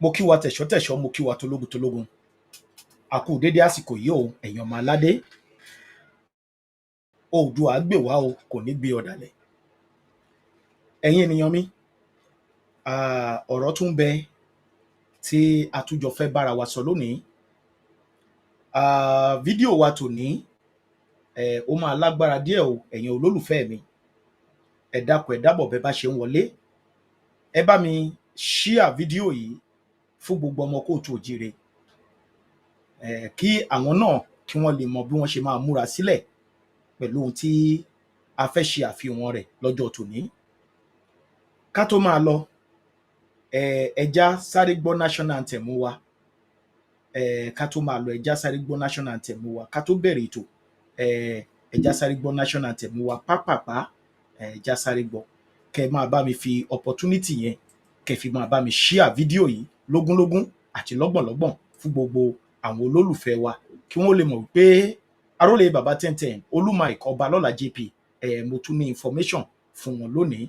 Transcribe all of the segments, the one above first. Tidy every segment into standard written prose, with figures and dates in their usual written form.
mo kí wa tẹ̀ṣọ́ mo kí wa tológun a kú dédé àsìkò yìí o ẹ̀yin ọmọ aládé Oòduà gbè wá o kò ní gbé ọ̀dàlẹ̀. Ẹ̀yin ènìyàn mi ọ̀rọ̀ tún bẹ tí a tún jọ fẹ́ bára wa sọ lónìí. Fídíò wa tòní ó máa lágbára díẹ̀ o ẹ̀yin olólùfẹ́ mi. Ẹ dákun ẹ dábọ̀ bẹ́ bá ṣe ń wọlé ẹ bá mi ṣíà fídíò yìí fún gbogbo ọmọ kóòtù òjìire kí àwọn náà kí wọ́n lè mọ bí wọ́n ṣe máa múra sílẹ̀ pẹ̀lú ohun tí a fẹ́ ṣe àfihàn rẹ̀ lọ́jọ́ tòní. Ká tó máa lọ ẹja sáré gbọ́ national anthem wa ká tó máa lọ ẹja sáré gbọ́ national anthem wa ká tó bẹ̀rẹ̀ ètò ẹja sáré gbọ́ national anthem wa pápápá ẹja sáré gbọ́ kẹ́ máa bá mi fi opportunity yẹn kẹ́ fi máa bá mi share fídíò yìí lógúnlógún àti lọ́gbọ̀nlọ́gbọ̀n fún gbogbo àwọn olólùfẹ́ wa kí wọ́n lè mọ̀ wípé Arólé bàbá 1010 Olúmaìkọ́ Ọbalọ́lá JP mo tún ní information fún wọn lónìí.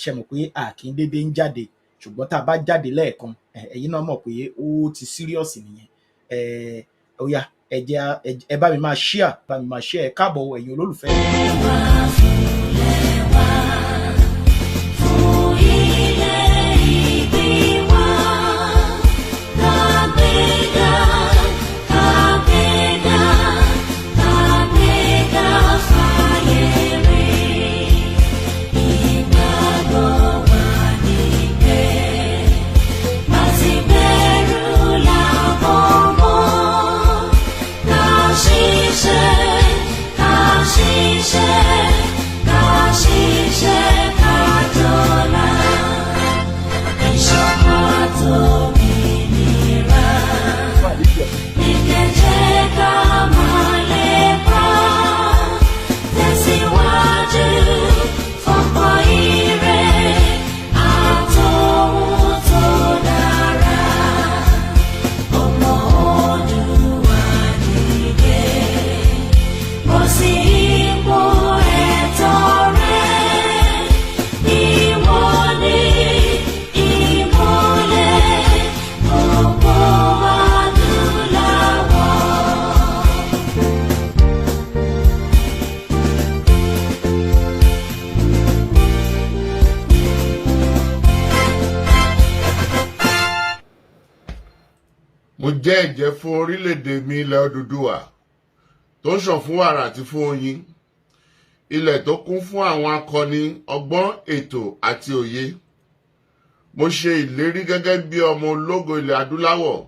Ṣe mọ̀ pé a kì í dédé ń jáde ṣùgbọ́n tá a bá jáde lẹ́ẹ̀kan ẹ̀yin náà mọ̀ pé ó ti serious nìyẹn. Ó yá ẹ bá mi máa share ẹ káàbọ̀ ẹ̀yin olólùfẹ́. Mo jẹ́ ẹ̀jẹ́ fún orílẹ̀-èdè mi ilẹ̀ Odùduwà tó ń ṣàn fún wàrà àti fún oyin, ilẹ̀ tó kún fún àwọn akọni ọgbọ́n ètò àti òye. Mo ṣe ìlérí gẹ́gẹ́ bí ọmọ ológo ilẹ̀ adúláwọ̀,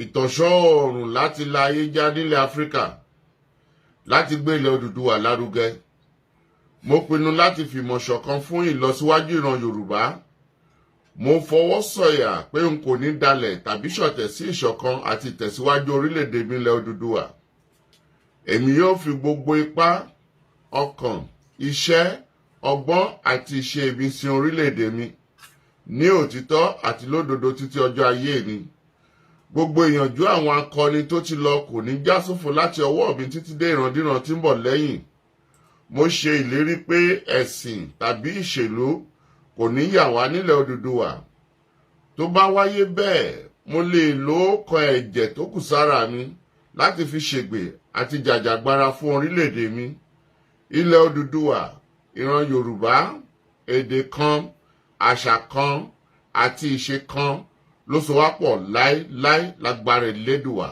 ìtànṣán oòrùn láti la ayé já nílẹ̀ Áfíríkà, láti gbé ilẹ̀ Odùduwà lárugẹ. Mo pinnu láti fìmọ̀ ṣọ̀kan fún ìlọsíwájú ìran Yorùbá. Mo fọwọ́ sọ̀yà pé n kò ní dalẹ̀ tàbí ṣọ̀tẹ̀ sí ìṣọ̀kan àti ìtẹ̀síwájú orílẹ̀-èdè mi ilẹ̀ Odùduwà. Èmi yóò fi gbogbo ipá, ọkàn, iṣẹ́, ọgbọ́n àti ìṣe mi sin orílẹ̀-èdè mi ní òtítọ́ àti lódodo títí ọjọ́ ayé mi. Gbogbo ìyànjú àwọn akọni tó ti lọ kò ní já sófo láti ọwọ́ mi títí dé ìrandíran tí ń bọ̀ lẹ́yìn. Mo ṣe ìlérí pé ẹ̀sìn tàbí ìṣèlú kò ní yà wá nílẹ̀ Odùduwà. Tó bá wáyé bẹ́ẹ̀, mo lè lo ọkọ̀ ẹ̀jẹ̀ tó kù sára mi láti fi ṣègbè àti jàjàgbara fún orílẹ̀-èdè mi. Ilẹ̀ Odùduwà, ìran Yorùbá, èdè kan, àṣà kan àti ìṣe kan ló so wá pọ̀ láéláé lágbára Elédùwà.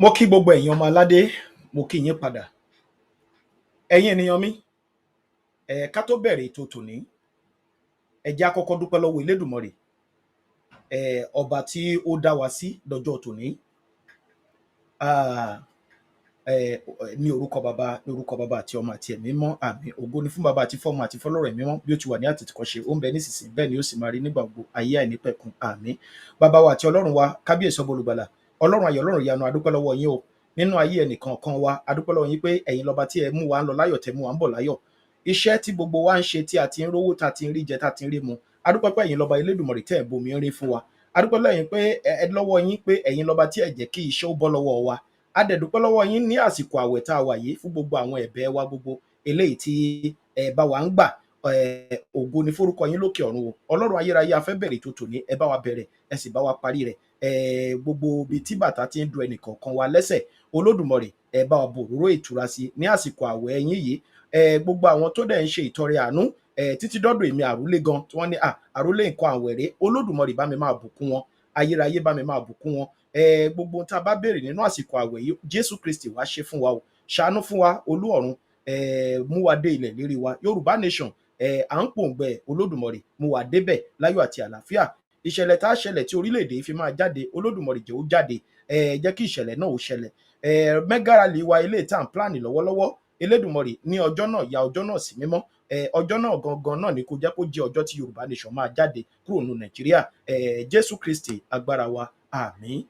Mo kí gbogbo ẹ̀yin ọmọ aládé, mo kí yín padà. Ẹ̀yin ènìyàn mi ká tó bẹ̀rẹ̀ ètò tòní ẹ jẹ́ á kọ́kọ́ dúpẹ́ lọ́wọ́ Elédùmarè ọba tí ó dá wa sí lọ́jọ́ tòní ní orúkọ bàbá àti ọmọ àti ẹ̀mí mọ́. Àmín. Ògo ni fún bàbá àti fọ́mọ àti fọ́lọ́run ẹ̀mí mọ́ bí ó ti wà ní àtètèkọ́ṣe ó ń bẹ nísinsìnyí bẹ́ẹ̀ ni ó sì máa rí nígbà gbogbo ayé àìnípẹ̀kun. Àmín. Bàbá wa àti Ọlọ́run wa kábíyèsí ọba olùgbàlà Ọlọ́run ayọ̀ Ọlọ́run ìyanu adúpẹ́ lọ́wọ́ yín o nínú ayé ẹnìkọ̀ọ̀kan wa. Adúpẹ́ lọ́wọ́ yín pé ẹ̀yin lọ́ba tí ẹ mú wa ń lọ láyọ̀ tẹ́ mú wa ń bọ̀ láyọ̀. Iṣẹ́ tí gbogbo wa ń ṣe tí a ti ń rówó tá a ti ń rí jẹ tá a ti ń rí mu. Adúpẹ́ pé ẹ̀yin lọ́ba Elédùmarè tẹ́ ẹ̀ bomi ń rí fún wa. Adúpẹ́ lọ́wọ́ yín pé ẹ̀yin lọ́ba tí ẹ jẹ́ kí iṣẹ́ ó bọ́ lọ́wọ́ wa. A dẹ̀ dúpẹ́ lọ́wọ́ yín ní àsìkò àwẹ̀ tá a wà yìí fún gbogbo àwọn ẹ̀bẹ̀ wa gbogbo eléyìí tí ẹ bá wa ń gbà ògo ni forúkọ yín lókè ọ̀run o. Ọlọ́run ayérayé, a fẹ́ bẹ̀rẹ̀ ètò tòní, ẹ bá wa bẹ̀rẹ̀, ẹ sì bá wa parí rẹ̀. Gbogbo ibi tí bàtà ti ń du ẹnìkọ̀ọ̀kan wa lẹ́sẹ̀, Olódùmarè ẹ bá wa bòróró ìtura sí ní àsìkò àwẹ̀ ẹ̀yin yìí. Gbogbo àwọn tó dẹ̀ ń ṣe ìtọrẹ àánú títí dọ́dọ̀ èmi àrólé gan, tí wọ́n ní àrólé nǹkan àwẹ̀rẹ́, Olódùmarè bá mi máa bùkún wọn, ayérayé bá mi máa bùkún wọn. Gbogbo tá a bá béèrè nínú àsìkò àwẹ̀ yìí, Jésù Kristi wá ṣe fún wa o, ṣàánú fún wa olú ọ̀run, mú wa dé ilẹ̀ lérí wa. Yorùbá nation, à ń pòǹgbẹ, Olódùmarè mú wa débẹ̀ láyọ̀ àti àlàáfíà. Ìṣẹ̀lẹ̀ tá a ṣẹlẹ̀ tí orílẹ̀-èdè fi máa jáde, Olódùmarè jẹ́ ó jáde, jẹ́ kí ìṣẹ̀lẹ̀ náà ó ṣẹlẹ̀. Mega rally wa ilé tá à ń pláàni lọ́wọ́lọ́wọ́, Elédùmarè ní ọjọ́ náà ya ọjọ́ náà sí mímọ́. Ọjọ́ náà gangan náà ni kó jẹ́ kó jẹ́ ọjọ́ tí Yorùbá nation máa jáde kúrò ní Nàìjíríà. Jésù Kristi agbára wa, àmín.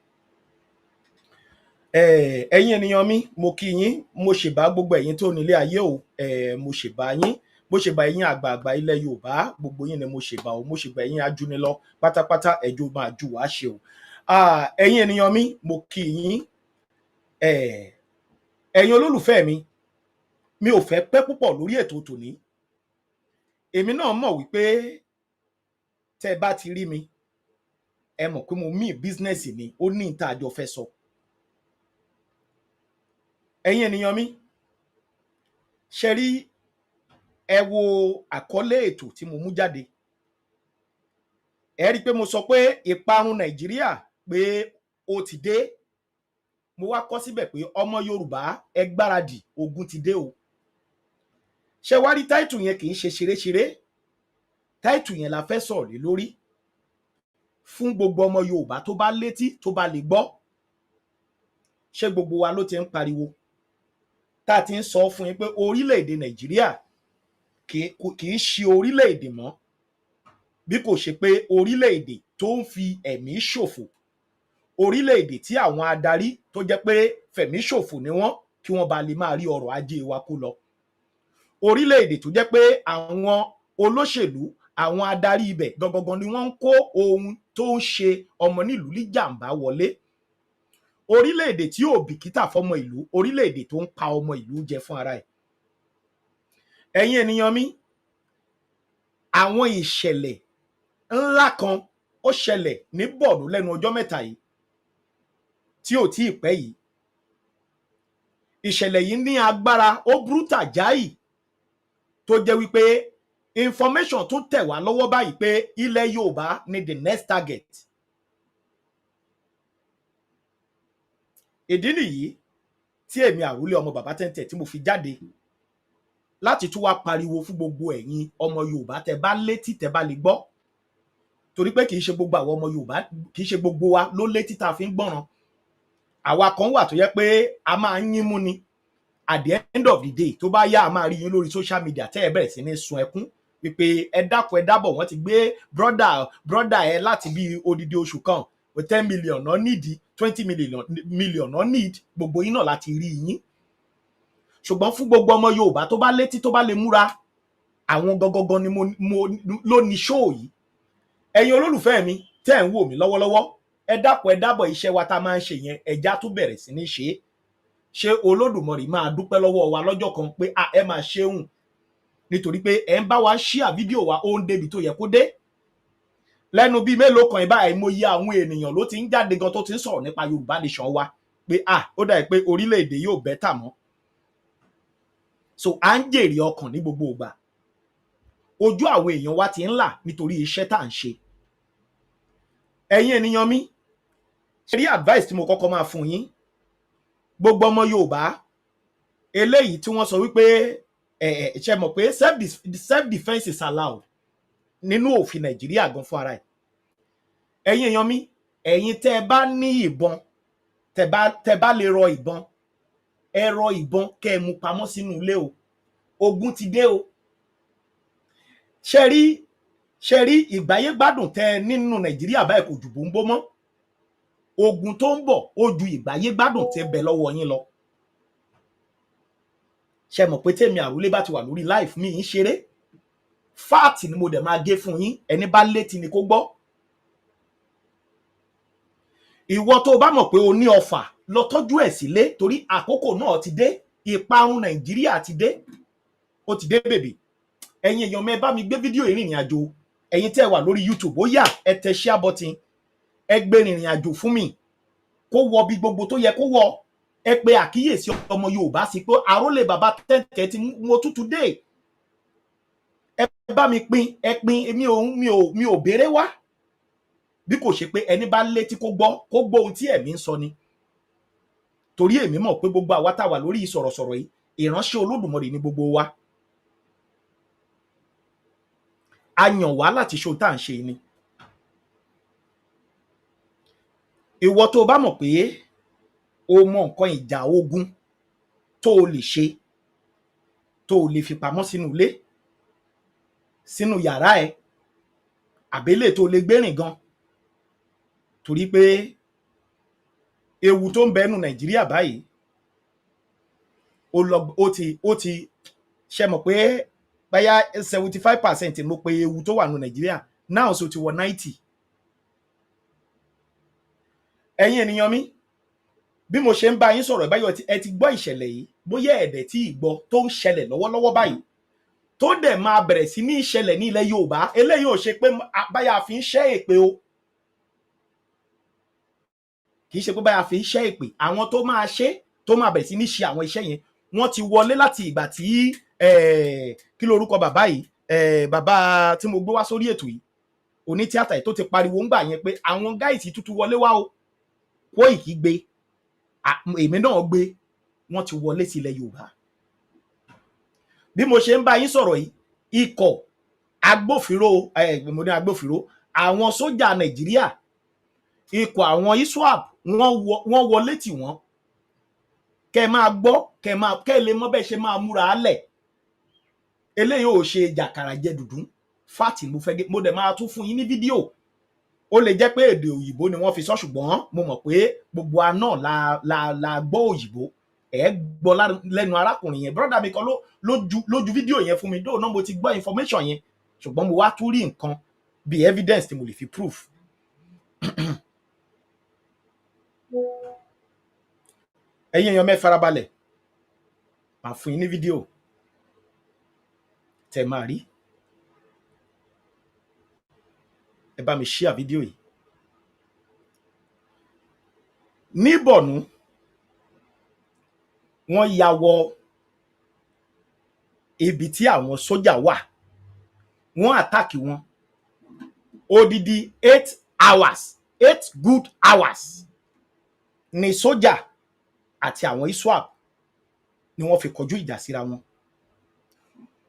Ẹ̀yin ènìyàn mi, mo kí yín, mo ṣèbá gbogbo ẹ̀yin tó nílé ayé o, mo ṣèbá yín, mo ṣèbá ẹ̀yin àgbààgbà ilẹ̀ Yorùbá, gbogbo yín ni mo ṣèbá o, mo ṣèbá ẹ̀yin ajúnilọ pátápátá, ẹjọ́ máa jù wá ṣe o. Ẹ̀yin ènìyàn mi, mo kí yín, ẹ̀yin olólùfẹ́ mi ò fẹ́ pẹ́ púpọ̀ lórí ètò tòní. Èmi náà mọ̀ wípé tẹ́ bá ti rí mi, ẹ mọ̀ pé mo mí bísínẹ́sì mi, ó ní ìta àjọ fẹ́ sọ. Ẹ̀yin ènìyàn mi, ṣe rí, ẹ wo àkọlé ètò tí mo mú jáde. Ẹ rí pé mo sọ pé ìparun Nàìjíríà pé ó ti dé. Mo wá kọ síbẹ̀ pé ọmọ Yorùbá ẹ gbáradì, ogun ti dé o. Ṣé wá rí táìtù yẹn kì í ṣe ṣeréṣeré. Táìtù yẹn la fẹ́ sọ̀rọ̀ lé lórí fún gbogbo ọmọ Yorùbá tó bá létí, tó bá lè gbọ́. Ṣé gbogbo wa ló ti ń pariwo, tá a ti ń sọ fún yín pé orílẹ̀-èdè Nàìjíríà kì í ṣe orílẹ̀-èdè mọ́, bí kò ṣe pé orílẹ̀-èdè tó ń fi ẹ̀mí ṣòfò, orílẹ̀-èdè tí àwọn adarí tó jẹ́ pé fẹ̀mí ṣòfò ni wọ́n, kí wọ́n bá lè máa rí ọrọ̀ ajé wa kó lọ. Orílẹ̀-èdè tó jẹ́ pé àwọn olóṣèlú, àwọn adarí ibẹ̀ gangan ni wọ́n ń kó ohun tó ń ṣe ọmọ nílùú ní jàǹbá wọlé. Orílẹ̀-èdè tí ò bìkítà fọmọ ìlú, orílẹ̀-èdè tó ń pa ọmọ ìlú jẹ fún ara ẹ̀. Ẹ̀yin ènìyàn mi, àwọn ìṣẹ̀lẹ̀ ńlá kan ó ṣẹlẹ̀ ní Borno lẹ́nu ọjọ́ mẹ́ta yìí, tí ò tí ì pẹ́ yìí. Ìṣẹ̀lẹ̀ yìí ní agbára, ó brutal jáì, tó jẹ́ wípé information tún tẹ̀ wá lọ́wọ́ báyìí pé ilẹ̀ Yorùbá ni the next target. Ìdí nìyí tí èmi àrólé ọmọ bàbá tẹ́ntẹ́ tí mo fi jáde láti tún wá pariwo fún gbogbo ẹ̀yin ọmọ Yorùbá tẹ́ bá létí, tẹ́ bá lè gbọ́. Torí pé kì í ṣe gbogbo àwọn ọmọ Yorùbá, kì í ṣe gbogbo wa ló létí tá a fi ń gbọ́ràn. Àwa kan wà tó yẹ pé a máa ń yín mú ni. At the end of the day, tó bá yá, a máa rí yín lórí social media tẹ́ ẹ bẹ̀rẹ̀ sí ní sun ẹkún wípé ẹ dákun ẹ dábọ̀, wọ́n ti gbé brother ẹ láti bí odidi oṣù kan, 10 million náà nídìí, 20 million náà need, gbogbo yín náà láti rí yín. Ṣùgbọ́n fún gbogbo ọmọ Yorùbá tó bá létí, tó bá lè múra, àwọn gangan ni mo ló ní show yìí. Ẹ̀yin olólùfẹ́ mi tẹ́ ń wò mí lọ́wọ́lọ́wọ́, ẹ dákun ẹ dábọ̀, iṣẹ́ wa tá máa ń ṣe yẹn, ẹja tó bẹ̀rẹ̀ sí ní ṣe. Ṣé Olódùmarè máa dúpẹ́ lọ́wọ́ wa lọ́jọ́ kan pé ẹ máa ṣeun, nítorí pé ẹ ń bá wa share fídíò wa, ó ń débi tó yẹ kó dé. Lẹ́nu bíi mélòó kan ìbáyìí, mo yẹ àwọn ènìyàn ló ti ń jáde gan tó ti ń sọ̀rọ̀ nípa Yorùbá nation wa pé ó dà pé orílẹ̀-èdè yóò bẹ́tà mọ́. So à ń jèrè ọkàn ní gbogbo ìgbà. Ojú àwọn èèyàn wa ti ń là nítorí iṣẹ́ tá à ń ṣe. Ẹ̀yin ènìyàn mi, ṣe rí advice tí mo kọ́kọ́ máa fún yín, gbogbo ọmọ Yorùbá eléyìí tí wọ́n sọ wípé ṣe mọ̀ pé self defence is allowed nínú òfin Nàìjíríà gan fún ara ẹ̀. Ẹ̀yin èèyàn mi, ẹ̀yin tẹ́ bá ní ìbọn, tẹ́ bá lè rọ ìbọn, ẹ rọ ìbọn kẹ́ ẹ mú pamọ́ sínú ilé o. Ogun ti dé o. Ṣe rí ìgbáyé gbádùn tẹ́ nínú Nàìjíríà báyìí kò jù bó ń bó mọ́. Ogun tó ń bọ̀ ó ju ìgbáyé gbádùn tẹ́ bẹ lọ́wọ́ yín lọ. Ṣé mọ̀ pé tèmi àrólé bá ti wà lórí life mi ń ṣeré, fact ni mo dẹ̀ máa gé fún yín, ẹni bá létí ni kó gbọ́. Ìwọ tó bá mọ̀ pé o ní ọfà, lọ tọ́jú ẹ̀ sílé, torí àkókò náà ti dé. Ìparun Nàìjíríà ti dé, ó ti dé bèbè. ẹ̀yin èèyàn mi ẹ bá mi gbé fídíò ìrìnrìn àjò, ẹ̀yin tẹ́ wà lórí YouTube ó yá ẹ tẹ share button, ẹ gbé ìrìnrìn àjò fún mi kó wọ bí gbogbo tó yẹ kó wọ. Ẹ pe àkíyèsí ọmọ Yorùbá sí pé àrólé bàbá tẹ́ǹkẹ́ tí mo tútù dé. Ẹ bá mi pín, ẹ pín, mi ò béèrè wá bí kò ṣe pé ẹni bá létí kó gbọ́ ohun tí ẹ̀mí ń sọ ni. Torí èmi mọ̀ pé gbogbo àwa tá wà lórí sọ̀rọ̀sọ̀rọ̀ yìí ìránṣẹ́ Olódùmarè ni gbogbo wa. A yàn wá láti ṣe ohun tá à ń ṣe ni. Ìwọ tó bá mọ̀ pé o mọ nǹkan ìjà ogun tó o lè ṣe, tó o lè fi pamọ́ sínú ilé, sínú yàrá ẹ, àbélé tó lè gbérìn gan. Torí pé ewu tó ń bẹnu Nàìjíríà báyìí ó ti ṣe mọ̀ pé báyà 75% mo pe ewu tó wà nù Nàìjíríà náà so ti wọ 90. Ẹ̀yin ènìyàn mi, bí mo ṣe ń bá yín sọ̀rọ̀ báyọ̀ ẹ ti gbọ́ ìṣẹ̀lẹ̀ yìí, bóyá ẹ̀dẹ̀ tí ìgbọ́ tó ń ṣẹlẹ̀ lọ́wọ́lọ́wọ́ báyìí tó dẹ̀ máa bẹ̀rẹ̀ sí ní ìṣẹ̀lẹ̀ ní ilẹ̀ Yorùbá. Eléyìí ò ṣe pé báyà fi ń ṣẹ́ èpè o, kì í ṣe pé báyà fi ń ṣẹ́ èpè. Àwọn tó máa ṣe, tó máa bẹ̀rẹ̀ sí ní ṣe àwọn iṣẹ́ yẹn, wọ́n ti wọlé láti ìgbà tí kí lorúkọ bàbá yìí, bàbá tí mo gbé wá sórí ètò yìí, oní tíátà yìí tó ti pariwo ńgbà yẹn pé àwọn gáìsì tuntun wọlé wá o, Koiki gbé, èmi náà gbé, wọ́n ti wọlé sí ilẹ̀ Yorùbá. Bí mo ṣe ń bá yín sọ̀rọ̀ yìí, ikọ̀ agbófinró, mo ní agbófinró, àwọn sójà Nàìjíríà, ikọ̀ àwọn ISWAP, wọ́n wọlé tì wọ́n. Kẹ́ máa gbọ́, kẹ́ lè mọ̀ bẹ́ẹ̀ ṣe máa múra álẹ̀. Eléyìí ò ṣe jàkàrà jẹ dùdú, fáàtì mo fẹ́ gé, mo dẹ̀ máa tún fún yín ní fídíò. Ó lè jẹ́ pé èdè òyìnbó ni wọ́n fi sọ, ṣùgbọ́n mo mọ̀ pé gbogbo wa náà la gbọ́ òyìnbó. Ẹ gbọ́ lẹ́nu arákùnrin yẹn, brother mi kan lójú fídíò yẹn fún mi, dóò náà mo ti gbọ́ information yẹn, ṣùgbọ́n mo wá tún rí nǹkan bí evidence tí mo lè fi proof. Ẹ̀yin èèyàn mẹ́ farabalẹ̀, màá fún yín ní fídíò tẹ́ máa rí. Ẹ bá mi share fídíò yìí. Ní Bọ̀nú, wọ́n ya wọ ibi tí àwọn sójà wà, wọ́n attack wọn. Odidi 8 hours, 8 good hours ni sójà àti àwọn ISWAP ni wọ́n fi kọjú ìjà síra wọn.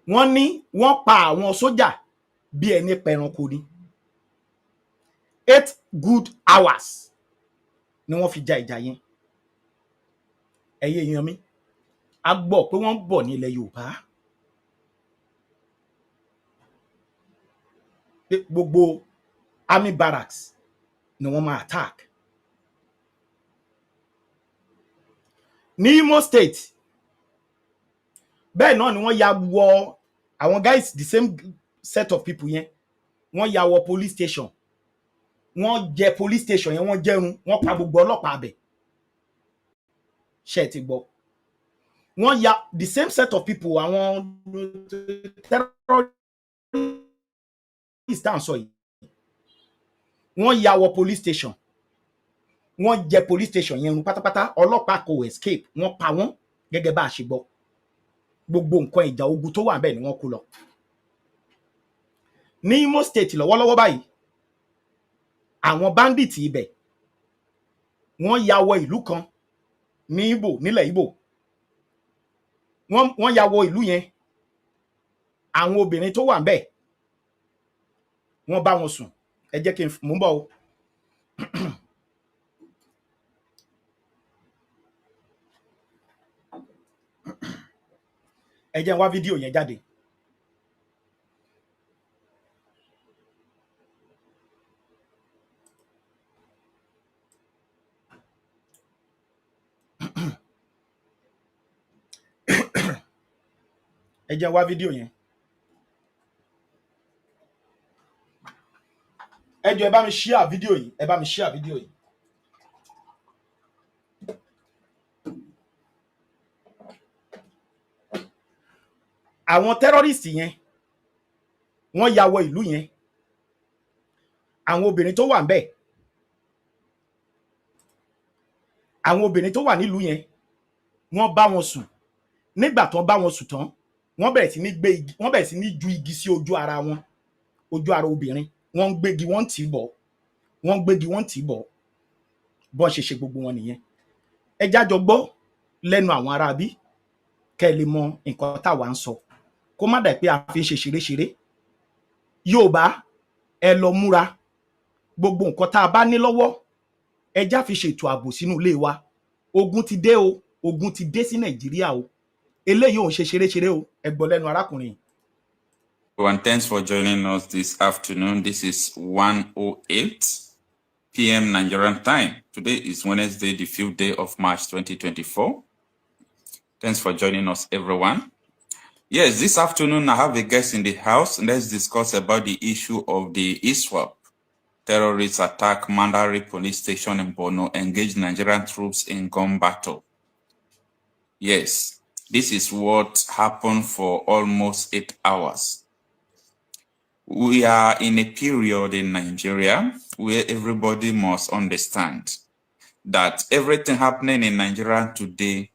Wọ́n ní wọ́n pa àwọn sójà bí ẹni pẹranko ni. 8 good hours ni wọ́n fi ja ìjà yẹn. Ẹ̀yin èèyàn mi, a gbọ́ pé wọ́n bọ̀ ní ilẹ̀ Yorùbá. Gbogbo army barracks ni wọ́n máa attack. Ní Imo State, bẹ́ẹ̀ náà ni wọ́n ya wọ àwọn guys, the same set of people yẹn, wọ́n ya wọ police station. Wọ́n jẹ police station yẹn, wọ́n jẹrun, wọ́n pa gbogbo ọlọ́pàá abẹ. Ṣé ti gbọ́? Wọ́n ya the same set of people, àwọn terrorists tá sọ yìí. Wọ́n ya wọ police station. Wọ́n jẹ police station yẹn run pátápátá, ọlọ́pàá kò escape, wọ́n pa wọ́n gẹ́gẹ́ bá a ṣe gbọ́. Gbogbo nǹkan ìjà ogun tó wà ńbẹ̀ ni wọ́n kó lọ. Ní Imo State lọ́wọ́lọ́wọ́ báyìí, àwọn bandits ibẹ̀ wọ́n ya wọ ìlú kan ní Igbo, nílẹ̀ Igbo. Wọ́n ya wọ ìlú yẹn. Àwọn obìnrin tó wà ńbẹ̀ wọ́n bá wọn sùn. Ẹ jẹ́ kí n mú bọ̀ o. Ẹ jẹ́ n wá fídíò yẹn jáde. Ẹ jẹ́ n wá fídíò yẹn. Ẹ jọ̀ọ́ ẹ bá mi share fídíò yìí, ẹ bá mi share fídíò yìí. Àwọn terrorists yẹn wọ́n ya wọ ìlú yẹn àwọn obìnrin tó wà ńbẹ̀ àwọn obìnrin tó wà nílùú yẹn wọ́n bá wọn sùn nígbà tó bá wọn sùn tán wọ́n bẹ̀rẹ̀ sí ní ju igi sí ojú ara wọn ojú ara obìnrin wọ́n ń gbégi wọ́n tì bọ̀ wọ́n gbégi wọ́n tì bọ̀ bọ́ ṣe gbogbo wọn nìyẹn ẹ jájọ gbọ́ lẹ́nu àwọn ará bí kẹ́ lè mọ nǹkan táwa ń sọ kó má dà pé a fi ń ṣe ṣeréṣeré Yorùbá ẹ lọ múra gbogbo nǹkan tá a bá ní lọ́wọ́ ẹ já fi ṣètò ààbò sínú ilé wa ogun ti dé o ogun ti dé sí Nàìjíríà o eléyìí ò ń ṣe ṣeréṣeré o ẹ gbọ́ lẹ́nu arákùnrin. And thanks for joining us this afternoon. This is 1:08 p.m. Nigerian time. Today is Wednesday, the 5th day of March 2024. Thanks for joining us, everyone. Yes, this afternoon I have a guest in the house. Let's discuss about the issue of the ISWAP terrorist attack Mandari police station in Borno engaged Nigerian troops in gun battle. Yes, this is what happened for almost 8 hours. We are in a period in Nigeria where everybody must understand that everything happening in Nigeria today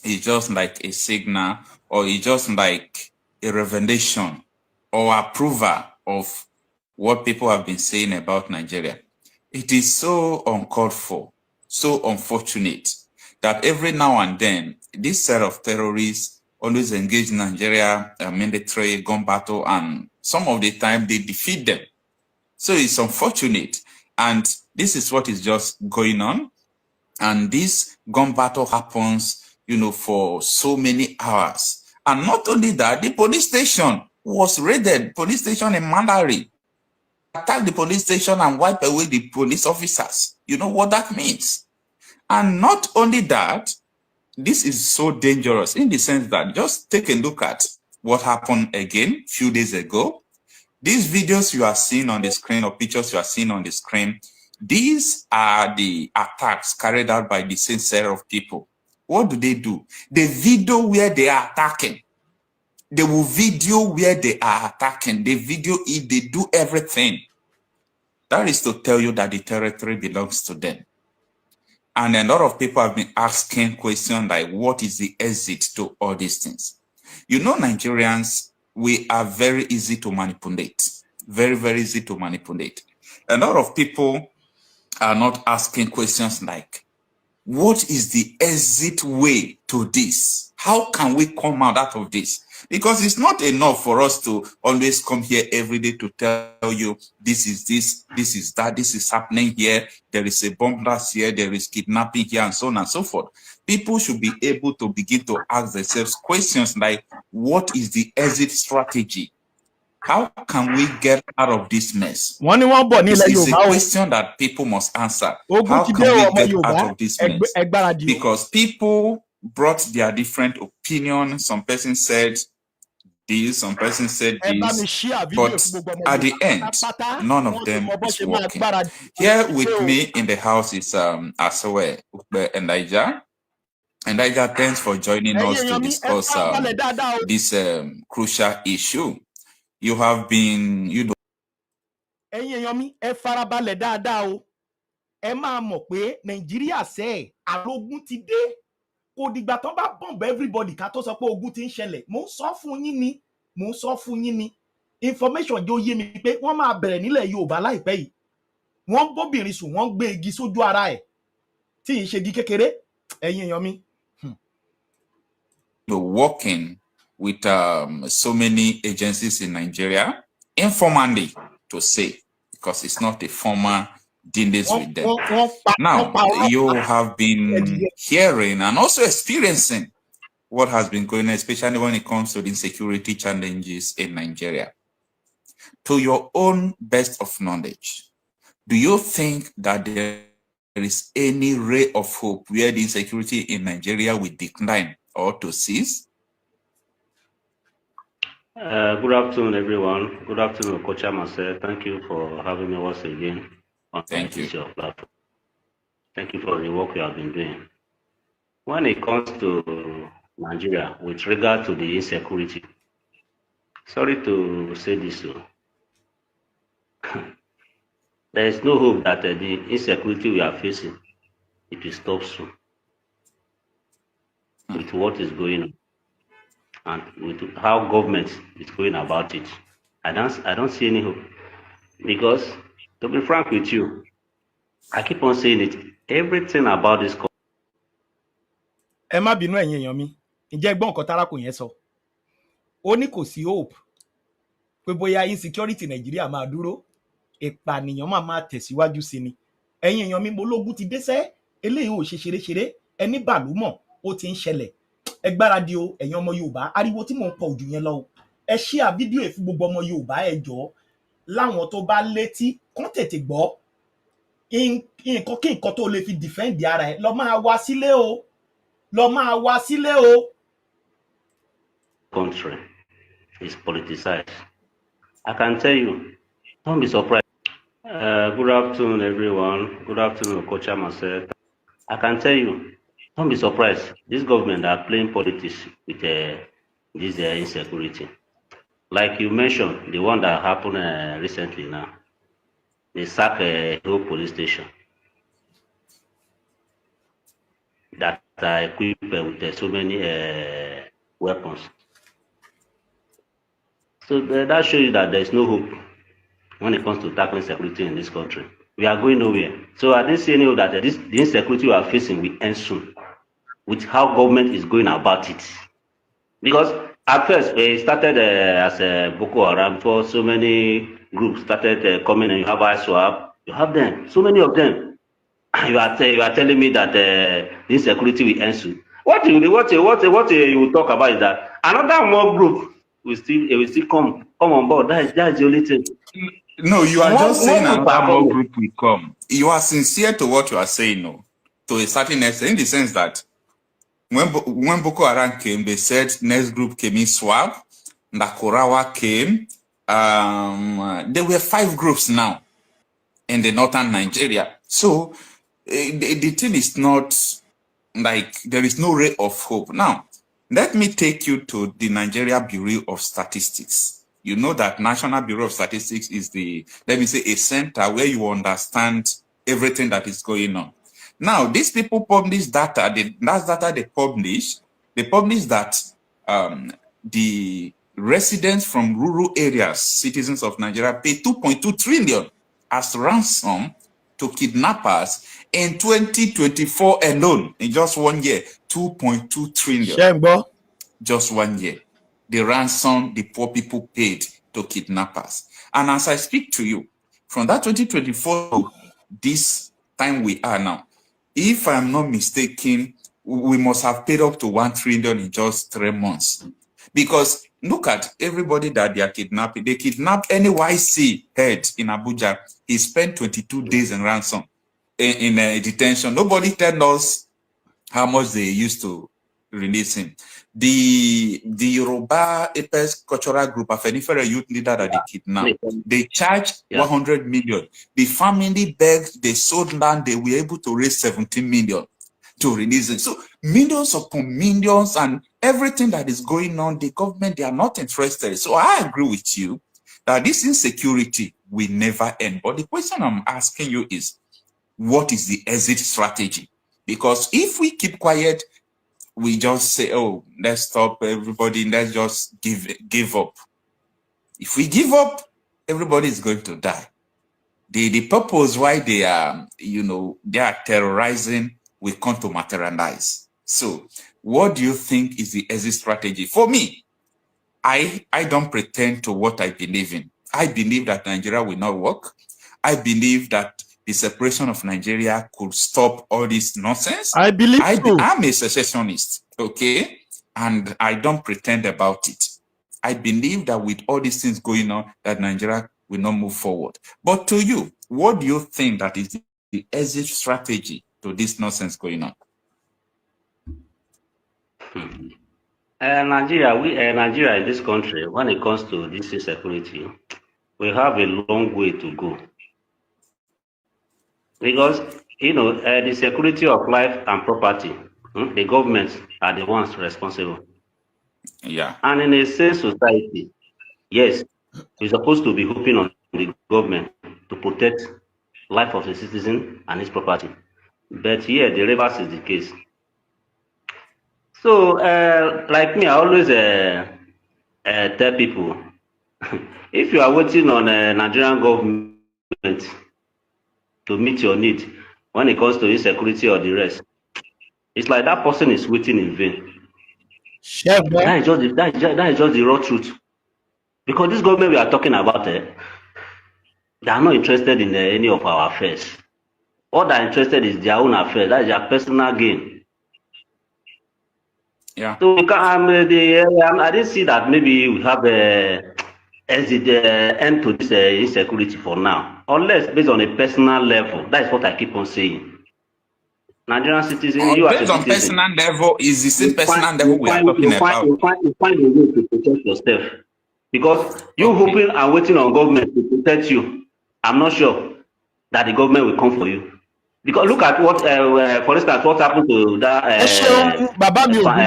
is just like a signal, or it's just like a revelation or approval of what people have been saying about Nigeria. It is so uncalled for, so unfortunate that every now and then this set of terrorists always engage Nigeria military gun battle, and some of the time they defeat them. So it's unfortunate, and this is what is just going on. And this gun battle happens, you know, for so many hours. And not only that, the police station was raided. Police station in Mandari attacked the police station and wiped away the police officers. You know what that means? And not only that, this is so dangerous in the sense that just take a look at what happened again a few days ago. These videos you are seeing on the screen, or pictures you are seeing on the screen, these are the attacks carried out by the same set of people. What do? They video where they are attacking. They will video where they are attacking. They video it, they do everything. That is to tell you that the territory belongs to them. And a lot of people have been asking questions like, what is the exit to all these things? You know, Nigerians, we are very easy to manipulate. Very, very easy to manipulate. A lot of people are not asking questions like, what is the exit way to this? How can we come out of this? Because it's not enough for us to always come here every day to tell you this is this, this is that, this is happening here, there is a bomb blast here, there is kidnapping here, and so on and so forth. People should be able to begin to ask themselves questions like, what is the exit strategy? How can we get out of this mess? This is a question that people must answer. How can we get out of this mess? Because people brought their different opinions. Some person said this, some person said this, but at the end, none of them is working. Here with me in the house is Asiko and Elijah. And Elijah, thanks for joining us to discuss this crucial issue. You have been, you know. Ẹ̀yin èèyàn mi, ẹ farabalẹ̀ dáadáa o. Ẹ máa mọ̀ pé Nàìjíríà ṣe àlógún ti dé. Kò dìgbà tán bá bomb everybody ká tó sọ pé ogun ti ń ṣẹlẹ̀. Mo ń sọ fún yín ni. Information jẹ́ ó yé mi pé wọ́n máa bẹ̀rẹ̀ nílẹ̀ Yorùbá láìpẹ́ yìí. Wọ́n ń bóbìnrin sùn, wọ́n ń gbé igi sójú ara ẹ̀. Tí ì ṣe igi kékeré. Ẹ̀yin èèyàn mi. You're working with so many agencies in Nigeria, informally to say, because it's not a formal dealings with them. Now, you have been hearing and also experiencing what has been going on, especially when it comes to the insecurity challenges in Nigeria. To your own best of knowledge, do you think that there is any ray of hope where the insecurity in Nigeria will decline or to cease? Good afternoon, everyone. Good afternoon, Coach Amase. Thank you for having me once again on your platform. Thank you for the work you have been doing. When it comes to Nigeria, with regard to the insecurity, Sorry to say this, there is no hope that the insecurity we are facing, it will stop soon with what is going on and with how government is going about it. I don't see any hope because, to be frank with you, I keep on saying it. Everything about this. Ẹ má bínú ẹ̀yin èèyàn mi, ǹjẹ́ gbọ́ nǹkan tárákùnrin yẹn sọ? Ó ní kò sí hope pé bóyá insecurity Nàìjíríà máa dúró, ìpànìyàn máa tẹ̀síwájú sí ni. Ẹ̀yin èèyàn mi, mo lógun ti dé sẹ́, eléyìí ò ṣe ṣeré-ṣeré, ẹni bàlú mọ̀, ó ti ń ṣẹlẹ̀. Ẹ gbáradì o, ẹ̀yin ọmọ Yorùbá, ariwo tí mò ń pọ̀ ojú yẹn lọ o. Ẹ share fídíò yìí fún gbogbo ọmọ Yorùbá ẹ jọ̀ọ́, láwọn tó bá létí kán tètè gbọ́. Nǹkan kí nǹkan tó lè fi defend ara ẹ, lọ máa wá sílé o. Lọ máa wá sílé o. Country is politicized. I can tell you, don't be surprised. Good afternoon, everyone. Good afternoon, Coach Amase. I can tell you, don't be surprised. This government are playing politics with this insecurity. Like you mentioned, the one that happened recently now, they sacked a whole police station that are equipped with so many weapons. So that shows you that there is no hope when it comes to tackling security in this country. We are going nowhere. So I didn't see any of that. The insecurity we are facing will end soon with how government is going about it. Because at first, we started as a Boko Haram before so many groups started coming, and you have ISWAP, you have them, so many of them. You are telling me that the insecurity will end soon. What you will talk about is that another more group will still come on board. That's the only thing. No, you are just saying another more group will come. You are sincere to what you are saying, no, to a certain extent, in the sense that when Boko Haram came, they said next group came in SWAP, Nakorawa came. There were 5 groups now in the northern Nigeria. So the thing is not like there is no ray of hope. Now, let me take you to the Nigeria Bureau of Statistics. You know that National Bureau of Statistics is the, let me say, a center where you understand everything that is going on. Now, these people publish data. That's data they publish that the residents from rural areas, citizens of Nigeria, pay 2.2 trillion as ransom to kidnappers in 2024 alone. In just 1 year, 2.2 trillion. Shembo. Just 1 year. The ransom the poor people paid to kidnappers. And as I speak to you, from that 2024 to this time we are now, if I'm not mistaken, we must have paid up to 1 trillion in just 3 months. Because look at everybody that they are kidnapping. They kidnapped any YC head in Abuja. He spent 22 days in ransom, in detention. Nobody told us how much they used to release him. The Yoruba Apex Cultural Group, a Fenifere youth leader that they kidnapped, they charged 100 million. The family begged, they sold land, they were able to raise 17 million to release it. So millions upon millions, and everything that is going on, the government, they are not interested. So I agree with you that this insecurity will never end. But the question I'm asking you is, what is the exit strategy? Because if we keep quiet, we just say, oh, let's stop everybody, let's just give up. If we give up, everybody is going to die. The purpose why they are, they are terrorizing will come to materialize. So what do you think is the exit strategy? For me, I don't pretend to what I believe in. I believe that Nigeria will not work. I believe that the separation of Nigeria could stop all this nonsense. I believe so. I'm a secessionist, okay? And I don't pretend about it. I believe that with all these things going on, that Nigeria will not move forward. But to you, what do you think that is the exit strategy to this nonsense going on? Nigeria in this country, when it comes to this insecurity, we have a long way to go. Because, the security of life and property, the governments are the ones responsible. Yeah. And in a safe society, Yes, we're supposed to be hoping on the government to protect life of the citizen and his property. But here, the reverse is the case. So, like me, I always tell people, if you are waiting on Nigerian government to meet your need when it comes to insecurity or the rest, it's like that person is waiting in vain. That is just the raw truth. Because this government we are talking about, they are not interested in any of our affairs. All they are interested is their own affairs. That is their personal gain. Yeah. So we can, I didn't see that maybe we have as the end to this insecurity for now, unless based on a personal level. That is what I keep on saying. Nigerian citizen, you as a Based on citizen, personal level, is the same personal level we are talking about. you find a way to protect yourself. Because you hoping and waiting on government to protect you, I'm not sure that the government will come for you. Because look at what, for instance, what happened to that the guy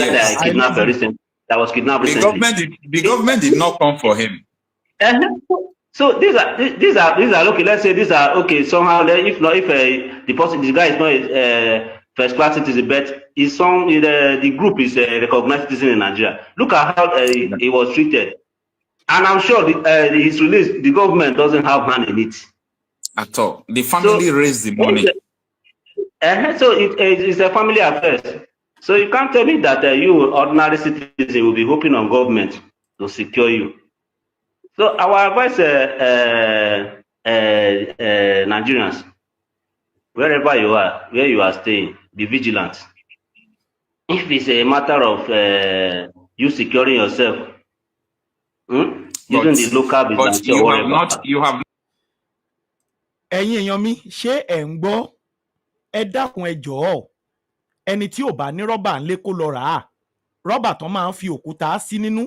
that kidnapped recently, that was kidnapped recently. The government did not come for him. So these are okay. Let's say these are okay. Somehow, if the guy is not a first class citizen, but the group is a recognized citizen in Nigeria. Look at how he was treated, and I'm sure his release, the government doesn't have hand in it at all. The family raised the money. So it's a family affair. So you can't tell me that you, ordinary citizen, will be hoping on government to secure you. So our advice, Nigerians, wherever you are, where you are staying, be vigilant. If it's a matter of you securing yourself, using the local business or whatever. You have. Ẹ̀yin èèyàn mi, ṣé ẹ̀ ń gbọ́? Ẹ dákun ẹ jọ̀ọ́. Ẹni tí ò bá ní rọ́bà ńlé kó lọ rà á. Rọ́bà tán máa ń fi òkúta sí nínú.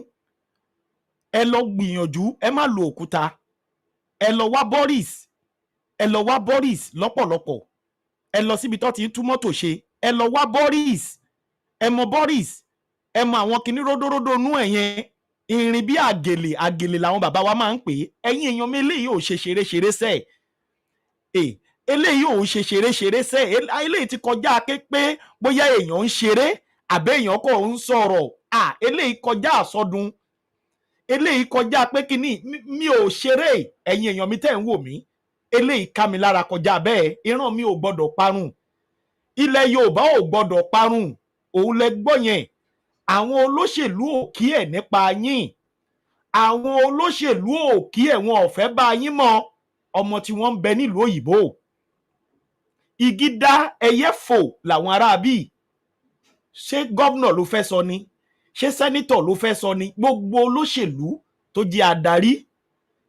Ẹ lọ gbìyànjú, ẹ má lo òkúta. Ẹ lọ wá Boris. Ẹ lọ wá Boris lọ́pọ̀lọpọ̀. Ẹ lọ síbi tó ti ń tú mọ́tò ṣe. Ẹ lọ wá Boris. Ẹ mọ Boris. Ẹ mọ àwọn kinní ródóródó nú ẹ̀yẹn. Irin bí àgèlè làwọn bàbá wa máa ń pè é. Ẹ̀yin èèyàn mi eléyìí ò ṣe ṣeré sẹ́ẹ̀. Eléyìí ò ṣe ṣeré sẹ́ẹ̀. Eléyìí ti kọjá pé bóyá èèyàn ń ṣeré àbẹ́ èèyàn kò ń sọ̀rọ̀. Eléyìí kọjá àsọdùn. Eléyìí kọjá pé kíní mi ò ṣeré. Ẹ̀yin èèyàn mi tẹ́ ń wò mí. Eléyìí ká mi lára kọjá bẹ́ẹ̀. Ìran mi ò gbọ́dọ̀ parun. Ilẹ̀ Yorùbá ò gbọ́dọ̀ parun. Òun lẹ gbọ́ yẹn. Àwọn olóṣèlú ò kí ẹ̀ nípa yín. Àwọn olóṣèlú ò kí ẹ̀ wọn ò fẹ́ bá yín mọ́. Ọmọ tí wọ́n ń bẹ nílùú òyìnbó. Igi dá ẹyẹ fò làwọn ará bí. Ṣé gómìnà ló fẹ́ sọ ni? Ṣé sẹ́nítọ̀ ló fẹ́ sọ ni? Gbogbo olóṣèlú tó jẹ́ adarí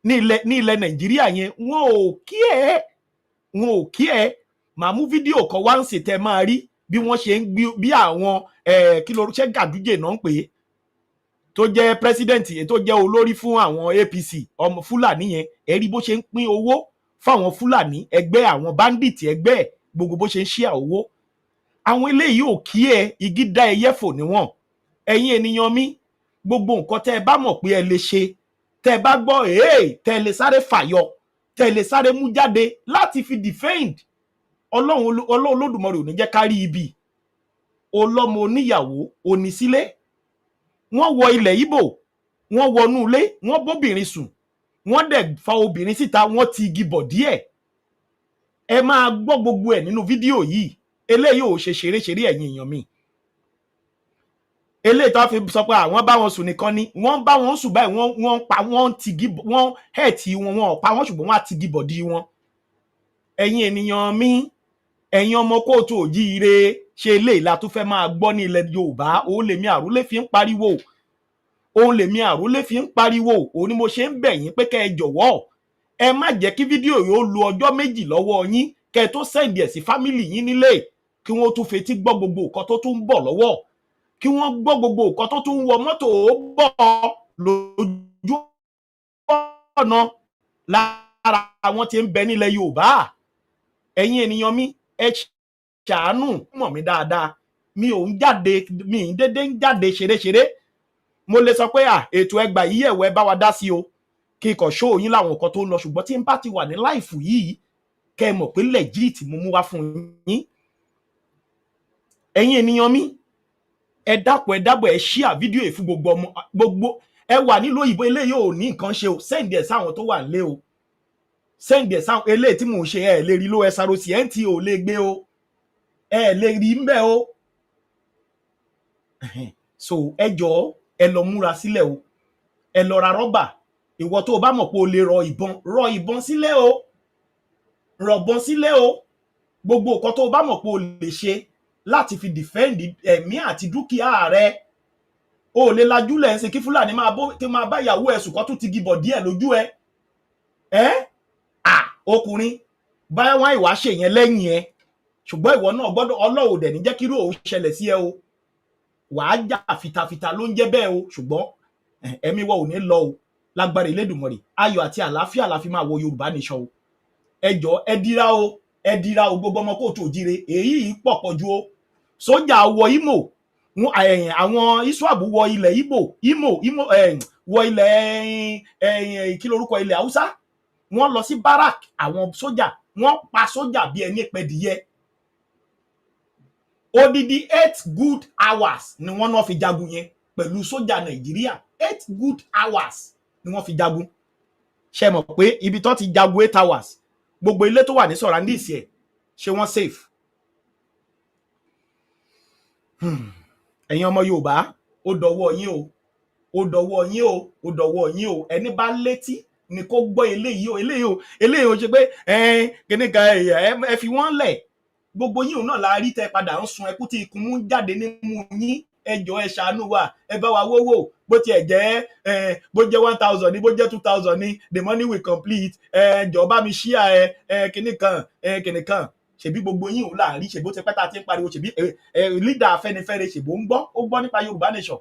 ní ilẹ̀ Nàìjíríà yẹn wọn ò kí ẹ̀. Wọn ò kí ẹ̀. Màá mú fídíò kan wá ń ṣètẹ́ máa rí bí wọ́n ṣe ń gbé bí àwọn kí ló ṣe Gàdújè náà ń pè é tó jẹ́ president tó jẹ́ olórí fún àwọn APC ọmọ Fúlàní yẹn ẹ rí bó ṣe ń pín owó fáwọn Fúlàní ẹgbẹ́ àwọn bandit ẹgbẹ́ gbogbo bó ṣe ń ṣíà owó. Àwọn eléyìí ò kí ẹ igi dá ẹyẹ fò níwọ̀n. Ẹ̀yin ènìyàn mi gbogbo nǹkan tẹ́ ẹ bá mọ̀ pé ẹ lè ṣe tẹ́ ẹ bá gbọ́ tẹ́ ẹ lè sáré fàyọ tẹ́ ẹ lè sáré mú jáde láti fi defend Ọlọ́run Olódùmarè ò ní jẹ́ ká rí ibi. Ọlọ́mọ oníyàwó onísílé wọ́n wọ ilẹ̀ Ìgbò wọ́n wọnú ilé wọ́n bóbìnrin sùn wọ́n dẹ̀ fa obìnrin síta wọ́n ti igi bọ̀ díẹ̀. Ẹ máa gbọ́ gbogbo ẹ̀ nínú fídíò yìí. Eléyìí ò ṣe ṣeré ẹ̀yin èèyàn mi. Eléyìí tó fi sọ pé àwọn bá wọn sùn nìkan ni wọ́n bá wọn sùn báyìí wọ́n pa wọ́n ti igi wọ́n hẹ̀tì wọn wọn pa wọ́n ṣùgbọ́n wọ́n á ti igi bọ̀ dí wọn. Ẹ̀yin ènìyàn mi ẹ̀yin ọmọ kóòtù òjíire ṣe eléyìí la tún fẹ́ máa gbọ́ ní ilẹ̀ Yorùbá òun lèmi àrólé fi ń pariwo òun lèmi àrólé fi ń pariwo òun ni mo ṣe ń bẹ̀ yín pé kẹ́ ẹ jọ̀wọ́ ẹ má jẹ́ kí fídíò yìí ó lo ọjọ́ méjì lọ́wọ́ yín kẹ́ ẹ tó sẹ́ǹdì ẹ̀ sí fámìlì yín nílé kí wọ́n tún fetí gbọ́ gbogbo nǹkan tó tún ń bọ̀ lọ́wọ́ kí wọ́n gbọ́ gbogbo nǹkan tó tún ń wọ mọ́tò ó bọ̀ lójú ọ̀nà lára àwọn tí ń bẹ nílẹ̀ Yorùbá. Ẹ̀yin ènìyàn mi ẹ ṣàánú mọ̀ mí dáadáa mi ò ń jáde mi ń dédé ń jáde ṣeréṣeré mo lè sọ pé ètò ẹgbà yìí ẹ̀wọ̀ bá wa dá sí o kí n kàn ṣó yín láwọn nǹkan tó ń lọ ṣùgbọ́n tí n bá ti wà ní láìfù yìí kẹ́ ẹ mọ̀ pé legit mo mú wá fún yín. Ẹ̀yin ènìyàn mi ẹ dákun ẹ dábọ̀ ẹ share fídíò yìí fún gbogbo ẹ wà nílùú òyìnbó eléyìí ò ní nǹkan ṣe o send ẹ sáwọn tó wà nílé o send ẹ sáwọn eléyìí tí mò ń ṣe ẹ lè rí ló SROC nt ò lè gbé o ẹ lè rí mbẹ o so ẹ jọ̀ọ́ ẹ lọ múra sílẹ̀ o ẹ lọ ra rọ́bà ìwọ tó o bá mọ̀ pé o lè rọ ìbọn sílẹ̀ o rọ̀bọ̀n sílẹ̀ o gbogbo nǹkan tó o bá mọ̀ pé o lè ṣe láti fi defend ẹ̀mí àti dúkìá rẹ o lè lajúlẹ̀ ń ṣe kí Fúlàní máa bá ìyàwó ẹ̀ sùn kó tún ti gibọ̀ díẹ̀ lójú ẹ ọkùnrin báyà wọn ìwà ṣe yẹn lẹ́yìn ẹ ṣùgbọ́n ìwọ náà gbọ́dọ̀ Ọlọ́run dẹ̀ ní jẹ́ kí irú òun ṣẹlẹ̀ sí ẹ o wàá jà fitafita ló ń jẹ́ bẹ́ẹ̀ o ṣùgbọ́n ẹ̀mí wọ ò ní lọ o lágbára Elédùmarè ayọ̀ àti àlàáfíà la fi máa wọ Yorùbá nation o ẹ jọ̀ọ́ ẹ dira o gbogbo ọmọ kóòtù òjire èyí pọ̀ ju o sójà wọ Imo àwọn ISWAP wọ ilẹ̀ Imo wọ ilẹ̀ kí lorúkọ ilẹ̀ Haúsá wọ́n lọ sí barak àwọn sójà wọ́n pa sójà bí ẹni pẹ̀dìyẹ odidi 8 good hours ni wọ́n náà fi jagun yẹn pẹ̀lú sójà Nàìjíríà 8 good hours ni wọ́n fi jagun ṣe mọ̀ pé ibi tó ti jagun 8 hours gbogbo ilé tó wà ní surroundings ẹ̀ ṣé wọ́n safe. Ẹ̀yin ọmọ Yorùbá ó dọwọ́ yín o ó dọwọ́ yín o ó dọwọ́ yín o ẹni bá létí ni kó gbọ́ eléyìí o ṣe pé kìnìkan ẹ fi wọ́n lẹ̀ gbogbo yín náà la rí tẹ padà ń sun ẹkú tí ikùn mú jáde nímú yín ẹ jọ̀ọ́ ẹ ṣàánú wa ẹ bá wa wówó bó tiẹ̀ jẹ́ bó jẹ́ 1,000 ní bó jẹ́ 2,000 ní the money will complete ẹ jọ̀ọ́ bá mi share kìnìkan ṣebí gbogbo yín ò láàrin ṣèbó ti pẹ́ta tí ń pariwo ṣebí leader Afẹ́nifẹ́re ṣèbó ń gbọ́ ó gbọ́ nípa Yorùbá nation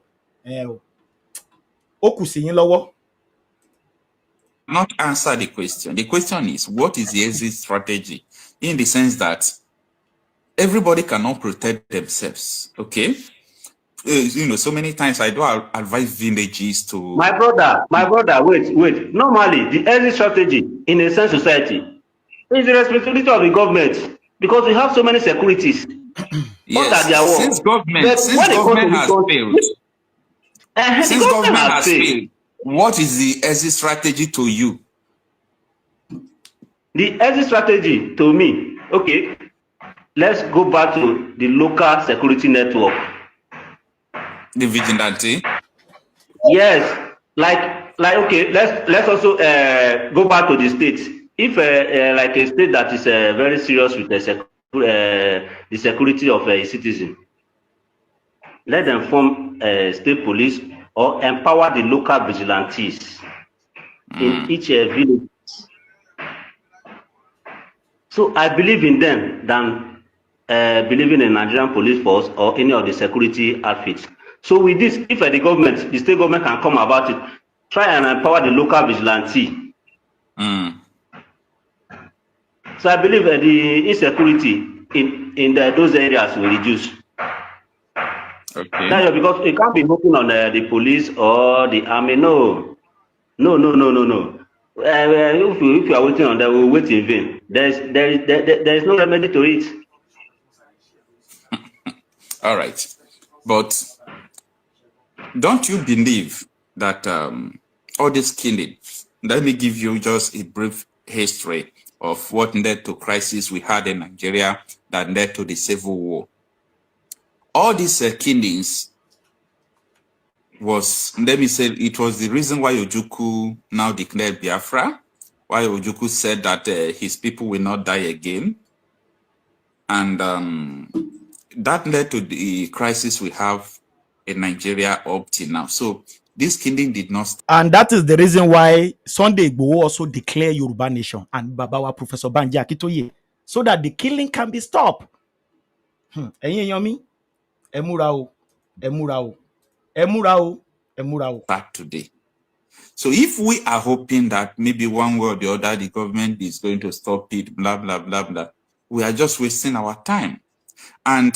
ó kù sí yín lọ́wọ́. Not answer the question. The question is, what is the exit strategy? In the sense that everybody cannot protect themselves, okay? So many times I do advise villages to... My brother, wait. Normally, the exit strategy in a sense society is the responsibility of the government because we have so many securities. Yes, since government has failed, since government has failed, what is the exit strategy to you? The exit strategy to me, okay, let's go back to the local security network. The vigilante? Yes, like okay, let's also go back to the states. If like a state that is very serious with the security of a citizen, let them form state police or empower the local vigilantes in each village. So I believe in them than believing in Nigerian police force or any of the security outfits. So with this, if the state government can come about it, try and empower the local vigilante. So I believe the insecurity in those areas will reduce. Okay. Now, because it can't be hoping on the police or the army. No. If you are waiting on them, we will wait in vain. There is no remedy to it. All right, but don't you believe that all this killing? Let me give you just a brief history of what led to crisis we had in Nigeria that led to the civil war. All these killings was, let me say, it was the reason why Ojukwu now declared Biafra, why Ojukwu said that his people will not die again. And that led to the crisis we have in Nigeria up till now. So this killing did not stop. And that is the reason why Sunday Igboho also declared Yoruba Nation and Babawa Professor Banji Akintoye, so that the killing can be stopped. Ẹ̀yin èèyàn mi, ẹ múra o, ẹ múra o, ẹ múra o, ẹ múra o. Back today. So if we are hoping that maybe one way or the other the government is going to stop it, blah, blah, blah, blah, we are just wasting our time. And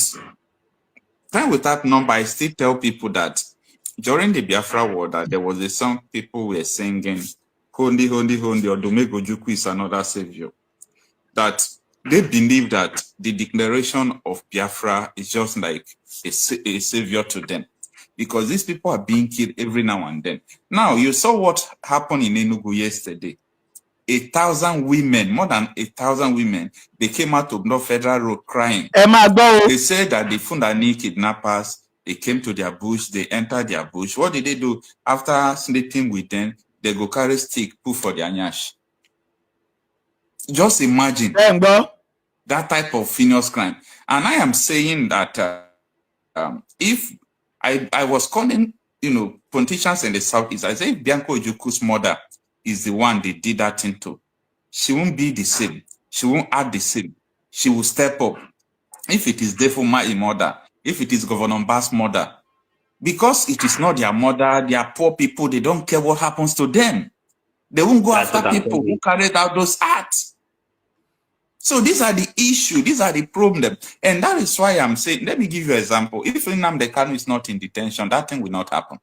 time with that number, I still tell people that during the Biafra war, that there was a song people were singing, Hondi, Hondi, Hondi, or Dumegojukwu is another savior. That they believe that the declaration of Biafra is just like a savior to them, because these people are being killed every now and then. Now, you saw what happened in Enugu yesterday. 1,000 women, more than 1,000 women, they came out of North Federal Road crying. They said that the Fulani kidnappers, they came to their bush, they entered their bush. What did they do? After sleeping with them, they go carry stick, put for their nyash. Just imagine that type of heinous crime. And I am saying that if I was calling, politicians in the Southeast, I say if Bianco Ojukwu's mother is the one they did that thing to, she won't be the same. She won't act the same. She will step up. If it is Defuma mother, if it is Governor Bass' mother, because it is not their mother, they are poor people, they don't care what happens to them. They won't go after people who carried out those acts. So these are the issue, these are the problem. And that is why I'm saying, let me give you an example. If Nnamdi Kanu is not in detention, that thing will not happen.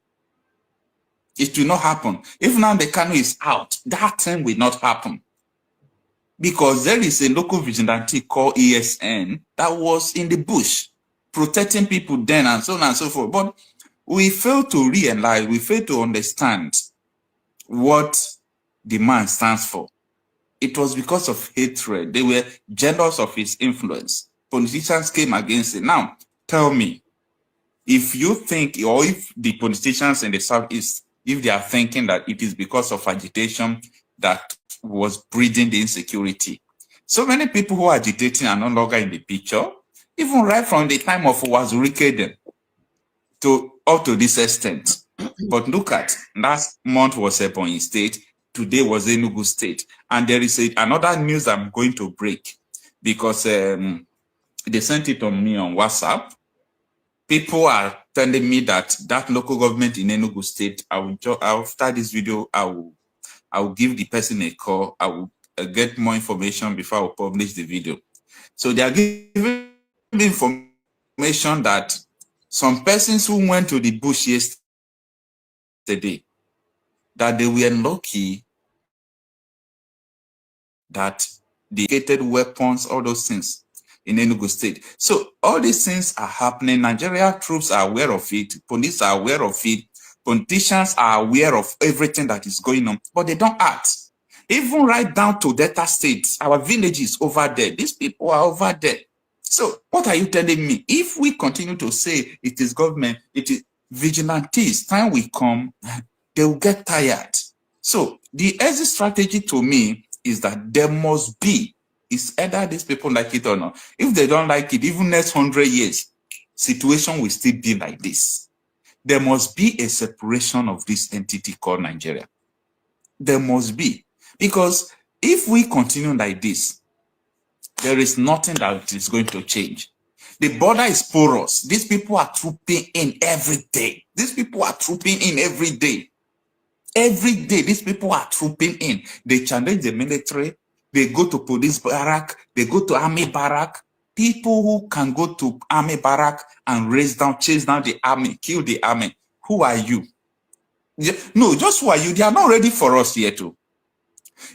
It will not happen. If Nnamdi Kanu is out, that thing will not happen. Because there is a local vigilante called ESN that was in the bush, protecting people then and so on and so forth. But we fail to realize, we fail to understand what the man stands for. It was because of hatred. They were jealous of his influence. Politicians came against it. Now, tell me, if you think, or if the politicians in the Southeast, if they are thinking that it is because of agitation that was breeding the insecurity. So many people who are agitating are no longer in the picture, even right from the time of Wazurike up to this extent. But look at, last month was Ebonyi State, today was Enugu State. And there is another news I'm going to break, because they sent it on me on WhatsApp. People are telling me that local government in Enugu State, after this video, I will give the person a call. I will get more information before I will publish the video. So they are giving information that some persons who went to the bush yesterday, that they were lucky that they created weapons, all those things in Enugu State. So all these things are happening. Nigeria troops are aware of it. Police are aware of it. Politicians are aware of everything that is going on, but they don't act. Even right down to Delta States, our villages over there, these people are over there. So what are you telling me? If we continue to say it is government, it is vigilantes, time will come, they will get tired. So the exit strategy to me is that there must be, it's either these people like it or not. If they don't like it, even next 100 years, situation will still be like this. There must be a separation of this entity called Nigeria. There must be. Because if we continue like this, there is nothing that is going to change. The border is porous. These people are trooping in every day. These people are trooping in every day. Every day, these people are trooping in. They challenge the military. They go to police barrack. They go to army barrack. People who can go to army barrack and chase down the army, kill the army. Who are you? No, just who are you? They are not ready for us yet too.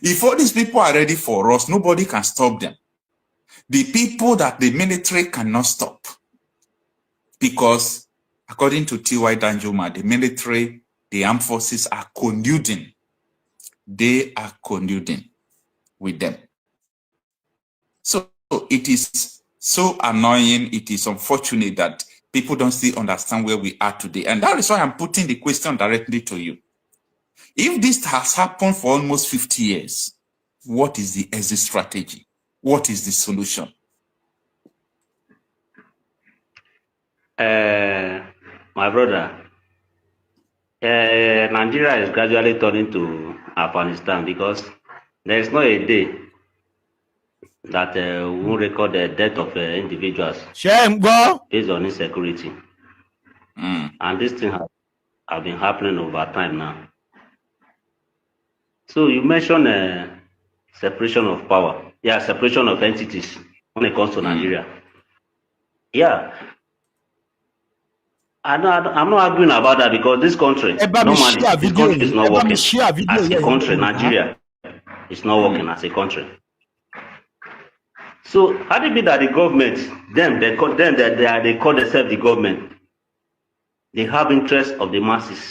If all these people are ready for us, nobody can stop them. The people that the military cannot stop. Because according to T.Y. Danjuma, the military, the armed forces are colluding. They are colluding with them. So it is so annoying. It is unfortunate that people don't still understand where we are today. And that is why I'm putting the question directly to you. If this has happened for almost 50 years, what is the exit strategy? What is the solution? My brother, Nigeria is gradually turning to Afghanistan, because there is not a day that we will record the death of individuals based on insecurity. And this thing has been happening over time now. So you mentioned separation of power. Yeah, separation of entities when it comes to Nigeria. Yeah. I'm not arguing about that because this country, normally, this country is not working as a country. Nigeria is not working as a country. So how do it be that the government, they call themselves the government, they have interest of the masses?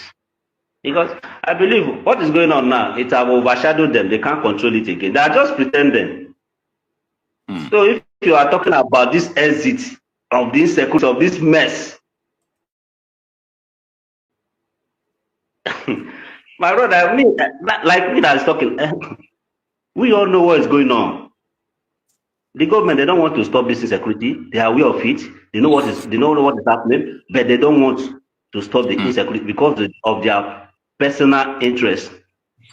Because I believe what is going on now, it have overshadowed them. They can't control it again. They are just pretending. So if you are talking about this exit of this security, of this mess, my brother, like me that is talking, we all know what is going on. The government, they don't want to stop this insecurity. They are aware of it. They know what is happening, but they don't want to stop the insecurity because of their personal interest.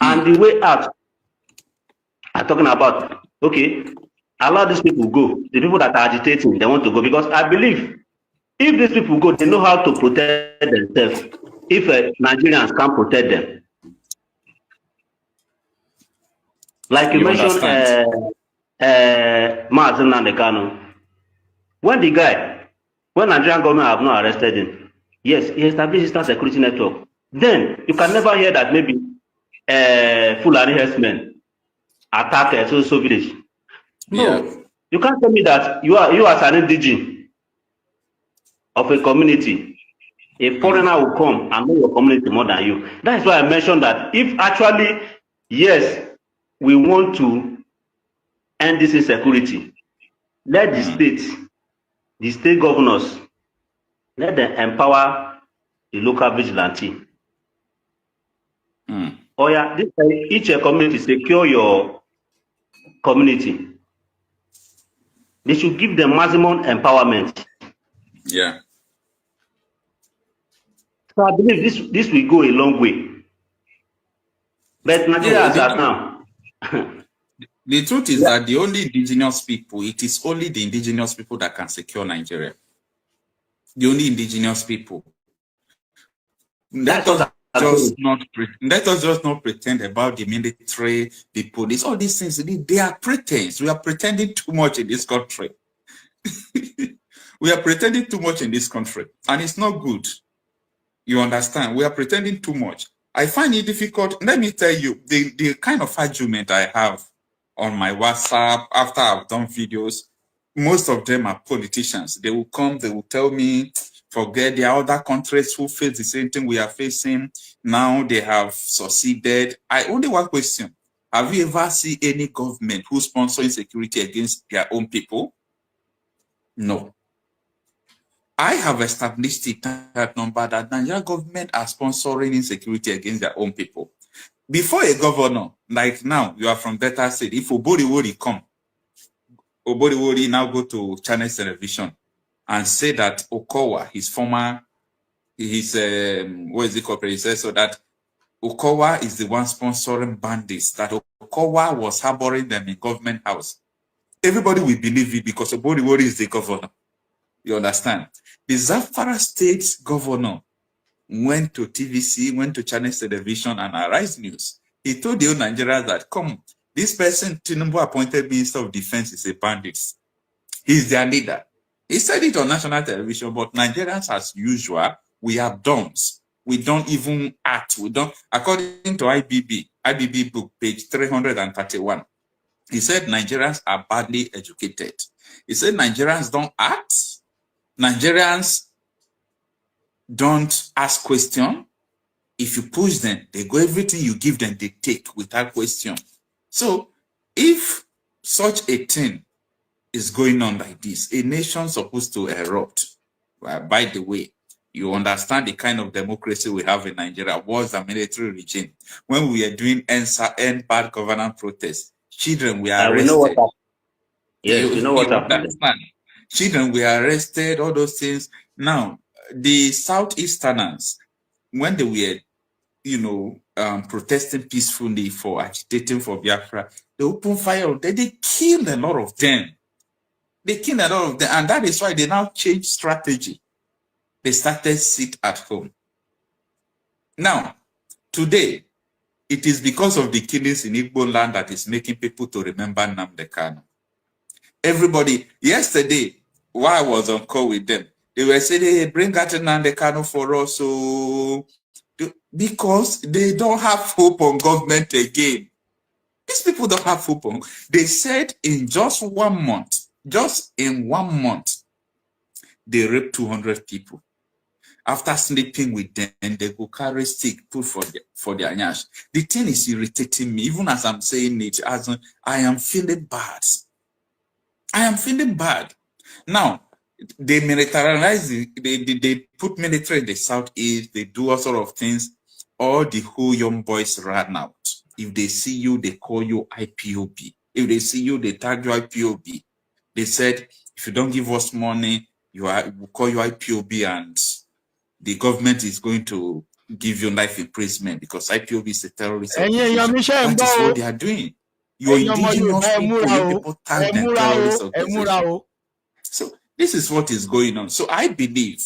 And the way out, I'm talking about, okay, allow these people go. The people that are agitating, they want to go, because I believe if these people go, they know how to protect themselves. If Nigerians can't protect them, like you mentioned, Martin Nandekano, when Nigerian government have not arrested him, yes, he established Eastern Security Network. Then you can never hear that maybe Fulani herdsmen attack a so village. No, you can't tell me that you as an indigene of a community, a foreigner will come and know your community more than you. That is why I mentioned that if actually, yes, we want to end this insecurity, let the state governors, let them empower the local vigilante. Oh yeah, each community, secure your community. They should give them maximum empowerment. Yeah. So I believe this will go a long way. But Nigeria as now. The truth is that the only indigenous people, it is only the indigenous people that can secure Nigeria. The only indigenous people. Let us just not pretend about the military, the police, all these things. They are pretense. We are pretending too much in this country. We are pretending too much in this country, and it's not good. You understand? We are pretending too much. I find it difficult. Let me tell you, the kind of argument I have on my WhatsApp after I've done videos, most of them are politicians. They will come, they will tell me, forget there are other countries who face the same thing we are facing. Now they have succeeded. I only one question. Have you ever seen any government who sponsor insecurity against their own people? No. I have established that number that Nigerian government are sponsoring insecurity against their own people. Before a governor, like now, you are from Delta State, if Oboriwori come, Oboriwori now go to Channel Television and say that Okowa, what is it called, predecessor, that Okowa is the one sponsoring bandits, that Okowa was harboring them in government house. Everybody will believe it because Oboriwori is the governor. You understand? The Zamfara State governor went to TVC, went to Channel Television and Arise News. He told the Nigerians that, come, this person, Tinubu appointed Minister of Defense, is a bandit. He's their leader. He said it on national television, but Nigerians, as usual, we have dons. We don't even act. We don't, according to IBB book, page 331, he said Nigerians are badly educated. He said Nigerians don't act. Nigerians don't ask questions. If you push them, they go, everything you give them, they take without question. So if such a thing is going on like this, a nation supposed to erupt. By the way, you understand the kind of democracy we have in Nigeria was a military regime. When we are doing end bad governance protests, children were arrested. We know what happened. Children were arrested, all those things. Now, the Southeasterners, when they were, protesting peacefully for agitating for Biafra, they opened fire on them. They killed a lot of them. And that is why they now changed strategy. They started sit at home. Now, today, it is because of the killings in Igbo land that is making people to remember Nnamdi Kanu. Everybody, yesterday, while I was on call with them, They were saying, hey, bring Nnamdi Kanu for us, so because they don't have hope on government again. These people don't have hope on. They said in just 1 month, they raped 200 people. After sleeping with them, they go carry stick, put for their nyash. The thing is irritating me, even as I'm saying it, as I am feeling bad. I am feeling bad. Now, they militarize, they put military in the southeast, they do all sort of things. All the whole young boys ran out. If they see you, they call you IPOB. If they see you, they tag you IPOB. They said, if you don't give us money, we'll call you IPOB, and the government is going to give you life imprisonment because IPOB is a terrorist organization. That is what they are doing. Your indigenous people, you people tag them terrorist organization. So this is what is going on. So I believe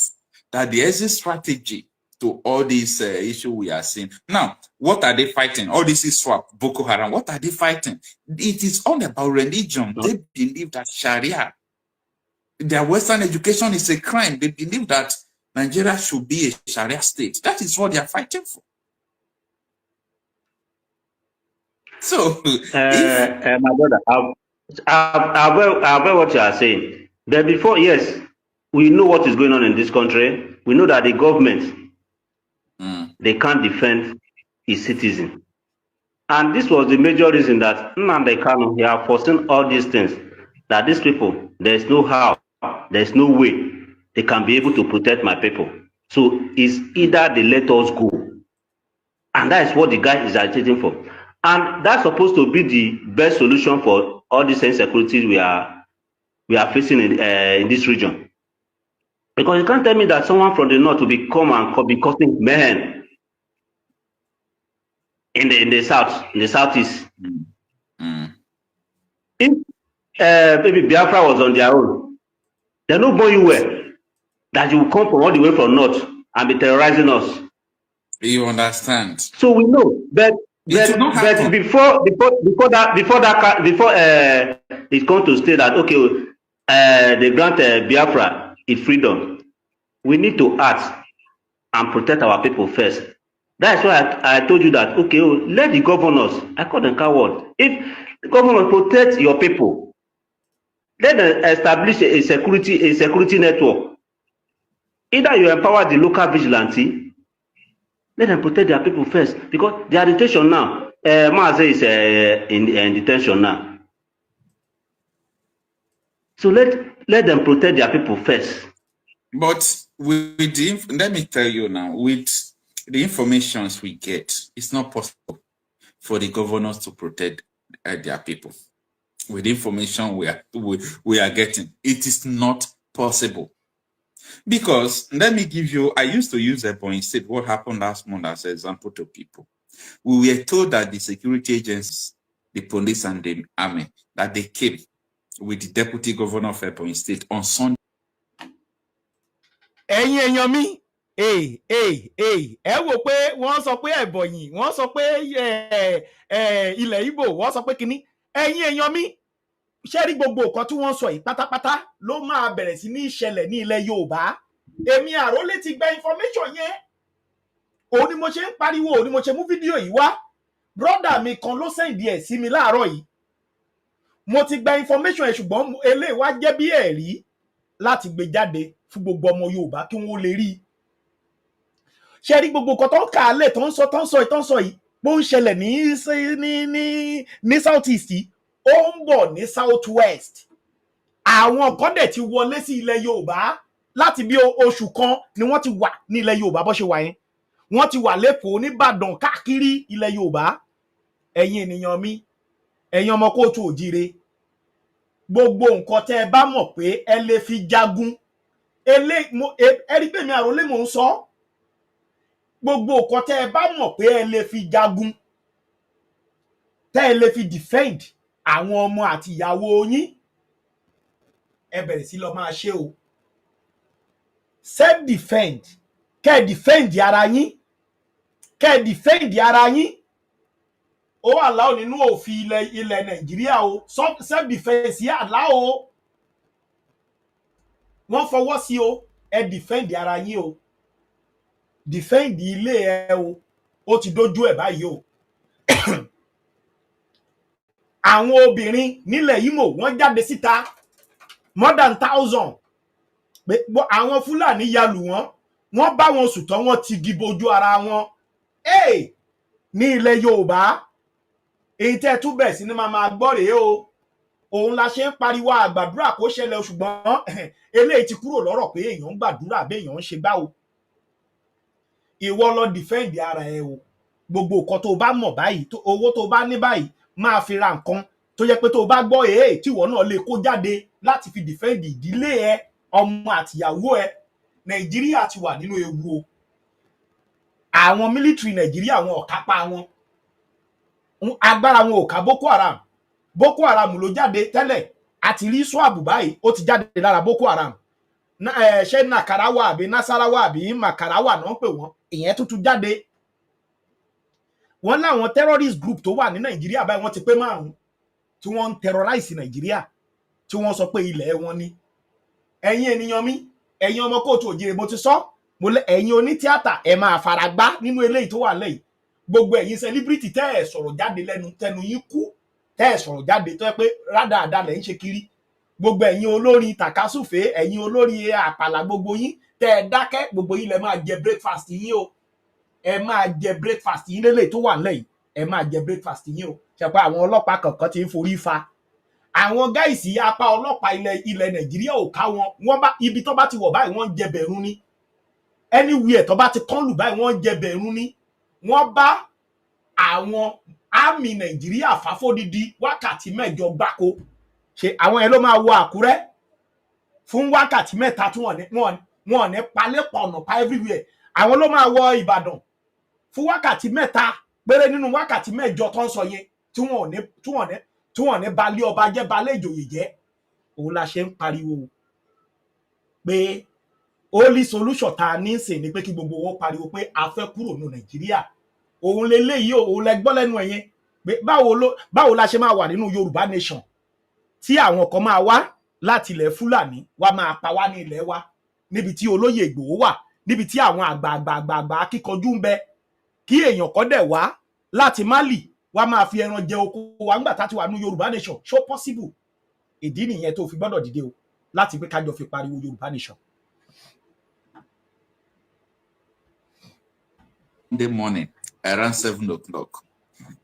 that there is a strategy to all these issues we are seeing. Now, what are they fighting? All this is swap, Boko Haram. What are they fighting? It is all about religion. They believe that Sharia, their Western education is a crime. They believe that Nigeria should be a Sharia state. That is what they are fighting for. So, my brother, I've heard what you are saying. But before, yes, we know what is going on in this country. We know that the government, they can't defend its citizens. And this was the major reason that Nnamdi Kanu, he have foreseen all these things, that these people, there's no how, there's no way they can be able to protect my people. So it's either they let us go. And that is what the guy is agitating for. And that's supposed to be the best solution for all these insecurities we are facing in this region. Because you can't tell me that someone from the north will be causing mayhem in the southeast. If maybe Biafra was on their own, they know boy you were that you will come from all the way from north and be terrorizing us. You understand? So we know, but before it's going to state that okay, they grant Biafra its freedom, we need to act and protect our people first. That's why I told you that okay, let the governors, I call them coward. If the government protect your people, let them establish a security network. Either you empower the local vigilante, let them protect their people first, because their detention now, Maze is in detention now. So let them protect their people first. But let me tell you now, with the informations we get, it's not possible for the governors to protect their people. With the information we are getting, it is not possible. Because let me give you, I used to use Ebonyi State, what happened last month as an example to people. We were told that the security agencies, the police and the army, that they came with the deputy governor of Ebonyi State on Sunday. Èyàn mi, ẹ wò pé wọ́n sọ pé Ebonyi, wọ́n sọ pé ilẹ̀ Igbo, wọ́n sọ pé kíní. Èyàn mi, ṣé rí gbogbo nǹkan tí wọ́n sọ yìí pátápátá ló máa bẹ̀rẹ̀ sí ní ìṣẹ̀lẹ̀ ní ilẹ̀ Yorùbá. Èmi Àrólé ti gba information yẹn. Òun ni mo ṣe ń pariwo, òun ni mo ṣe mú fídíò yìí wá. Brother mi kan ló send ẹ̀ sí mi láàárọ̀ yìí. Mo ti gba information ẹ̀, ṣùgbọ́n eléyìí wá jẹ́ bí ẹ̀rí láti gbé jáde fún gbogbo ọmọ Yorùbá kí wọ́n lè rí. Ṣé rí gbogbo nǹkan tó ń kà á lẹ̀ tó ń sọ yìí bó ń ṣẹlẹ̀ ní south east, ó ń bọ̀ ní south west. Àwọn kan dẹ̀ ti wọlé sí ilẹ̀ Yorùbá láti bí oṣù kan ni wọ́n ti wà ní ilẹ̀ Yorùbá bó ṣe wà yẹn. Wọ́n ti wà l'Ékòó, n'Íbàdàn, káàkiri ilẹ̀ Yorùbá. Ẹ̀yin ènìyàn mi, ẹ̀yin ọmọ kóòtù òjíire, gbogbo nǹkan tẹ́ ẹ bá mọ̀ pé ẹ lè fi jagun, ẹ rí pé mi Àrólé mò ń sọ. Gbogbo nǹkan tẹ́ ẹ bá mọ̀ pé ẹ lè fi jagun, tẹ́ ẹ lè fi defend àwọn ọmọ àti ìyàwó yín, ẹ bẹ̀rẹ̀ sí lọ máa ṣe o. Self defend, kẹ́ defend ara yín, kẹ́ defend ara yín. Ó allow nínú òfin ilẹ̀ Nàìjíríà o. Self defense yà allow o. Wọ́n fọwọ́ sí o. ẹ defend ara yín o, defend ilé ẹ o, ó ti dójú ẹ̀ báyìí o. Àwọn obìnrin nílẹ̀ Imo wọ́n jáde síta more than 1,000 pé àwọn Fúlàní ya lù wọ́n bá wọn sùn tán, wọ́n ti gìbò ojú ara wọn. Ní ilẹ̀ Yorùbá èyí tẹ́ tún bẹ̀ sí ni máa gbọ́ rèé o. Òun la ṣe ń pariwo àgbàdúrà kó ṣẹlẹ̀, ṣùgbọ́n eléyìí ti kúrò lọ́rọ̀ pé èèyàn ń gbàdúrà bí èèyàn ń ṣe gbá o. Ìwọ lọ defend ara ẹ o. Gbogbo nǹkan tó bá mọ̀ báyìí, owó tó bá ní báyìí máa fi ra nǹkan tó jẹ́ pé tó bá gbọ́ tí ìwọ náà lè kó jáde láti fi defend ìdílé ẹ, ọmọ àtìyàwó ẹ. Nàìjíríà ti wà nínú ewu o. Àwọn military Nàìjíríà wọn ò kápá wọn, agbára wọn ò ká Boko Haram. Boko Haram ló jáde tẹ́lẹ̀, àti rí swab báyìí ó ti jáde lára Boko Haram. Ṣé Nakarawa àbí Nasarawa àbí Makarawa náà ń pè wọ́n, ìyẹn tuntun jáde. Wọ́n láwọn terrorist group tó wà ní Nàìjíríà báyìí wọ́n ti pé 5 tí wọ́n ń terrorize Nàìjíríà, tí wọ́n sọ pé ilẹ̀ wọn ni. Ẹ̀yin ènìyàn mi, ẹ̀yin ọmọ kóòtù òjìrè, mo ti sọ, ẹ̀yin oní tíátà ẹ máa faragbá nínú eléyìí tó wà lẹ́yìn. Gbogbo ẹ̀yin celebrity tẹ́ ẹ̀ sọ̀rọ̀ jáde lẹ́nu, tẹnu yín kú, tẹ́ ẹ̀ sọ̀rọ̀ jáde tó yẹ pé rádaràda lẹ̀ ń ṣe kiri. Gbogbo ẹ̀yin olórin tàkásùfé, ẹ̀yin olórin àpàlà, gbogbo yín tẹ́ ẹ dákẹ́, gbogbo yín lẹ máa jẹ breakfast yín o. Ẹ máa jẹ breakfast yín lélẹ̀ tó wà lẹ́yìn, ẹ máa jẹ breakfast yín o. Ṣé pé àwọn ọlọ́pàá kankan ti ń forí fa. Àwọn gáìsì apá ọlọ́pàá ilẹ̀ Nàìjíríà ò ká wọn. Wọ́n bá ibi tó bá ti wọ̀ báyìí wọ́n jẹ bẹ̀rún ni. Anywhere tó bá ti kán lù báyìí wọ́n jẹ bẹ̀rún ni. Wọ́n bá àwọn àmì Nàìjíríà fàfódìdí wákàtí 8 gbáko. Ṣé àwọn yẹn ló máa wọ Àkúrẹ́ fún wákàtí 3 tí wọ́n ní palẹ́pọ̀ ọ̀nà pa everywhere. Àwọn ló máa wọ Ìbàdàn fún wákàtí 3 péré nínú wákàtí 8 tó ń sọ yẹn, tí wọ́n ní balẹ̀ ọba jẹ́, balẹ̀ ìjòyè jẹ́. Òun la ṣe ń pariwo pé only solution tá ní sìn ni pé kí gbogbo wọn pariwo pé a fẹ́ kúrò ní Nàìjíríà. Òun leléyìí o, òun lẹ gbọ́ lẹ́nu ẹ̀yẹn pé báwo la ṣe máa wà nínú Yorùbá nation tí àwọn kan máa wá láti ilẹ̀ Fúlàní wá máa pa wá ní ilẹ̀ wa, níbi tí olóyè Ìgbòho wà, níbi tí àwọn àgbààgbà akíkanjú ń bẹ, kí èèyàn kan dẹ̀ wá láti Mali wá máa fi ẹran jẹ oko wa ńgbà tá ti wà nínú Yorùbá nation. Ṣó possible? Ìdí nìyẹn tó fi gbọ́dọ̀ dìde o, láti pé kájọ fi pariwo Yorùbá nation. The morning around 7 o'clock.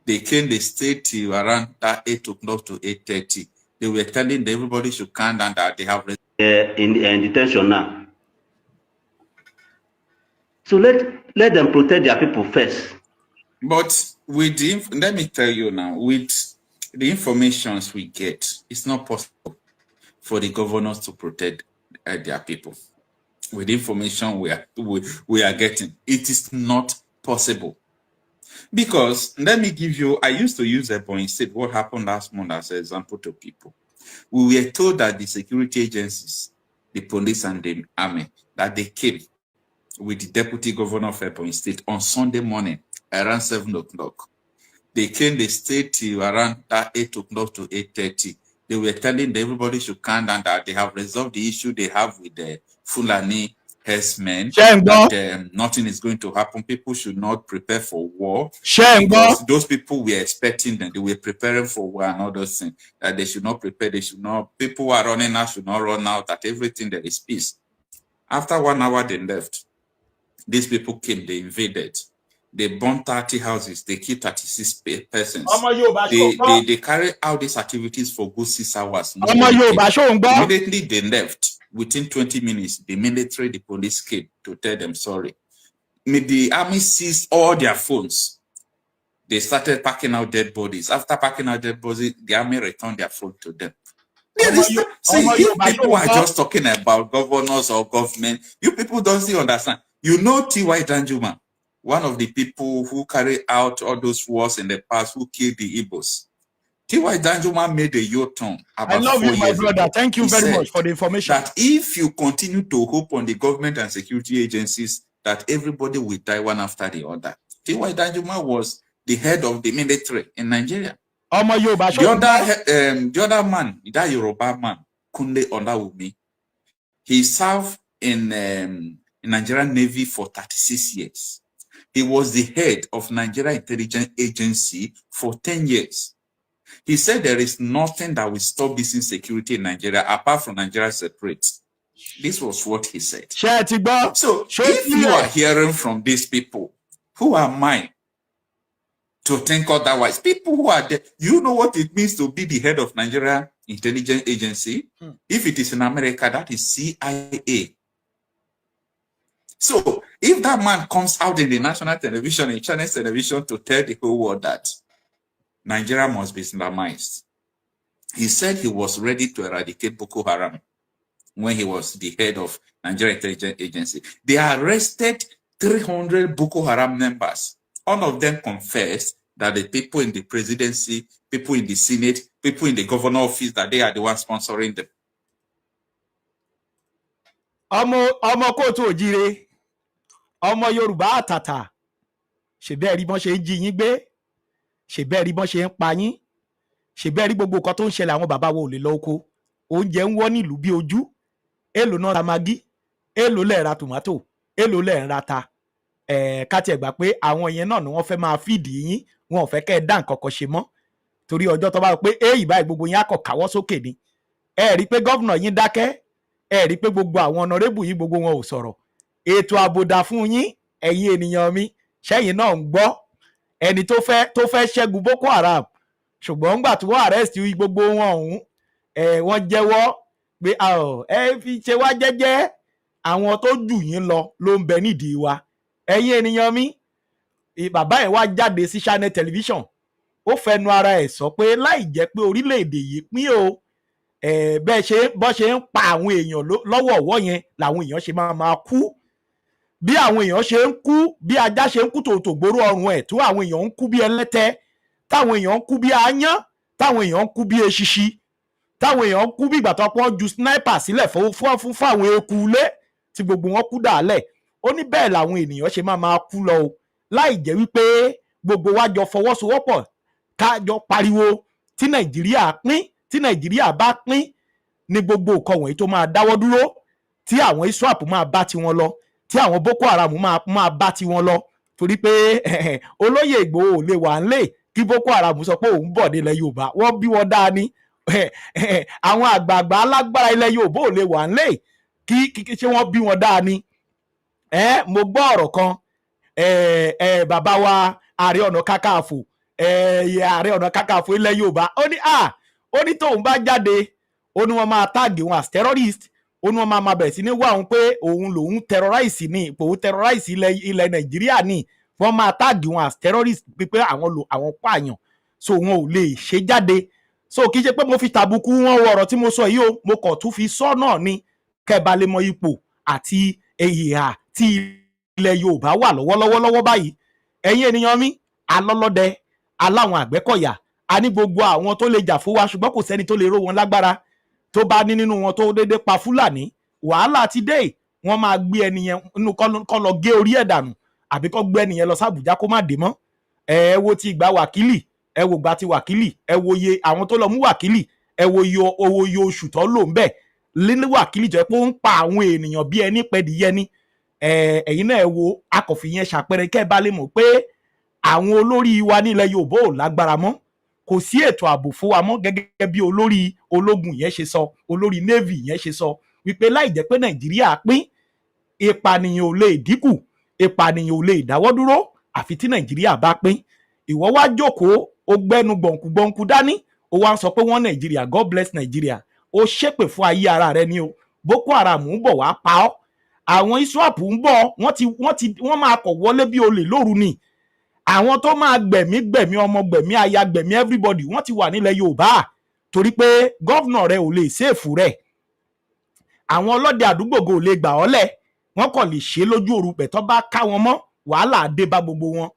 They came, they stayed till around 8 o'clock to 8:30. They were telling that everybody should calm down, that they have in detention now. So let them protect their people first. But with let me tell you now, with the informations we get, it's not possible for the governors to protect their people. With the information we are getting, it is not possible. Because let me give you, I used to use Ebonyi State, what happened last month, as an example to people. We were told that the security agencies, the police and the army, that they came with the deputy governor of Ebonyi State on Sunday morning around 7 o'clock. They came, they stayed till around 8 o'clock to 8:30. They were telling that everybody should calm down, that they have resolved the issue they have with the Fulani herdsmen, that nothing is going to happen. People should not prepare for war. Because those people were expecting them, they were preparing for war and all those things, that they should not prepare, they should not, people who are running out should not run out, that everything there is peace. After 1 hour, they left. These people came, they invaded. They burned 30 houses, they killed 36 persons. They carried out these activities for good 6 hours. Immediately they left. Within 20 minutes, the military, the police came to tell them sorry. The army seized all their phones. They started packing out dead bodies. After packing out dead bodies, the army returned their phone to them. If people are just talking about governors or government, you people don't still understand. You know T.Y. Danjuma, one of the people who carried out all those wars in the past, who killed the Igbos. T.Y. Danjuma made a U-turn about 4 years ago. I love you, my brother. Thank you very much for the information. That if you continue to hope on the government and security agencies, that everybody will die one after the other. T.Y. Danjuma was the head of the military in Nigeria. The other man, that Yoruba man, Kunle Olawumi, he served in Nigerian Navy for 36 years. He was the head of Nigeria Intelligence Agency for 10 years. He said there is nothing that will stop this insecurity in Nigeria apart from Nigeria separate. This was what he said. So if you are hearing from these people, who am I to think otherwise? People who are there, you know what it means to be the head of Nigeria Intelligence Agency? If it is in America, that is CIA. So if that man comes out in the national television, in Chinese television, to tell the whole world that Nigeria must be Islamized, he said he was ready to eradicate Boko Haram when he was the head of Nigeria Intelligence Agency. They arrested 300 Boko Haram members. All of them confessed that the people in the presidency, people in the Senate, people in the governor office, that they are the ones sponsoring them. ọmọ kóòtù òjire, ọmọ Yorùbá àtàtà, ṣèbẹ́ rí bọ́n ṣe ń jí yín gbé, ṣèbẹ́ rí bọ́n ṣe ń pa yín, ṣèbẹ́ rí gbogbo nǹkan tó ń ṣẹlẹ̀, àwọn bàbá wo ò lè lọ oko, oúnjẹ ń wọ́n nílùú bí ojú, èlò náà ra magí, èlò lẹ̀ ra tòmátò, èlò lẹ̀ ra ta, ká tiẹ̀ gbà pé àwọn yẹn náà ni wọ́n fẹ́ máa fíìdì yín, wọn ò fẹ́ kẹ́ ẹ dá nǹkan kan ṣe mọ́, torí ọjọ́ tó bá rò pé èyí báyìí gbogbo yín á kọ̀ káwọ́ sókè ni, ẹ rí pé gọ́vnà yín dákẹ́, ẹ rí pé gbogbo àwọn ọ̀nàrẹ́bù yín gbogbo wọn ò sọ̀rọ̀, ètò àbòdà fún yín, ẹ̀yin ènìyàn mi, ṣẹ́yìn náà ń gbọ́, ẹni tó fẹ́ ṣẹ́gun Boko Haram, ṣùgbọ́n ńgbà tí wọ́n arrest gbogbo wọn ọ̀hún, wọ́n jẹ́wọ́ pé ẹ fi ṣe wá jẹ́jẹ́, àwọn tó jù yín lọ ló ń bẹ nídìí wa. Ẹ̀yin ènìyàn mi, bàbá ẹ̀ wá jáde sí Channel Television, ó fẹnu ara ẹ̀ sọ pé láì jẹ́ pé orílẹ̀-èdè yìí pín o, bọ́ ṣe ń pa àwọn èèyàn lọ́wọ́ọ̀wọ́ yẹn làwọn èèyàn ṣe máa kú, bí àwọn èèyàn ṣe ń kú, bí ajá ṣe ń kú tòótò gbóró ọrùn ẹ̀, tó àwọn èèyàn ń kú bí ẹlẹ́tẹ̀, táwọn èèyàn ń kú bí aáyán, táwọn èèyàn ń kú bí eṣiṣi, táwọn èèyàn ń kú bí ìgbà tó pọ́n ju sniper sílẹ̀ fún fáwọn eku ilé tí gbogbo wọn kú dàálẹ̀. Ó ní bẹ́ẹ̀ làwọn ènìyàn ṣe máa kú lọ o, láì jẹ́ wípé gbogbo wa jọ fọwọ́sowọ́pọ̀ ká jọ pariwo tí Nàìjíríà pín, tí Nàìjíríà bá pín ní gbogbo nǹkan wọ̀nyí tó máa dáwọ́ dúró, tí àwọn ISWAP máa bá tiwọn lọ, tí àwọn Boko Haram máa bá tiwọn lọ, torí pé olóyè Ìgbòho ò lè wà ńlẹ̀ kí Boko Haram sọ pé òun bọ̀ nílẹ̀ Yorùbá, wọ́n bí wọn dáa ní, àwọn àgbààgbà alágbára ilẹ̀ Yorùbá ò lè wà ńlẹ̀ kí ṣé wọ́n bí wọn dáa ní. Mo gbọ́ ọ̀rọ̀ kan, bàbá wa Ààrẹ Ọ̀nà Kakanfò, Ààrẹ Ọ̀nà Kakanfò ilẹ̀ Yorùbá, ó ní tóun bá jáde, ó ní wọ́n máa táàgì wọn as terrorist, ó ní wọ́n máa bẹ̀rẹ̀ sí ní wá òun pé òun lòun terrorize ní, òun terrorize ilẹ̀ Nàìjíríà ní, wọ́n máa táàgì wọn as terrorist pé àwọn pààyàn, so wọn ò lè ṣe jáde. So kì í ṣe pé mo fi tàbùkù wọn ọ̀rọ̀ tí mo sọ yìí o, mo kàn tún fi sọ náà ni kẹ́ẹ̀bá lè mọ ipò àti ìhà tí ilẹ̀ Yorùbá wà lọ́wọ́lọ́wọ́ báyìí. Ẹ̀yin ènìyàn mi, alọ́lọ́dẹ, aláwọn Àgbẹ̀kọ̀yà, a ní gbogbo àwọn tó lè jà fún wa, ṣùgbọ́n kò sẹ́ni tó lè ró wọn lágbára, tó bá ní nínú wọn tó dédé pa Fúlàní, wàhálà ti dé, wọ́n máa gbé ẹni yẹn nínú kọ́ lọ gé orí ẹ̀ dànù, àbí kọ́ gbé ẹni yẹn lọ sí Àbújá kó má dé mọ́. Ẹ wo ti ìgbà wákìlì, ẹ wo ìgbà ti wákìlì, ẹ wo iye àwọn tó lọ mú wákìlì, ẹ wo iye oṣù tó lò ń bẹ̀ lẹ́nu wákìlì, tó yẹ pé ó ń pa àwọn ènìyàn bí ẹni pẹ́ẹ́dìyẹ ni. Ẹ̀yin náà ẹ wo akọ̀fì yẹn ṣàpẹẹrẹ kẹ́ ẹ bá lè mọ̀ pé àwọn olórí wa nílẹ̀ Yorùbá ò lágbára mọ́, kò sí ètò ààbò fún wa mọ́, gẹ́gẹ́ bí olórí ológun yẹn ṣe sọ, olórí navy yẹn ṣe sọ, wípé láì jẹ́ pé Nàìjíríà pín, ìpànìyàn ò lè dínkù, ìpànìyàn ò lè dáwọ́ dúró, àfi tí Nàìjíríà bá pín. Ìwọ wá jókòó, ó gbẹ́nu gbọ̀nkú dání, ó wá ń sọ pé wọ́n Nàìjíríà, God bless Nàìjíríà, ó ṣépè fún ayé ara rẹ ni o. Boko Haram ń bọ̀ wá pa ọ́, àwọn ISWAP ń bọ̀, wọ́n máa kọ̀ wọlé bí olè lóru ni, àwọn tó máa gbẹ̀mí ọmọ, gbẹ̀mí aya, gbẹ̀mí everybody, wọ́n ti wà nílẹ̀ Yorùbá, torí pé gọ́vnà rẹ ò lè ṣèfù rẹ̀, àwọn ọlọ́dẹ àdúgbò gò lè gbà ọ́ lẹ̀, wọ́n kàn lè ṣe lójú oru pẹ̀ tó bá ká wọn mọ́, wàhálà dé bá gbogbo wọn,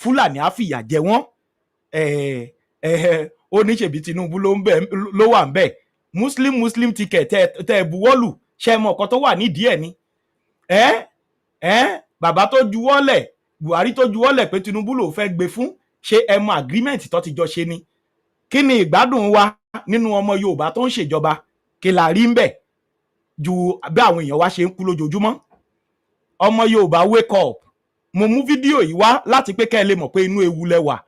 Fúlàní á fìyà jẹ wọ́n. Ó ní ṣèbí Tinubu ló wà ń bẹ̀, Muslim ticket tẹ́ buwọ́lù, ṣe mọ̀ ọ̀kan tó wà nídìí ẹ̀ ni. Bàbá tó juwọ́lẹ̀, Buhari tó juwọ́lẹ̀ pé Tinubu ló fẹ́ gbé fún, ṣe ẹ mọ̀ agreement tó ti jọ ṣe ni. Kí ni ìgbádùn wa nínú ọmọ Yorùbá tó ń ṣèjọba, kí la rí ń bẹ̀? ju bí àwọn èèyàn wa ṣe ń kú lójoojúmọ́. Ọmọ Yorùbá wake up. Mo mú fídíò yìí wá láti pé kẹ́ ẹ lè mọ̀ pé inú ewu lẹ wà.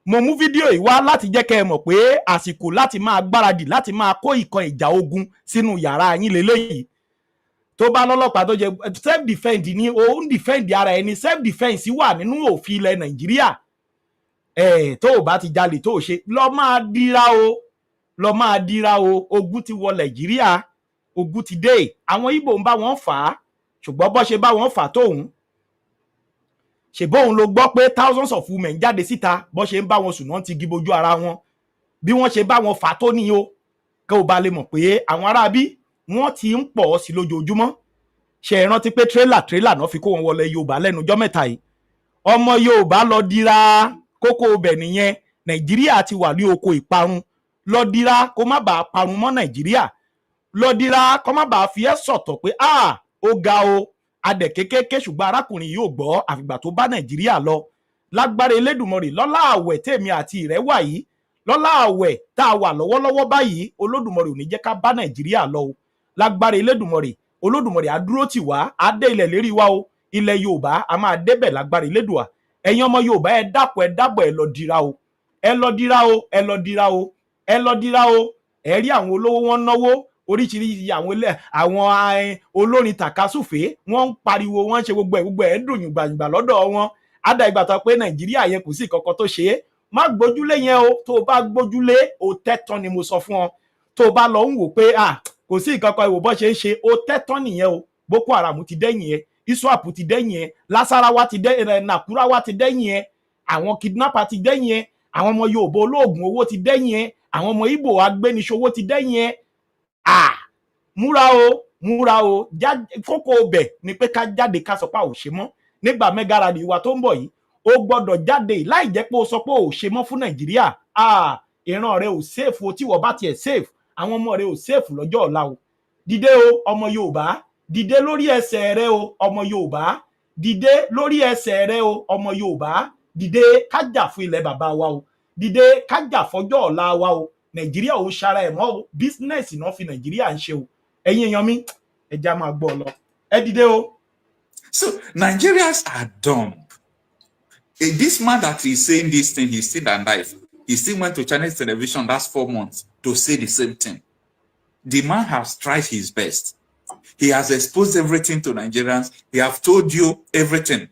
Mo mú fídíò yìí wá láti jẹ́ kẹ́ ẹ mọ̀ pé àsìkò láti máa gbáradì láti máa kó ìkan ìjà ogun sínú yàrá yín lélẹ́yìí. Tó bá lọ́lọ́pàá tó jẹ self defense ni ó ń defend ara ẹni, self defense wà nínú òfin ilẹ̀ Nàìjíríà. Tó o bá ti jalè tó o ṣe lọ máa dira o, ogun ti wọ Nàìjíríà, ogun ti dé. Àwọn Ìgbò ń bá wọn fà á, ṣùgbọ́n bó ṣe bá wọn fà tóun ṣèbóun ló gbọ́ pé thousands of women jáde síta bó ṣe ń bá wọn sùn náà ti gí bojú ara wọn, bí wọ́n ṣe bá wọn fà tó ní o, kó o bá lè mọ̀ pé àwọn aráabí wọ́n ti ń pọ̀ sí lójoojúmọ́. Ṣé ẹ rántí pé tírélà náà fi kó wọn wọlé Yorùbá lẹ́nu ọjọ́ mẹ́ta yìí. Ọmọ Yorùbá lọ dira, kókó ibẹ̀ nìyẹn. Nàìjíríà ti wà ní oko ìparun. Lọ dira kó má bàa parun mọ́ Nàìjíríà. Lọ dira kó má bàa fi ẹ́ sọ̀tọ̀ pé ó ga o, adẹ̀ kékeré, ṣùgbọ́n arákùnrin yóò gbọ́ àfìgbà tó bá Nàìjíríà lọ. Lágbára Elédùmarè, lọ́lá àwẹ̀ tèmi àti ìrẹ́ wà yìí, lọ́lá àwẹ̀ tá a wà lọ́wọ́lọ́wọ́ báyìí, Olódùmarè ò ní jẹ́ ká bá Nàìjíríà lọ o. Lágbára Elédùmarè, Olódùmarè á dúró tì wá, á dé ilẹ̀ lérí wa o. Ilẹ̀ Yorùbá a máa débẹ̀ lágbára Elédùà. Ẹ̀yin ọmọ Yorùbá ẹ dákun ẹ dábọ̀ ẹ lọ dira o. Ẹ lọ dira o, ẹ lọ dira o, ẹ lọ dira o. Ẹ rí àwọn olówó wọn náwó, oríṣiríṣi àwọn olórin tàkasúfèé wọ́n ń pariwo, wọ́n ń ṣe gbogbo ẹ̀ dùn yùngbàyùngbà lọ́dọ̀ wọn. Á dá ìgbà tó pé Nàìjíríà yẹn kò sí kankan tó ṣe é. Má gbójúlé yẹn o, tó o bá gbójúlé o tẹ́tán ni mo sọ fún ọ. Tó o bá lọ ń wò pé kò sí kankan ìwò bó ṣe ń ṣe, o tẹ́tán nìyẹn o. Boko Haram ti dẹ́yìn ẹ, ISWAP ti dẹ́yìn ẹ, Nasarawa ti dẹ́yìn ẹ, Nakurawa ti dẹ́yìn ẹ, àwọn kidnapper ti dẹ́yìn ẹ, àwọn ọmọ Yorùbá olóògùn owó ti dẹ́yìn ẹ, àwọn ọmọ Ìgbò agbéniṣòwò ti dẹ́yìn ẹ. Múra o, kókó ọbẹ̀ ni pé ká jáde ká sọ pé ò ṣe mọ́. Nígbà mẹ́gàràdì wa tó ń bọ̀ yìí, ó gbọ́dọ̀ jáde láì jẹ́ pé ó sọ pé ò ṣe mọ́ fún Nàìjíríà. Ìran rẹ ò safe o, tí wọ́n bá tiẹ̀ safe, àwọn ọmọ rẹ ò safe lọ́jọ́ ọ̀la o. Dìde o ọmọ Yorùbá, dìde lórí ẹsẹ̀ rẹ o ọmọ Yorùbá, dìde lórí ẹsẹ̀ rẹ o ọmọ Yorùbá, dìde ká jà fún ilẹ̀ bàbá wa o, dìde ká jà fọjọ́ ọ̀la wa o. Nàìjíríà ò ṣara ẹ̀ mọ́ o, business náà fi Nàìjíríà ń ṣe o. Ẹ̀yin èèyàn mi, ẹ já máa gbọ́ lọ, ẹ dìde o. So Nigerians are dumb. This man that is saying this thing, he's still alive. He still went to Chinese television last 4 months to say the same thing. The man has tried his best. He has exposed everything to Nigerians. He have told you everything.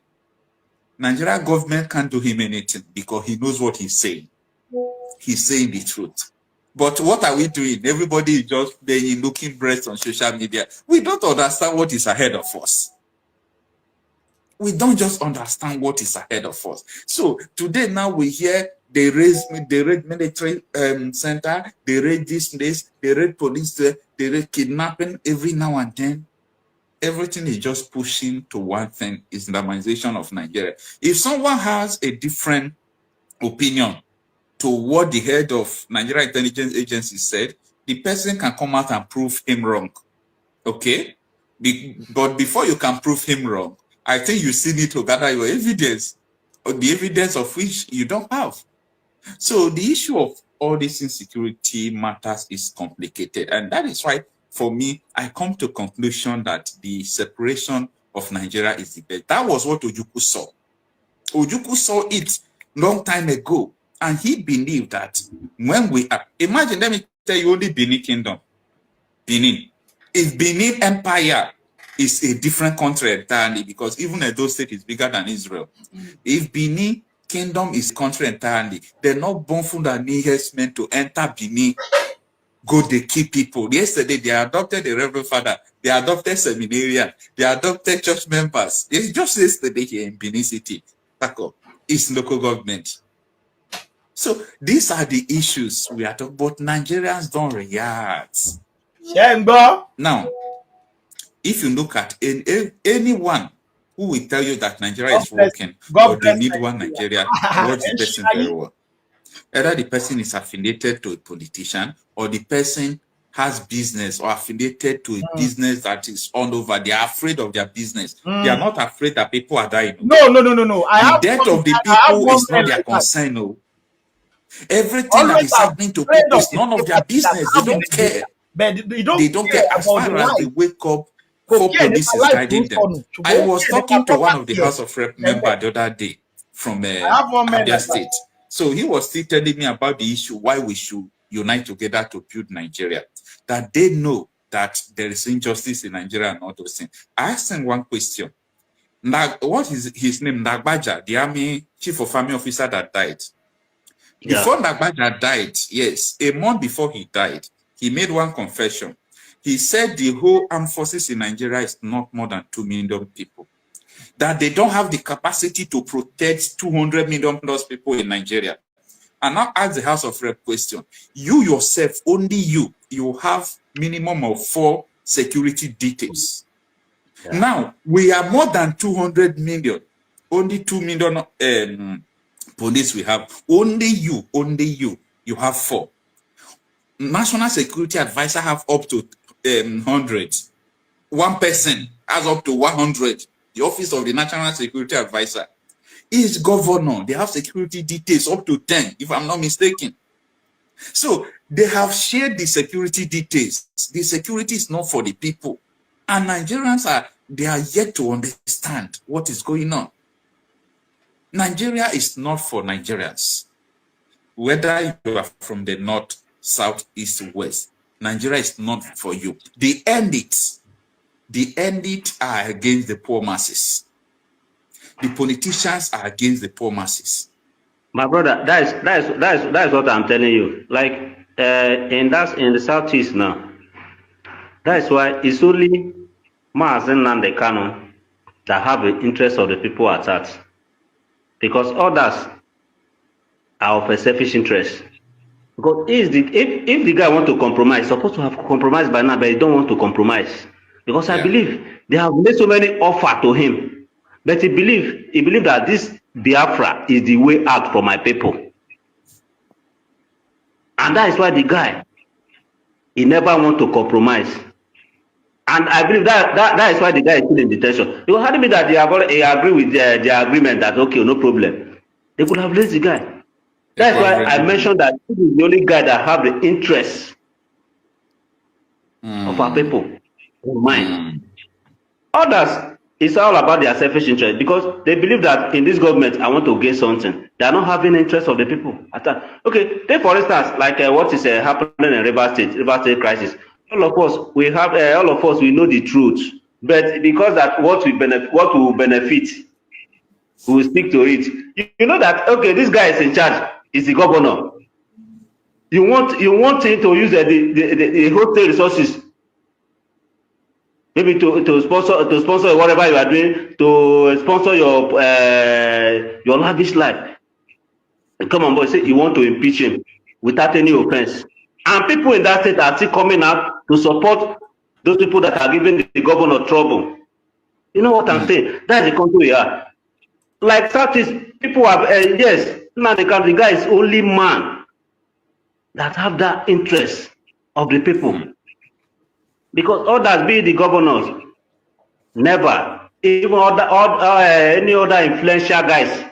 Nigerian government can't do him anything because he knows what he's saying. He's saying the truth. But what are we doing? Everybody is just playing, looking breasts on social media. We don't understand what is ahead of us. We don't just understand what is ahead of us. So today now we hear they raise military center, they raid this place, they raid police, they raid kidnapping every now and then. Everything is just pushing to one thing, Islamization of Nigeria. If someone has a different opinion to what the head of Nigeria Intelligence Agency said, the person can come out and prove him wrong. Okay? But before you can prove him wrong, I think you still need to gather your evidence, or the evidence of which you don't have. So the issue of all these insecurity matters is complicated. And that is why, for me, I come to conclusion that the separation of Nigeria is the best. That was what Ojukwu saw. Ojukwu saw it long time ago. And he believed that when we are, imagine, let me tell you, only Benin Kingdom. Benin. If Benin Empire is a different country entirely, because even Edo State is bigger than Israel. If Benin Kingdom is a country entirely, they're not born from the nearest men to enter Benin, go they kill people. Yesterday, they adopted a Reverend Father, they adopted seminarian, they adopted church members. It's just yesterday here in Benin City. It's local government. So these are the issues we are talking about. Nigerians don't react. Now, if you look at anyone who will tell you that Nigeria is working or they need one Nigeria, watch the person very well. Either the person is affiliated to a politician or the person has business or affiliated to a business that is all over. They are afraid of their business. They are not afraid that people are dying. No. The death of the people is not their concern. No. Everything that is happening to people is none of their business. They don't care. but they don't care as about the far as they life. wake up. Kò Four kí ẹ̀ nípa police is life guiding them. sọnù, I ṣùgbọ́n ó was kí ẹ̀ talking nípa to one of the property ẹ̀. House of Rep member the other day from I have one man Abia like that. State. So he was still telling me about the issue why we should unite together to build Nigeria. That they know that there is injustice in Nigeria and all those things. I asked him one question. What is his name? Nagbaja, the army chief of army officer that died. Yeah. Before Nagbaja died, yes, a month before he died, he made one confession. He said the whole armed forces in Nigeria is not more than 2 million people. That they don't have the capacity to protect 200 million plus people in Nigeria. And now ask the House of Rep question. You yourself, only you have minimum of 4 security details. Yeah. Now, we are more than 200 million. Only 2 million police we have. Only you have 4. National Security Advisor have up to 100. One person has up to 100. The Office of the National Security Advisor. Each governor, they have security details up to 10, if I'm not mistaken. So they have shared the security details. The security is not for the people. And Nigerians they are yet to understand what is going on. Nigeria is not for Nigerians. Whether you are from the north, south, east, west, Nigeria is not for you. The elite are against the poor masses. The politicians are against the poor masses. My brother, that is what I'm telling you. Like in the southeast now. That's why it's only Mazen and the Kano that have the interest of the people at heart. Because others are of a selfish interest. Because if the guy want to compromise, he's supposed to have compromised by now, but he don't want to compromise. Because I believe they have made so many offers to him. But he believe that this Biafra is the way out for my people. And that is why the guy, he never want to compromise. And I believe that is why the guy is still in detention. Because how do you mean that they have already agree with their agreement that okay, no problem? They could have released the guy. That's why I mentioned that this is the only guy that have the interest of our people in mind. Others, it's all about their selfish interest because they believe that in this government, I want to gain something. They are not having interest of the people. Okay, take for instance, like what is happening in River State crisis. All of us, we know the truth, but because that what will benefit, we will stick to it. You know that okay, this guy is in charge, is the governor. You want him to use the whole state resources, maybe to sponsor whatever you are doing, to sponsor your lavish life. And come on, boy, say you want to impeach him without any offense. And people in that state are still coming out to support those people that are giving the governor trouble. You know what I'm saying? That's the country we are. Like Southeast, people have, yes, now the country guy is only man that have that interest of the people. Because others, be the governors, never. Even any other influential guys,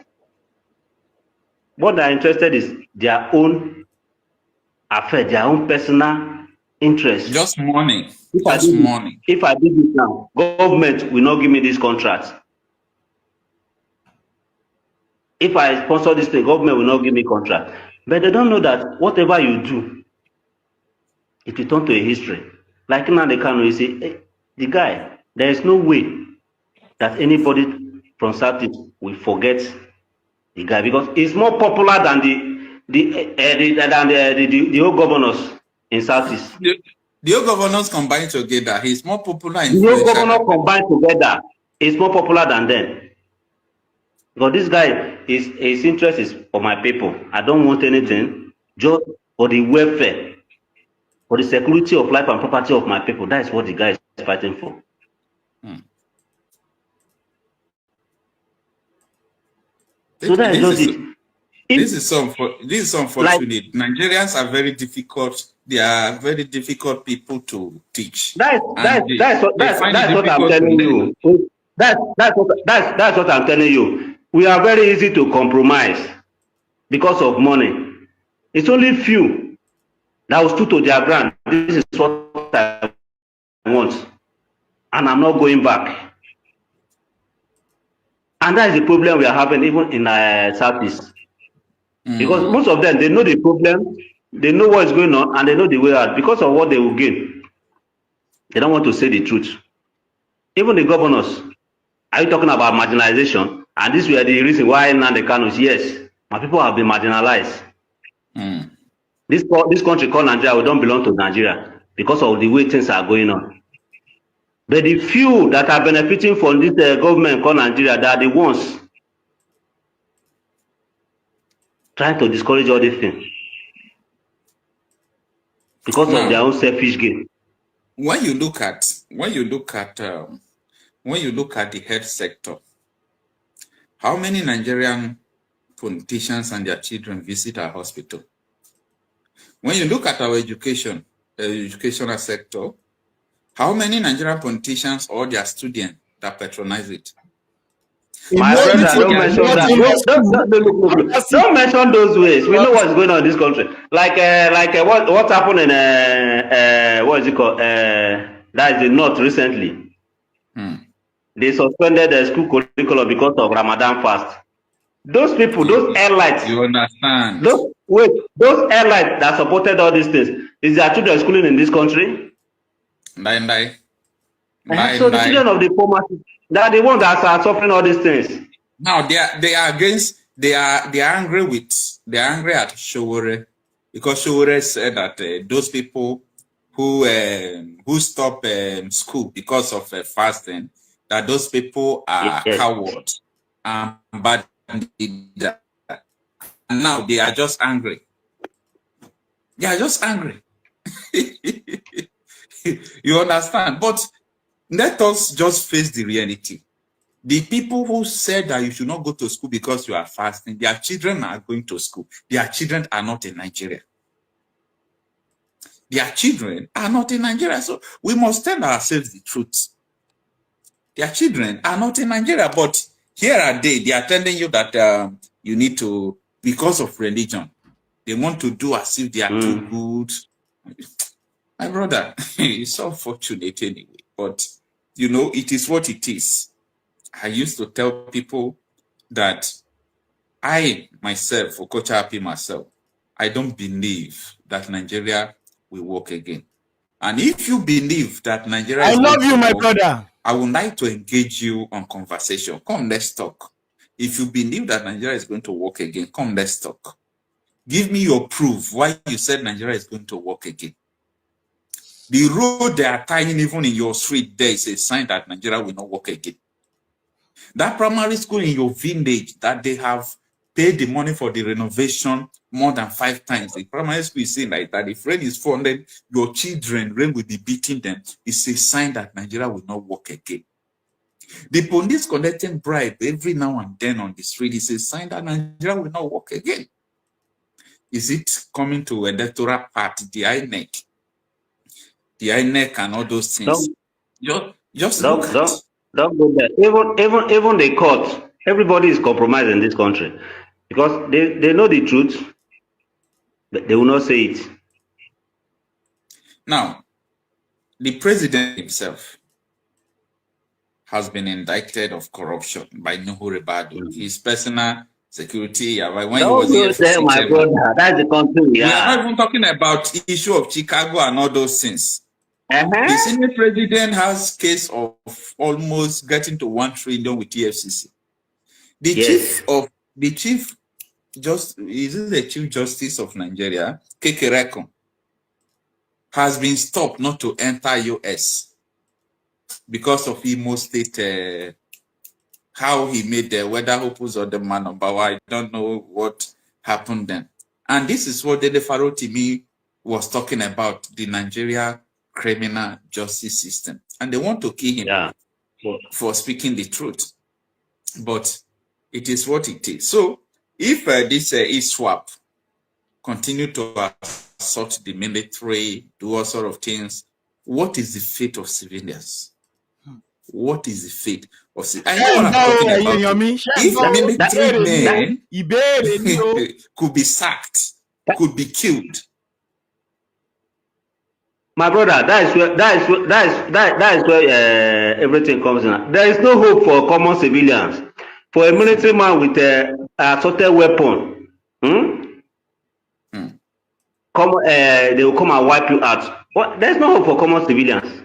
what they are interested is their own affair, their own personal interest. Just money. If I do this now, government will not give me this contract. If I sponsor this thing, government will not give me contract. But they don't know that whatever you do, it will turn to a history. Like now they can you say, hey, the guy, there is no way that anybody from Southeast will forget the guy because he's more popular than the old governors in Southeast. The old governors combined together, he's more popular. The old governor combined together is more popular than them. Because this guy, his interest is for my people. I don't want anything, just for the welfare, for the security of life and property of my people. That is what the guy is fighting for. So that is just it. This is unfortunate. Like, Nigerians are very difficult. They are very difficult people to teach. That's what I'm telling you. That's what I'm telling you. We are very easy to compromise because of money. It's only few that will stood to their ground. This is what I want, and I'm not going back. And that is the problem we are having even in Southeast. Because most of them, they know the problem, they know what is going on, and they know the way out. Because of what they will gain, they don't want to say the truth. Even the governors, are you talking about marginalization? And this were the reason why Nnamdi Kanu is, yes, my people have been marginalized. This country called Nigeria, we don't belong to Nigeria because of the way things are going on. But the few that are benefiting from this government called Nigeria, they are the ones trying to discourage all these things because of their own selfish gain. When you look at the health sector, how many Nigerian politicians and their children visit our hospital? When you look at our educational sector, how many Nigerian politicians or their students that patronize it? My brother, don't mention that. Don't mention those ways. We know what's going on in this country. Like what happened in what is it called? That is the North recently. They suspended the school curriculum because of Ramadan fast. Those people, those airlines. You understand? Those airlines that supported all these things, is their children schooling in this country? So the children of the poor, they are the ones that are suffering all these things. Now they are against. They are angry at Showore, because Showore said that those people who stop school because of fasting, that those people are cowards and bad. And now they are just angry. They are just angry. You understand? But let us just face the reality. The people who said that you should not go to school because you are fasting, their children are going to school. Their children are not in Nigeria. Their children are not in Nigeria. So we must tell ourselves the truth. Their children are not in Nigeria, but here are they are telling you that you need to, because of religion, they want to do as if they are too good. My brother, it's so fortunate anyway, but you know, it is what it is. I used to tell people that I myself, I don't believe that Nigeria will work again. And if you believe that Nigeria I love you, my brother. I would like to engage you on conversation. Come, let's talk. If you believe that Nigeria is going to work again, come, let's talk. Give me your proof why you said Nigeria is going to work again. The road they are tying even in your street, there is a sign that Nigeria will not work again. That primary school in your village that they have paid the money for the renovation more than 5 times. The primary school is saying like that. If rain is falling, your children, rain will be beating them. It's a sign that Nigeria will not work again. The police collecting bribe every now and then on the street is a sign that Nigeria will not work again. Is it coming to electoral party, the INEC? The INEC and all those things. Just look at it. Don't go there. Even the court, everybody is compromised in this country because they know the truth, but they will not say it. Now, the president himself has been indicted of corruption by YORUBA. His personal security. When he was here for my brother, that's the country. We are not even talking about the issue of Chicago and all those things. The senior president has case of almost getting to 1 trillion with EFCC. The chief justice of Nigeria, Kekereko, has been stopped not to enter US because of Imo State, how he made the weather hopes or the man of power. I don't know what happened then. And this is what Dede Farotimi was talking about, the Nigeria criminal justice system. And they want to kill him for speaking the truth. But it is what it is. So if this ISWAP continue to assault the military, do all sort of things, what is the fate of civilians? What is the fate of civilians? I know what I'm talking about. If military men could be sacked, could be killed, My brother, that is where everything comes in. There is no hope for common civilians. For a military man with a assaulted weapon, they will come and wipe you out. But there's no hope for common civilians.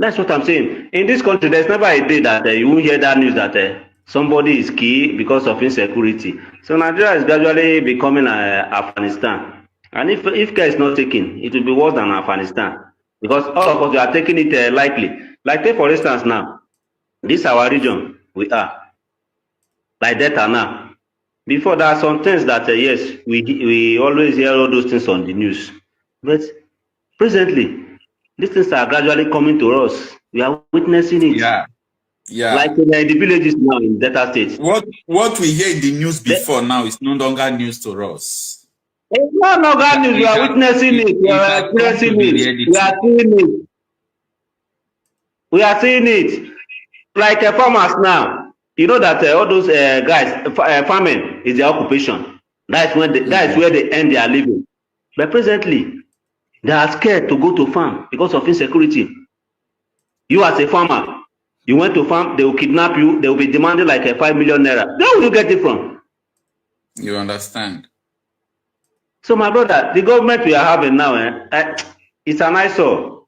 That's what I'm saying. In this country, there's never a day that you won't hear that news that somebody is killed because of insecurity. So Nigeria is gradually becoming Afghanistan. And if care is not taken, it will be worse than Afghanistan. Because all of us, we are taking it lightly. Like, take for instance now, this our region, we are. Like Delta now. Before, there are some things that, yes, we always hear all those things on the news. But presently, these things are gradually coming to us. We are witnessing it. Yeah. Like in the villages now in Delta State. What we hear in the news before now is no longer news to us. It's no longer news. We are witnessing it. We are experiencing it. We are seeing it. We are seeing it. Like farmers now. You know that all those guys, farming is their occupation. That's when that is where they earn their living. But presently, they are scared to go to farm because of insecurity. You as a farmer, you went to farm, they will kidnap you, they will be demanding like a 5 million naira. Where will you get it from? You understand? So my brother, the government we are having now, it's an eyesore.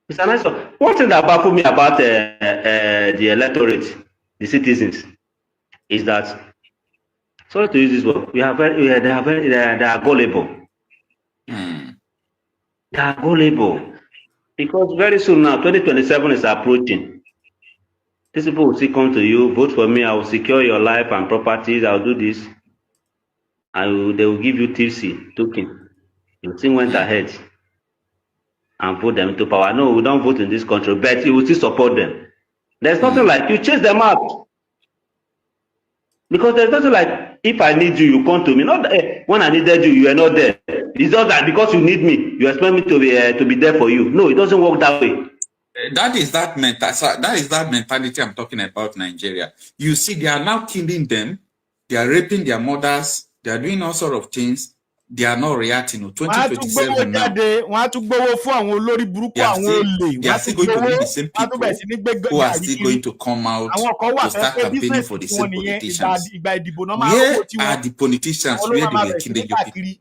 It's an eyesore. One thing that baffles me about the electorate, the citizens, is that, sorry to use this word, they are gullible. They are gullible. Because very soon now, 2027 is approaching. These people will still come to you, vote for me, I will secure your life and properties, I will do this. And they will give you TC token. You still went ahead and vote them into power. No, we don't vote in this country, but you will still support them. There's nothing like you chase them out. Because there's nothing like, if I need you, you come to me. Not when I needed you, you are not there. It's not that because you need me, you expect me to be there for you. No, it doesn't work that way. That is that mentality I'm talking about, Nigeria. You see, they are now killing them. They are raping their mothers. They are doing all sort of things. They are not reacting. 2027 now. They are still going to be the same people who are still going to come out to start campaigning for the same politicians. Where are the politicians where they were killing your people?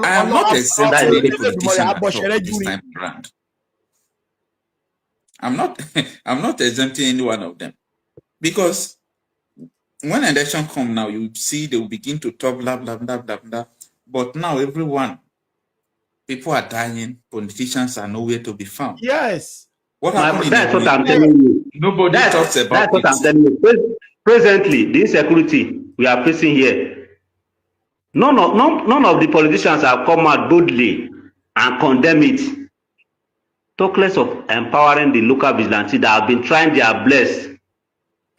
I am not exempting any politician at all this time around. I'm not exempting any one of them. Because when election come now, you see they will begin to talk blah blah blah blah blah. But now people are dying, politicians are nowhere to be found. Yes. What happened? That's what I'm telling you. Nobody talks about that's what I'm telling you. Presently, the insecurity we are facing here, none of the politicians have come out boldly and condemn it. Talk less of empowering the local vigilantes that have been trying their best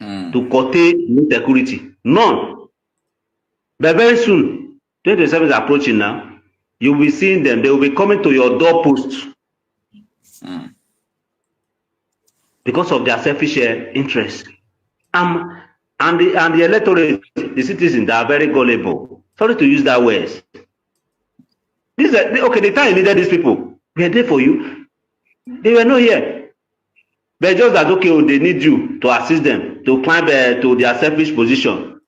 to curtail insecurity. None. But very soon, 2027 is approaching now. You will be seeing them. They will be coming to your doorposts because of their selfish interest. And the electorate, the citizens, they are very gullible. Sorry to use that word. Okay, the time you needed these people, we are there for you. They were not here. But just that, okay, they need you to assist them to climb to their selfish position.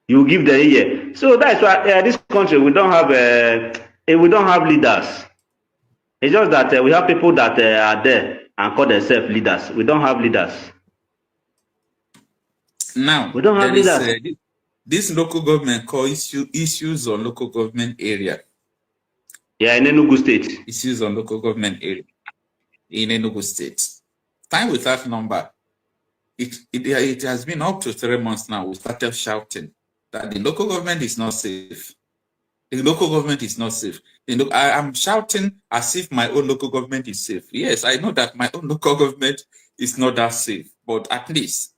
You give them a year. So that's why this country, we don't have leaders. It's just that we have people that are there and call themselves leaders. We don't have leaders. Now, we don't have leaders. This local government called issues on local government area. Yeah, in Enugu State. Issues on local government area in Enugu State. Time without number. It has been up to 3 months now. We started shouting that the local government is not safe. The local government is not safe. I am shouting as if my own local government is safe. Yes, I know that my own local government is not that safe, but at least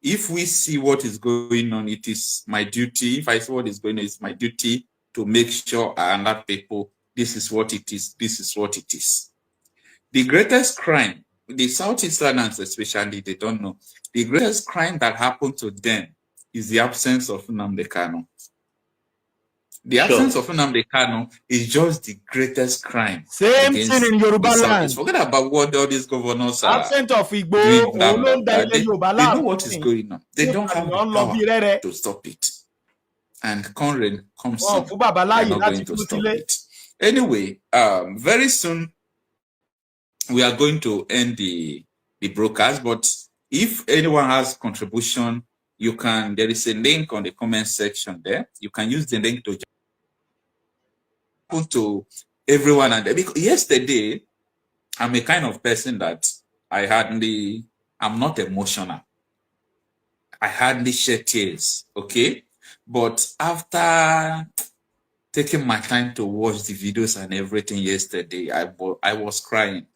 if we see what is going on, it is my duty. If I see what is going on, it's my duty to make sure I alert people. This is what it is. This is what it is. The greatest crime, the Southeasterners especially, they don't know. The greatest crime that happened to them is the absence of Nnamdi Kanu. The absence of Nnamdi Kanu is just the greatest crime. Same thing in Yoruba land. Forget about what all these governors are Absent of Igbo, doing. They know what is going on. They don't have the power to stop it. And Conran comes in. They're not going to stop it. Anyway, very soon we are going to end the broadcast. But if anyone has contribution, you can. There is a link on the comment section there. You can use the link to everyone. And because yesterday, I'm a kind of person that I'm not emotional. I hardly shed tears. Okay, but after taking my time to watch the videos and everything yesterday, I was crying.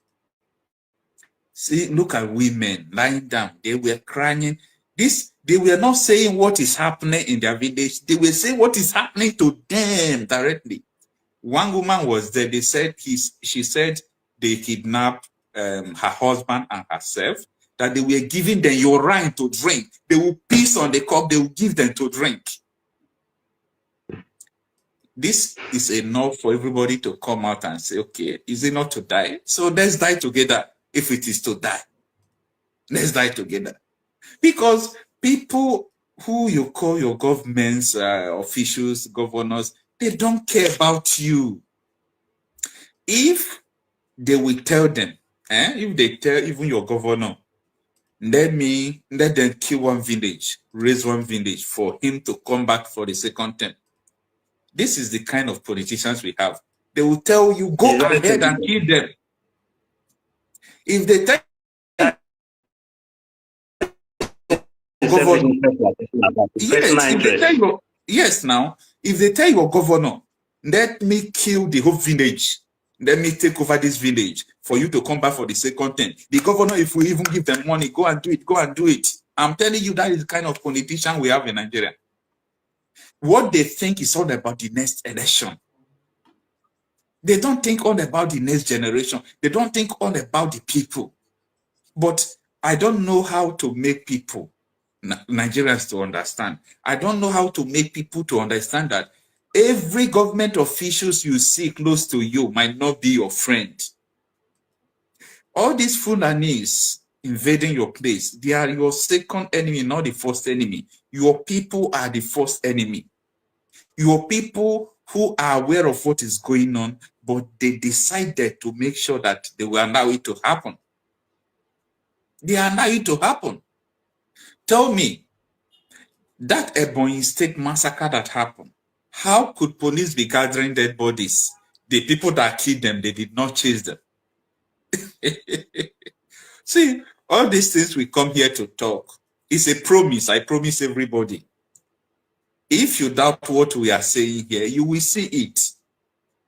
See, look at women lying down. They were crying. They were not saying what is happening in their village. They were saying what is happening to them directly. One woman was there. They said she said they kidnapped her husband and herself. That they were giving them urine to drink. They will piss on the cup. They will give them to drink. This is enough for everybody to come out and say, okay, is it not to die? So let's die together. If it is to die, let's die together. Because people who you call your governments, officials, governors, they don't care about you. If they will tell them, if they tell even your governor, let them kill one village, raise one village for him to come back for the second term. This is the kind of politicians we have. They will tell you, go ahead and kill them. If they tell if they tell your governor, let me kill the whole village, let me take over this village for you to come back for the second term. The governor, if we even give them money, go and do it. I'm telling you, that is the kind of politician we have in Nigeria. What they think is all about the next election. They don't think all about the next generation. They don't think all about the people. But I don't know how to make people, Nigerians, to understand. I don't know how to make people to understand that every government officials you see close to you might not be your friend. All these Fulanis invading your place, they are your second enemy, not the first enemy. Your people are the first enemy. Your people who are aware of what is going on, but they decided to make sure that they will allow it to happen. They allow it to happen. Tell me, that Ebonyi State massacre that happened, how could police be gathering dead bodies? The people that killed them, they did not chase them. See, all these things we come here to talk. It's a promise. I promise everybody. If you doubt what we are saying here, you will see it.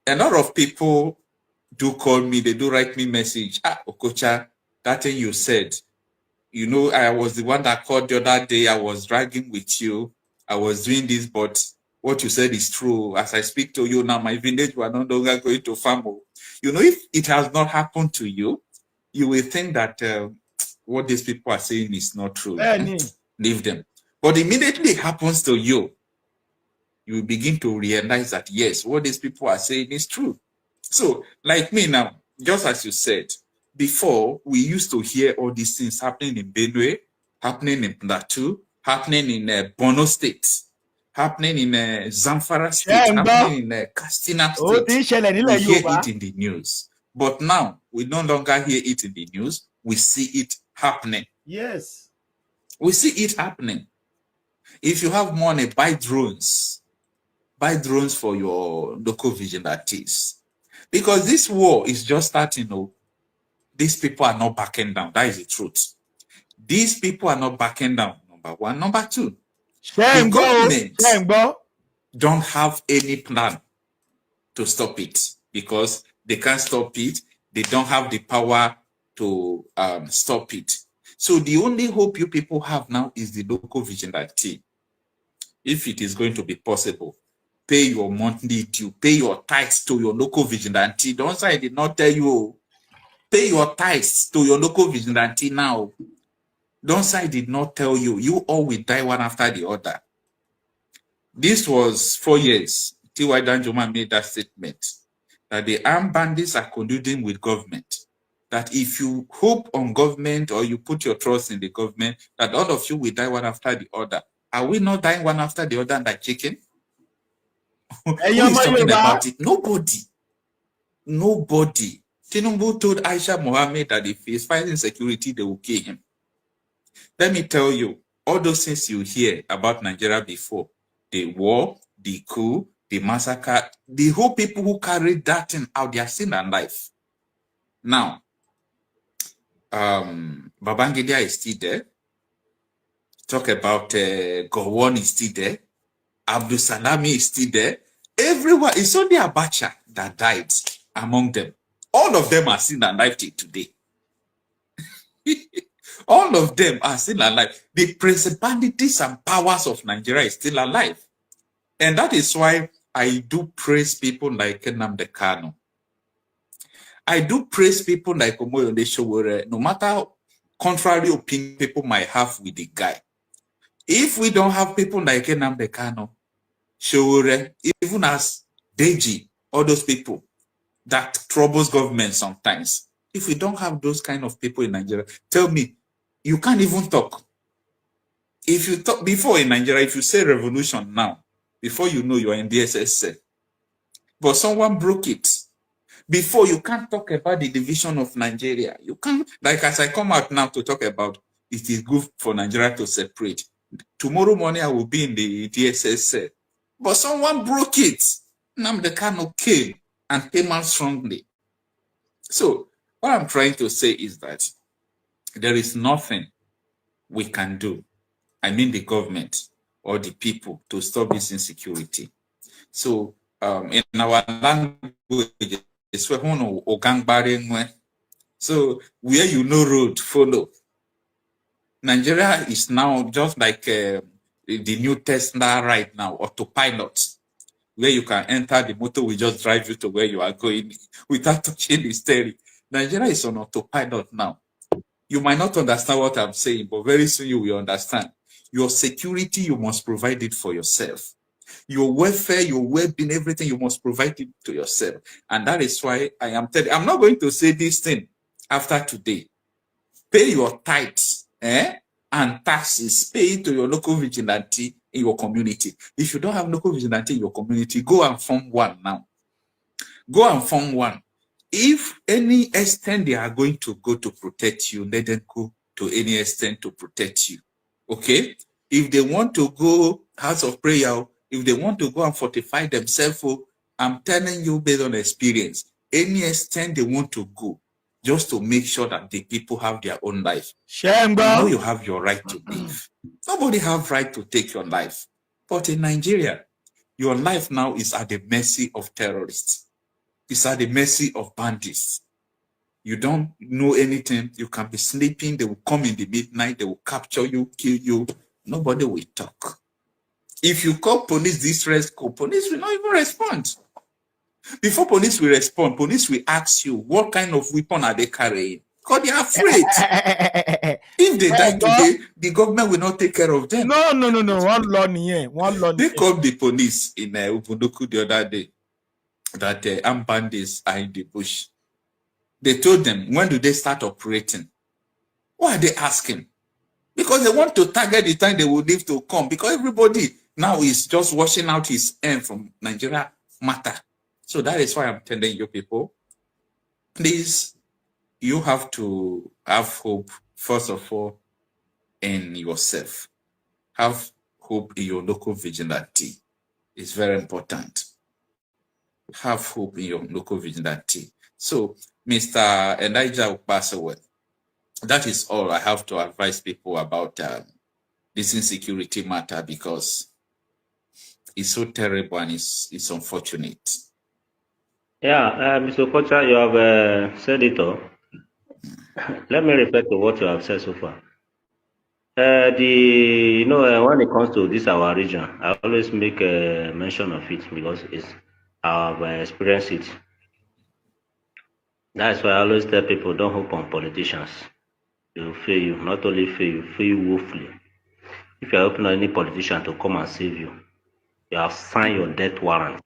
A lot of people do call me, they do write me message. Okocha, that thing you said, you know, I was the one that called the other day. I was dragging with you. I was doing this, but what you said is true. As I speak to you now, my village, we are no longer going to farm. You know, if it has not happened to you, you will think that what these people are saying is not true. Leave them. But immediately it happens to you, you will begin to realize that, yes, what these people are saying is true. So, like me now, just as you said, before, we used to hear all these things happening in Benue, happening in Plateau, happening in Borno State, happening in Zamfara State, happening in Katsina State. We hear it in the news. But now, we no longer hear it in the news. We see it happening. Yes. We see it happening. If you have money, buy drones. Buy drones for your local vigilantes. Because this war is just starting. These people are not backing down. That is the truth. These people are not backing down, number one. Number two, the government don't have any plan to stop it because they can't stop it. They don't have the power to stop it. So the only hope you people have now is the local vigilante. If it is going to be possible, pay your monthly due, pay your tithes to your local vigilante. Don't say I did not tell you. Pay your tithes to your local vigilante now. Don't say I did not tell you. You all will die one after the other. This was 4 years T.Y. Danjuma made that statement, that the armed bandits are colluding with government. That if you hope on government or you put your trust in the government, that all of you will die one after the other. Are we not dying one after the other like chicken? Who is talking about it? Nobody. Nobody. Tinubu told Aisha Mohammed that if he's fighting security, they will kill him. Let me tell you, all those things you hear about Nigeria before, the war, the coup, the massacre, the whole people who carried that thing out, they are still alive. Now, Babangida is still there. Talk about Gowon is still there. Abdul Salami is still there. Everyone, it's only Abacha that died among them. All of them are still alive till today. All of them are still alive. The principalities and powers of Nigeria is still alive. And that is why I do praise people like Nnamdi Kanu. I do praise people like Omoyole Sowore, no matter contrary opinion people might have with the guy. If we don't have people like Nnamdi Kanu, Sowore, even as Deji, all those people that troubles government sometimes, if we don't have those kind of people in Nigeria, tell me, you can't even talk. If you talk before in Nigeria, if you say revolution now, before you know you're in DSS, but someone broke it. Before, you can't talk about the division of Nigeria. You can't, like as I come out now to talk about it is good for Nigeria to separate. Tomorrow morning I will be in the DSS, but someone broke it. Nnamdi Kanu came and came out strongly. So what I'm trying to say is that there is nothing we can do, I mean the government or the people, to stop this insecurity. So in our language, so where you know road, follow. Nigeria is now just like the new Tesla right now, autopilot, where you can enter the motor, will just drive you to where you are going without touching the steering. Nigeria is on autopilot now. You might not understand what I'm saying, but very soon you will understand. Your security, you must provide it for yourself. Your welfare, your well-being, everything, you must provide it to yourself. And that is why I am telling you, I'm not going to say this thing after today. Pay your tithes and taxes. Pay it to your local vigilante in your community. If you don't have local vigilante in your community, go and form one now. Go and form one. If any extent they are going to go to protect you, let them go to any extent to protect you. Okay? If they want to go house of prayer, if they want to go and fortify themselves, I'm telling you based on experience, any extent they want to go, just to make sure that the people have their own life. You know you have your right to live. Nobody have right to take your life. But in Nigeria, your life now is at the mercy of terrorists. It's at the mercy of bandits. You don't know anything. You can be sleeping. They will come in the midnight. They will capture you, kill you. Nobody will talk. If you call police distress call, police will not even respond. Before police will respond, police will ask you, what kind of weapon are they carrying? Because they are afraid. If they die today, the government will not take care of them. No. One law. They called the police in Ubunduku the other day that armed bandits are in the bush. They told them, when do they start operating? Why are they asking? Because they want to target the time they will live to come. Because everybody now is just washing out his end from Nigeria matter. So that is why I'm telling you people, please, you have to have hope, first of all, in yourself. Have hope in your local vigilante. It's very important. Have hope in your local vigilante. So, Mr. Elijah will pass away. That is all I have to advise people about this insecurity matter, because it's so terrible and it's unfortunate. Yeah, Mr. Kocha, you have said it all. Let me refer to what you have said so far. When it comes to this our region, I always make a mention of it because I've experienced it. That's why I always tell people, don't hope on politicians. They will fail you, not only fail you woefully. If you're hoping on any politician to come and save you, you have signed your death warrant.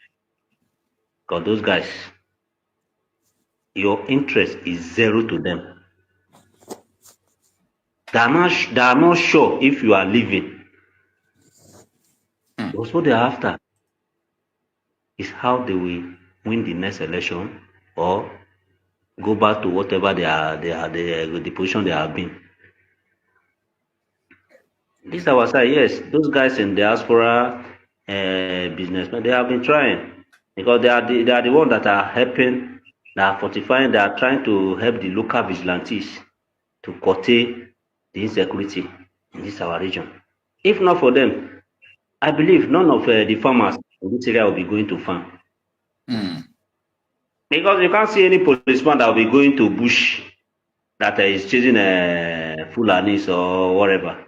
Because those guys, your interest is zero to them. They are not sure if you are leaving. Because what they are after is how they will win the next election or go back to whatever the position they have been. This our side, yes, those guys in diaspora businessmen, they have been trying because they are the ones that are helping, that are fortifying, they are trying to help the local vigilantes to curtail the insecurity in this our region. If not for them, I believe none of the farmers in this area will be going to farm. Because you can't see any policeman that will be going to bush that is chasing Fulanis or whatever.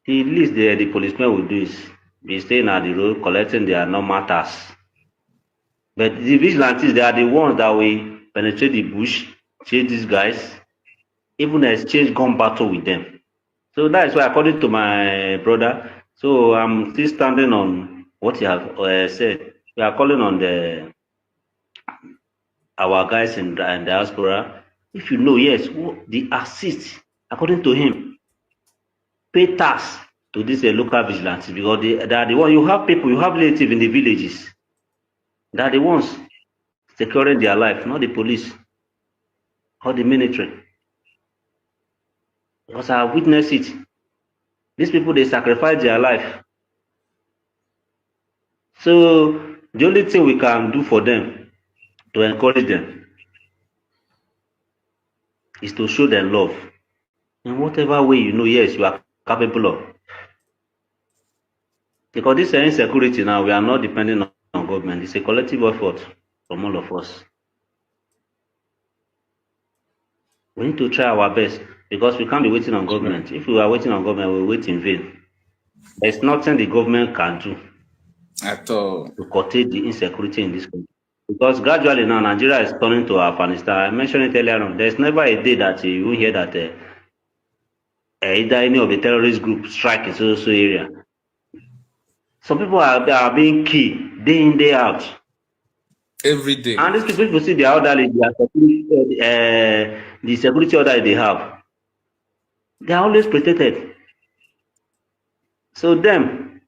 The least the policemen will do is be staying at the road collecting their normal tasks. But the vigilantes, they are the ones that will penetrate the bush, chase these guys, even exchange gun battle with them. So that is why, according to my brother, so I'm still standing on what he has said. We are calling on our guys in diaspora. If you know, yes, the assist, according to him, pay tax to these local vigilantes because they are the ones. You have people, you have relatives in the villages. They are the ones securing their life, not the police or the military. Because I have witnessed it. These people, they sacrifice their life. So the only thing we can do for them, to encourage them, is to show them love. In whatever way you know, yes, you are capable of. Because this insecurity now, we are not depending on government. It's a collective effort from all of us. We need to try our best because we can't be waiting on government. If we are waiting on government, we'll wait in vain. There's nothing the government can do at all to curtail the insecurity in this country. Because gradually now, Nigeria is turning to Afghanistan. I mentioned it earlier on. There's never a day that you will hear that either any of the terrorist groups strike in so area. Some people are being killed day in, day out. every day. And these people see the elderly, the security order they have. They are always protected. So them,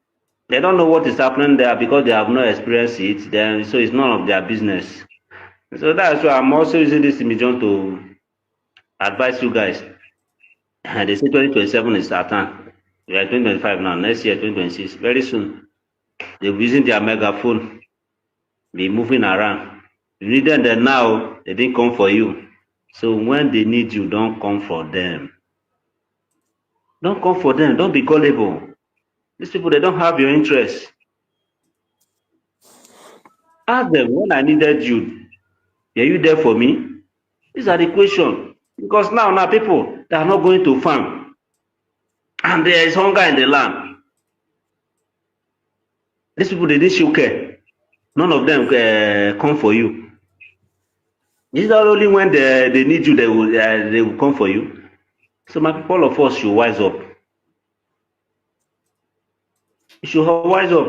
they don't know what is happening there because they have not experienced it. Then so it's none of their business. So that's why I'm also using this medium to advise you guys. And they say 2027 is our time. We are 2025 now. Next year, 2026. Very soon, they'll be using their megaphone, be moving around. You need them now, they didn't come for you. So when they need you, don't come for them. Don't come for them. Don't be gullible. These people, they don't have your interest. Ask them, when I needed you, are you there for me? These are the questions. Because now people, they are not going to farm. And there is hunger in the land. These people, they didn't show care. None of them come for you. It's not only when they need you, they will come for you. So my people, all of us should wise up. You should wise up.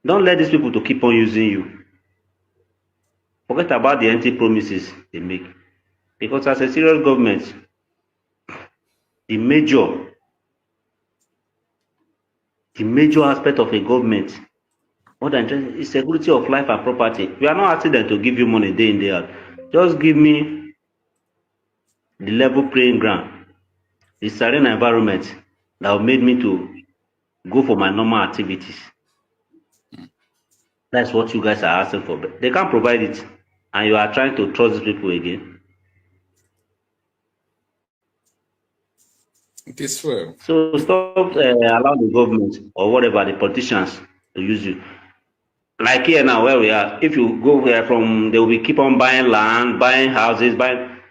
Don't let these people to keep on using you. Forget about the empty promises they make. Because as a serious government, the major aspect of a government, more than just is security of life and property. We are not asking them to give you money day in, day out. Just give me the level playing ground, the serene environment that will make me to go for my normal activities. That's what you guys are asking for. But they can't provide it. And you are trying to trust these people again. It is well. So stop allowing the government or whatever, the politicians to use you. Like here now where we are, if you go there they will keep on buying land, buying houses,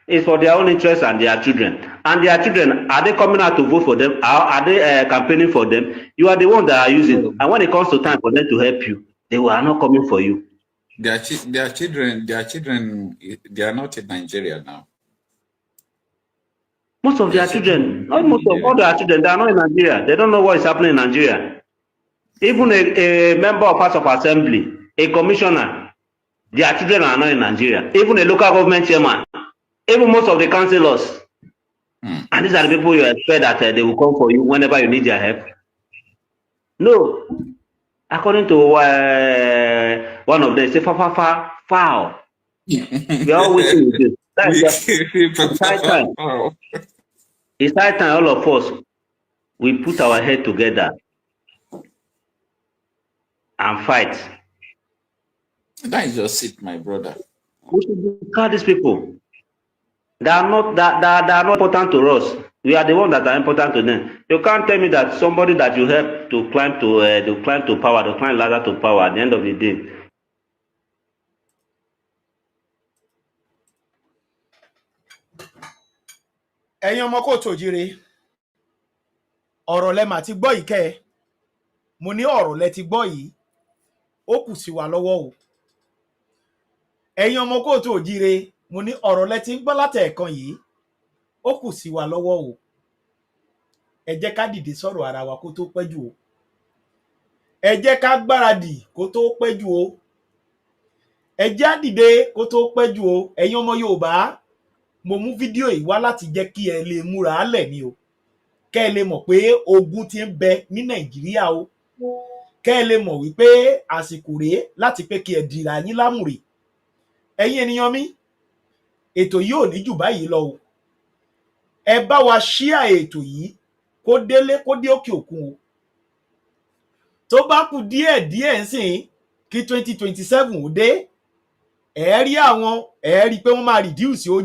it's for their own interest and their children. And their children, are they coming out to vote for them? Are they campaigning for them? You are the one that are using. And when it comes to time for them to help you, they are not coming for you. Their children, they are not in Nigeria now. Most of their children, not most of all their children, they are not in Nigeria. They don't know what is happening in Nigeria. Even a member of House of Assembly, a commissioner, their children are not in Nigeria. Even a local government chairman, even most of the councillors. And these are the people you expect that they will come for you whenever you need their help. No. According to one of them, say, foul. We are all waiting with you. It's high time. It's high time all of us, we put our head together and fight. That is just it, my brother. We should call these people. They are not important to us. We are the ones that are important to them. You can't tell me that somebody that you help to climb to power, to climb ladder to power at the end of the day. ẹ̀yin ọmọ kóòtù òjire ọ̀rọ̀ lẹ mà ti gbọ́ yìí kẹ́ ẹ mo ní ọ̀rọ̀ lẹ ti gbọ́ yìí ó kù sí wa lọ́wọ́ o ẹ̀yin ọmọ kóòtù òjire mo ní ọ̀rọ̀ lẹ ti ń gbọ́ látẹ̀ẹ̀kan yìí ó kù sí wa lọ́wọ́ o ẹ jẹ́ ká dìde sọ̀rọ̀ ara wa kó tó pẹ́ jù o ẹ jẹ́ ká gbáradì kó tó pẹ́ jù o ẹ jẹ́ á dìde kó tó pẹ́ jù o ẹ̀yin ọmọ Yorùbá mo mú fídíò yìí wá láti jẹ́ kí ẹ lè múra álẹ̀ ni o kẹ́ ẹ lè mọ̀ pé ogun ti ń bẹ ní Nàìjíríà o kẹ́ ẹ lè mọ̀ wípé àsìkò rèé láti pé kí ẹ dìrà yín lámùrè ẹ̀yin ènìyàn mi ètò yìí ò ní jù báyìí lọ o ẹ bá wa ṣíà ètò yìí kó délé kó dé òkè òkun o tó bá kù díẹ̀ ń sìn kí 2027 ó dé ẹ rí pé wọ́n máa reduce owó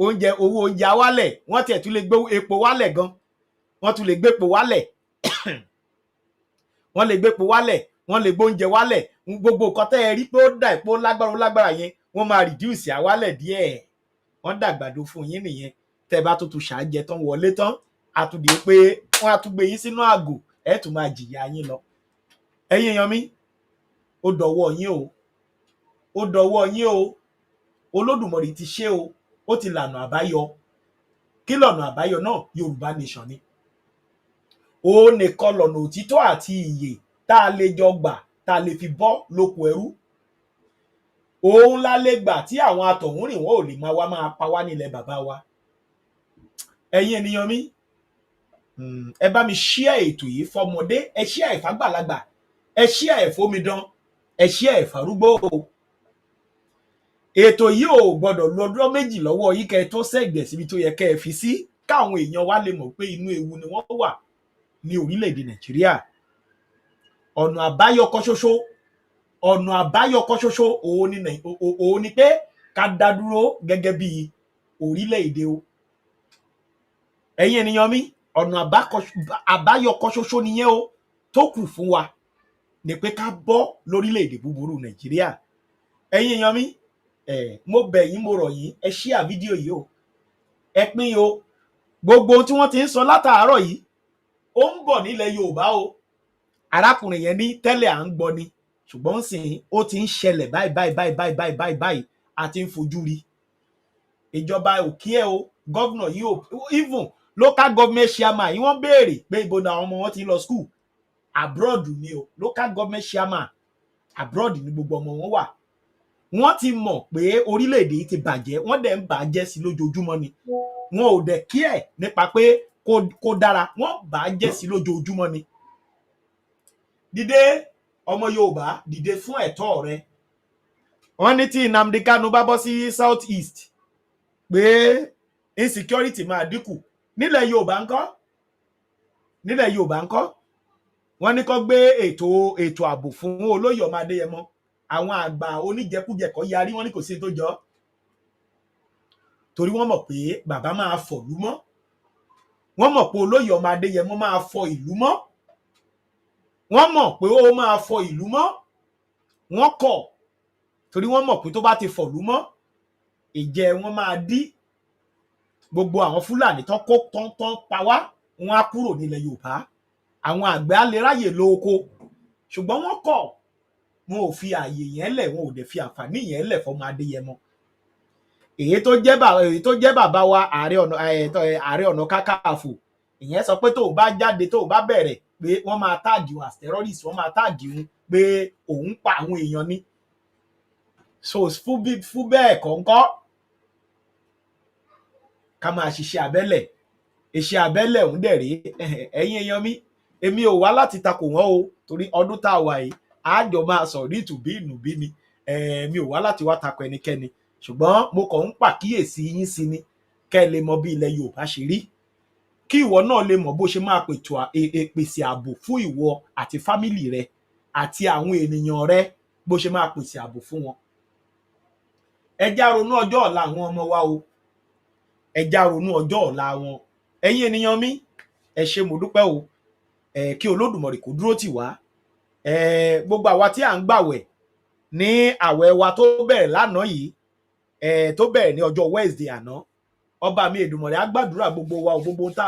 oúnjẹ wálẹ̀ wọ́n tiẹ̀ tún lè gbé epo wálẹ̀ gan wọ́n tún lè gbé epo wálẹ̀ wọ́n lè gbé epo wálẹ̀ wọ́n lè gbóúnjẹ wálẹ̀ gbogbo nǹkan tẹ́ ẹ rí pé ó dà epo lágbára yẹn wọ́n máa reduce àwálẹ̀ díẹ̀ wọ́n dàgbàdo fún yín nìyẹn tẹ́ bá tó tún ṣàjẹ tán wọlé tán àtúndì pé wọ́n á tún gbé yín sínú àgò ẹ tún máa jìyà yín lọ ẹ̀yin èèyàn mi ó dọ̀wọ́ yín o ó dọ̀wọ́ yín o Olódùmarè ti ṣe o ó ti lànà àbáyọ kí lọ̀nà àbáyọ náà Yorùbá nation ni ó nìkan lọ̀nà òtítọ́ àti ìyè tá a lè jọ gbà tá a lè fi bọ́ lóko ẹrú òun la lè gbà tí àwọn atọ̀húnrìn wọn ò lè máa pa wá nílẹ̀ bàbá wa ẹ̀yin ènìyàn mi ẹ bá mi ṣíà ètò yìí fọmọdé ẹ ṣíà ẹ̀ fàgbàlagbà ẹ ṣíà ẹ̀ fómidán ẹ ṣíà ẹ̀ fàrúgbó ètò yìí ò gbọdọ̀ lọ́dún méjì lọ́wọ́ yìí kẹ́ ẹ tó sẹ́gbẹ̀ síbi tó yẹ kẹ́ ẹ fi sí káwọn èèyàn wa lè mọ̀ pé inú ewu ni wọ́n wà ní orílẹ̀-èdè Nàìjíríà ọ̀nà àbáyọ kan ṣoṣo òun ni pé ká dá dúró gẹ́gẹ́ bí orílẹ̀-èdè o ẹ̀yin ènìyàn mi ọ̀nà àbáyọ kan ṣoṣo nìyẹn o tó kù fún wa ni pé ká bọ́ lórílẹ̀-èdè búburú Nàìjíríà ẹ̀yin èèyàn mi mo bẹ̀ yín mo rọ̀ yín ẹ ṣíà fídíò yìí o ẹ pín o gbogbo tí wọ́n ti ń sọ látàárọ̀ yìí ó ń bọ̀ nílẹ̀ Yorùbá o arákùnrin yẹn ní tẹ́lẹ̀ à ń gbọ́ ni ṣùgbọ́n sìn ó ti ń ṣẹlẹ̀ báyìí àti ń fojú rí ìjọba òkè ẹ o gọ́vnà yìí o even local government chairman yìí wọ́n béèrè pé ibo ni àwọn ọmọ wọn ti lọ school abroad ni o local government chairman abroad ni gbogbo ọmọ wọn wà wọ́n ti mọ̀ pé orílẹ̀-èdè yìí ti bàjẹ́ wọ́n dẹ̀ ń bàjẹ́ sí lójoojúmọ́ ni wọn ò dẹ̀ kí ẹ̀ nípa pé kó dára wọ́n bàjẹ́ sí lójoojúmọ́ ni dìde ọmọ Yorùbá dìde fún ẹ̀tọ́ rẹ wọ́n ní tí Nnamdi Kanu bá bọ́ sí South East pé insecurity máa dínkù nílẹ̀ Yorùbá ńkọ́ wọ́n ní kó gbé ètò ààbò fún olóyè ọmọ Adéyẹmọ àwọn àgbà oníjẹkújẹ kò yarí wọ́n ní kò sí tó jọ torí wọ́n mọ̀ pé bàbá máa fọ̀lú mọ́ wọ́n mọ̀ pé olóyè ọmọ Adéyẹmọ máa fọ ìlú mọ́ wọ́n mọ̀ pé ó máa fọ ìlú mọ́ wọ́n kọ̀ torí wọ́n mọ̀ pé tó bá ti fọ̀lú mọ́ ìjẹ wọn máa dí gbogbo àwọn Fúlàní tán kó tán pa wá wọn á kúrò nílẹ̀ Yorùbá àwọn àgbẹ̀ á lè ráyè lóko ṣùgbọ́n wọ́n kọ̀ wọn ò fi ààyè yẹn lẹ̀ wọn ò dẹ̀ fi àǹfààní yẹn lẹ̀ fọmọ Adéyẹmọ èyí tó jẹ́ bàbá wa Ààrẹ Ọ̀nà Kakanfò ìyẹn sọ pé tó bá jáde tó bá bẹ̀rẹ̀ pé wọ́n máa táàgì wọn as terrorist, wọ́n máa táàgì wọn pé òun pa àwọn èèyàn ni. So fún bẹ́ẹ̀ kọ̀ọ̀kan ká máa ṣiṣẹ́ abẹ́lẹ̀, iṣẹ́ abẹ́lẹ̀ òun dẹ̀ rèé. Ẹ̀yin èèyàn mi, èmi ò wá láti takò wọ́n o, torí ọdún tá a wà yìí àjọ máa sọ̀rọ̀ ìtùbí ìnùbí ni. Mi ò wá láti wá takò ẹnikẹ́ni, ṣùgbọ́n mo kàn ń pàkíyèsí yín sí ni kẹ́ ẹ lè mọ bí ilẹ̀ Yorùbá ṣe rí, kí ìwọ náà lè mọ bó ṣe máa pèsè ààbò fún ìwọ àti fámìlì rẹ àti àwọn ènìyàn rẹ, bó ṣe máa pèsè ààbò fún wọn. Ẹ já ronú ọjọ́ ọ̀la àwọn ọmọ wa o, ẹ já ronú ọjọ́ ọ̀la wọn. Ẹ̀yin ènìyàn mi, ẹ ṣé mo dúpẹ́ o. Kí Olódùmarè kó dúró tì wá. Gbogbo àwa tí à ń gbàwẹ̀ ní àwẹ̀ wa tó bẹ̀rẹ̀ lánàá yìí, tó bẹ̀rẹ̀ ní ọjọ́ Wednesday àná, ọba mi Èdùmàrè á gbàdúrà gbogbo wa o. Gbogbo tá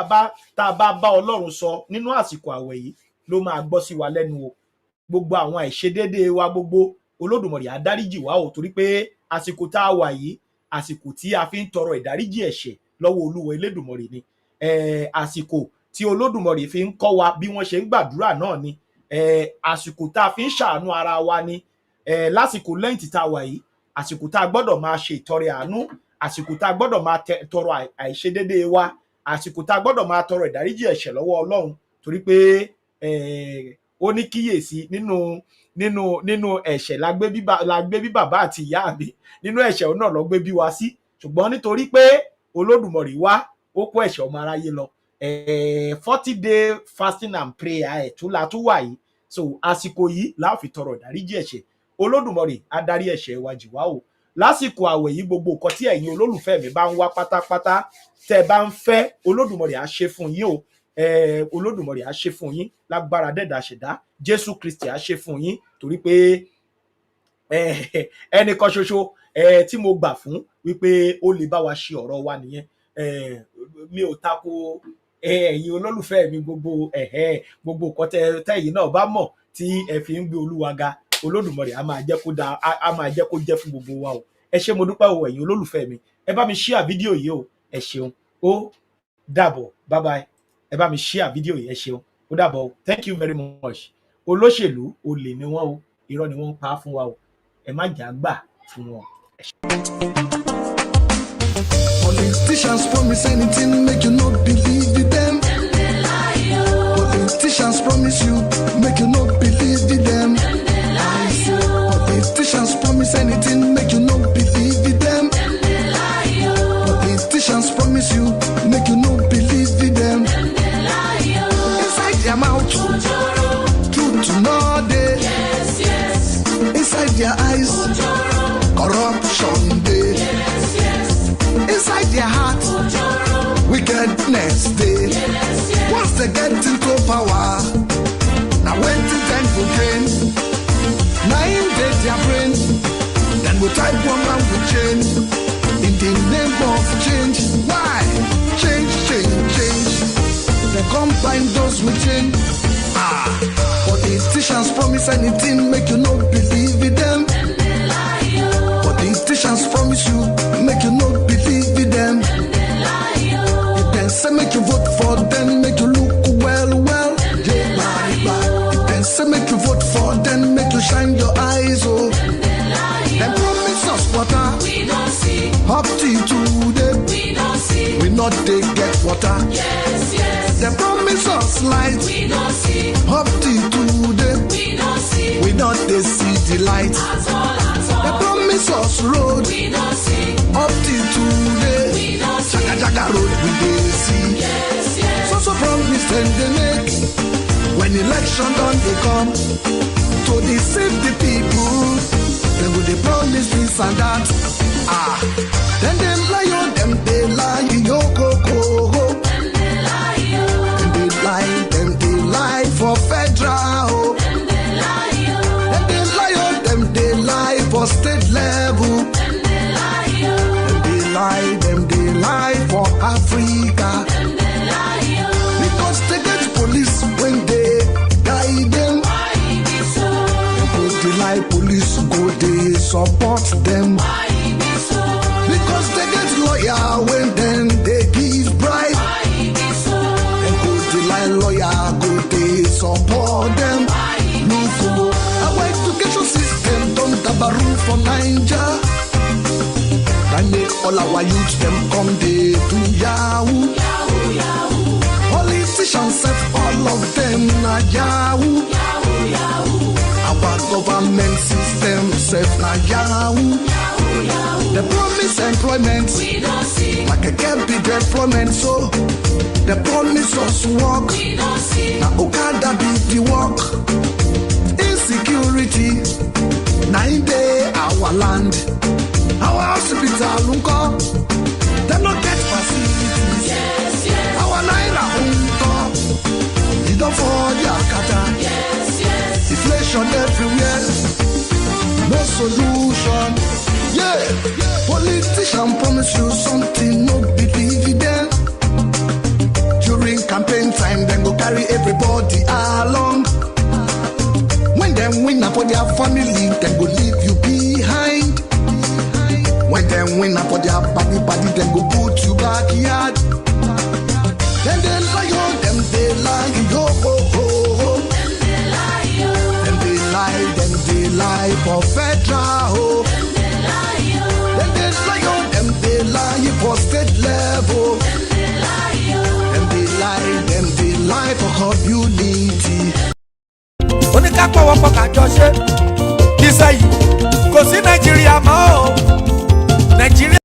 a bá Ọlọ́run sọ nínú àsìkò àwẹ̀ yìí ló máa gbọ́ sí wa lẹ́nu o. Gbogbo àwọn àìṣedéédéé wa gbogbo Olódùmarè á dáríjì wá o, torí pé àsìkò tá a wà yìí àsìkò tí a fi ń tọrọ ìdáríjì ẹ̀ṣẹ̀ lọ́wọ́ Olúwa Elédùmarè ni. Àsìkò tí Olódùmarè fi ń kọ́ wa bí wọ́n ṣe ń gbàdúrà náà ni. Àsìkò tá a fi ń ṣàánú ara wa ni. Lásìkò lẹ́yìn tá a wà yìí, àsìkò tá a gbọ́dọ̀ máa ṣe ìtọrẹ àánú, àsìkò tá a gbọ́dọ̀ máa tọrọ àìṣedéédéé wa, àsìkò tá a gbọ́dọ̀ máa tọrọ ìdáríjì ẹ̀ṣẹ̀ lọ́wọ́ Ọlọ́run, torí pé ó ní kíyèsí nínú ẹ̀ṣẹ̀ la gbé bí bàbá àti ìyá mi, nínú ẹ̀ṣẹ̀ náà ló gbé bí wa sí, ṣùgbọ́n nítorí pé Olódùmarè wá ó kó ẹ̀ṣẹ̀ ọmọ aráyé lọ. 40-day fasting and prayer tún wà yìí. So àsìkò yìí la fi tọrọ ìdáríjì ẹ̀ṣẹ̀. Olódùmarè á dárí ẹ̀ṣẹ̀ wa jì wá o. Lásìkò àwẹ̀ yìí, gbogbo nǹkan tí ẹ̀yin olólùfẹ́ mi bá ń wá pátápátá tẹ́ bá ń fẹ́, Olódùmarè á ṣe fún yín o. Olódùmarè á ṣe fún yín lágbára dẹ́dà ṣẹ̀dá. Jésù Kristi á ṣe fún yín, torí pé ẹnìkan ṣoṣo tí mo gbà fún wípé ó lè bá wa ṣe ọ̀rọ̀ wa nìyẹn. Mi ò tako ẹ̀yin olólùfẹ́ mi gbogbo nǹkan tẹ́yin náà bá mọ̀ tí ẹ fi ń gbé Olúwa ga. Olódùmarè á máa jẹ́ kó jẹ́ fún gbogbo wa o. Ẹ ṣé mo dúpẹ́ o ẹ̀yin olólùfẹ́ mi. Ẹ bá mi share fídíò yìí o. Ẹ ṣeun. Ó dàbọ̀. Bye bye. Ẹ bá mi share fídíò yìí. Ẹ ṣeun. Ó dàbọ̀. Thank you very much. Olóṣèlú olè ni wọ́n o. Irọ́ ni wọ́n ń pa fún wa o. Ẹ má jà gbà fún wọn. Politicians promise anything, make you not believe in them. Politicians promise you, make you not believe in them. Politicians promise anything, make you not believe in them. Politicians promise you, make you not believe in them. Inside their mouth, truth to know day. Inside their eyes, corruption day. Inside their heart, wickedness day. Once they get into power, now when the time for gain, now in their brain, then we type one man will change. In the name of change, why? Change. They combine those with change. Politicians promise anything, make you not believe in them. Politicians promise you, make you not believe in them. If they say make you vote for them, make you look well. If they say make you vote for them, make you shine your eyes, oh. Them promise us water, we don't see. Up till today, we don't see. We not they get water. Yes. They promise us light, we don't see. Up till today, we don't see. We not they see the light. At all. They promise us road, we don't see. Up till today, we don't see. Jaga road we dey see. Yes. So promise them they make. When election done they come to deceive the people. They will they promise this and that. Then they lie on them, they lie yo go. Then they lie for federal. Then they lie on them, they lie for state level. Then they lie for Africa. Because they get police when they guide them. They lie police go they support them. Because they get lawyer when then they give bribe. They lie lawyer go they support them. Look for our education system don't GBARADI for Niger. That make all our youth them come they do yahoo. Politicians have all of them na yahoo. Our government system safe na yahoo. The promise employment, we don't see. Like a can't be the employment, so the promise us work. We don't see. Now Okada be the work. Insecurity, 9 day our land, our hospital unko. They not get facilities. Yes, yes. Our naira unko. You don't fall your kata. Yes, yes. Inflation everywhere. No solution. Yeah, politician promise you something, no believe them. During campaign time, then go carry everybody along. When them win up for their family, then go leave you behind. When them win up for their body, then go put you backyard. Then they lie on them, they lie, yo ho ho ho. Then they lie, yo. Then they lie for federal ho. They lie for state level. Them they lie for community. Oníkápọ̀ wọ́pọ̀ kájọ ṣe kíṣẹ́ yìí kò sí Nàìjíríà mọ́ o. Nàìjíríà.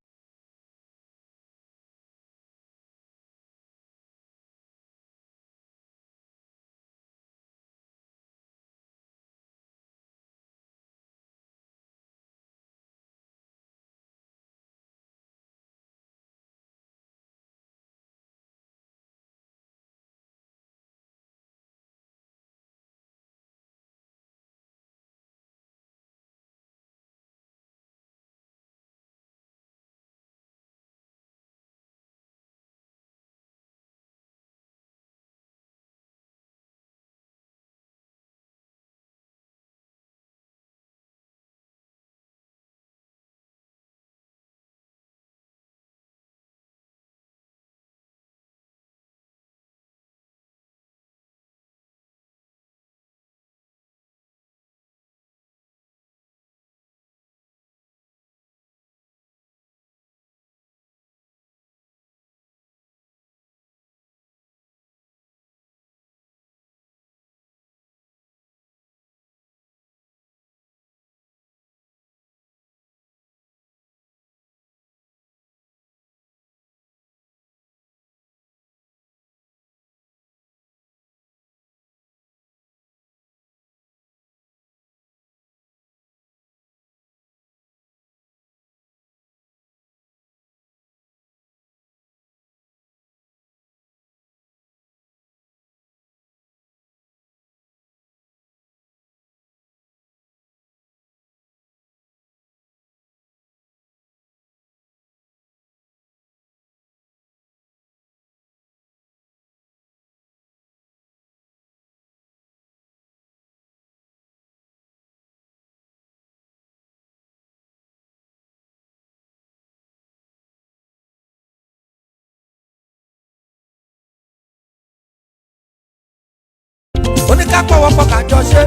Oníkápọ̀ wọ́pọ̀ kájọ ṣe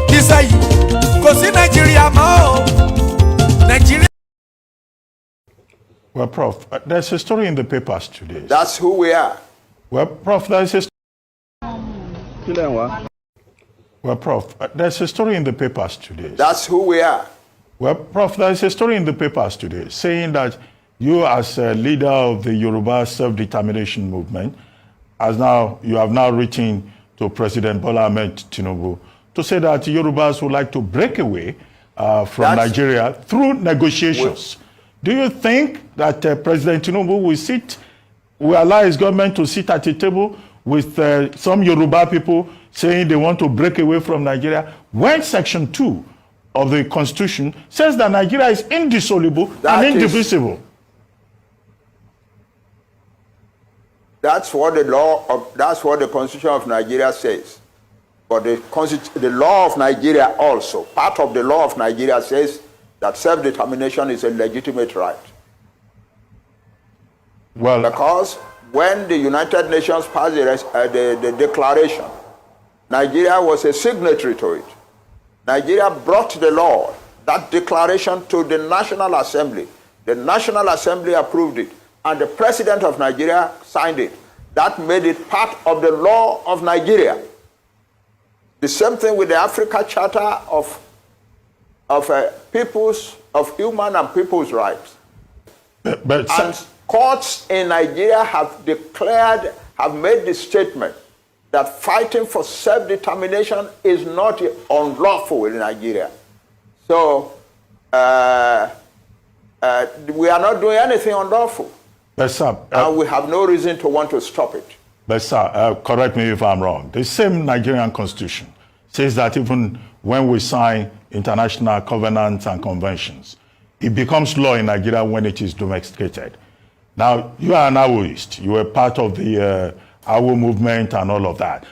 kíṣẹ́ yìí kò sí Nàìjíríà mọ́ o. Nàìjíríà. Well, Prof, there's a story in the papers today. That's who we are. Well, Prof, there's a story in the papers today. That's who we are. Well, Prof, there's a story in the papers today saying that you, as a leader of the YORUBA self-determination movement, you have now written to President Bola Ahmed Tinubu to say that Yorubas would like to break away from Nigeria through negotiations. Do you think that President Tinubu will allow his government to sit at a table with some Yoruba people saying they want to break away from Nigeria when Section 2 of the Constitution says that Nigeria is indissoluble and indivisible? That's what the Constitution of Nigeria says. But the law of Nigeria also, part of the law of Nigeria says that self-determination is a legitimate right. Well, because when the United Nations passed the declaration Nigeria was a signatory to it. Nigeria brought the law, that declaration, to the National Assembly. The National Assembly approved it, and the President of Nigeria signed it. That made it part of the law of Nigeria. The same thing with the Africa Charter of human and people's rights. And courts in Nigeria have made the statement that fighting for self-determination is not unlawful in Nigeria. So we are not doing anything unlawful. But sir, and we have no reason to want to stop it. But sir, correct me if I'm wrong. The same Nigerian constitution says that even when we sign international covenants and conventions, it becomes law in Nigeria when it is domesticated. Now, you are an Awoist. You were part of the Awo movement and all of that.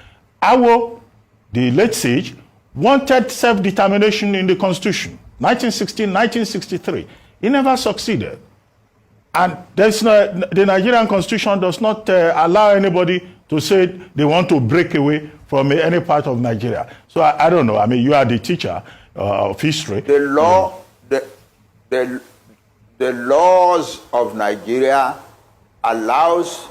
Awo, the late sage, wanted self-determination in the constitution, 1916, 1963. He never succeeded. And the Nigerian constitution does not allow anybody to say they want to break away from any part of Nigeria. So I don't know. I mean, you are the teacher of history. The law, the laws of Nigeria allows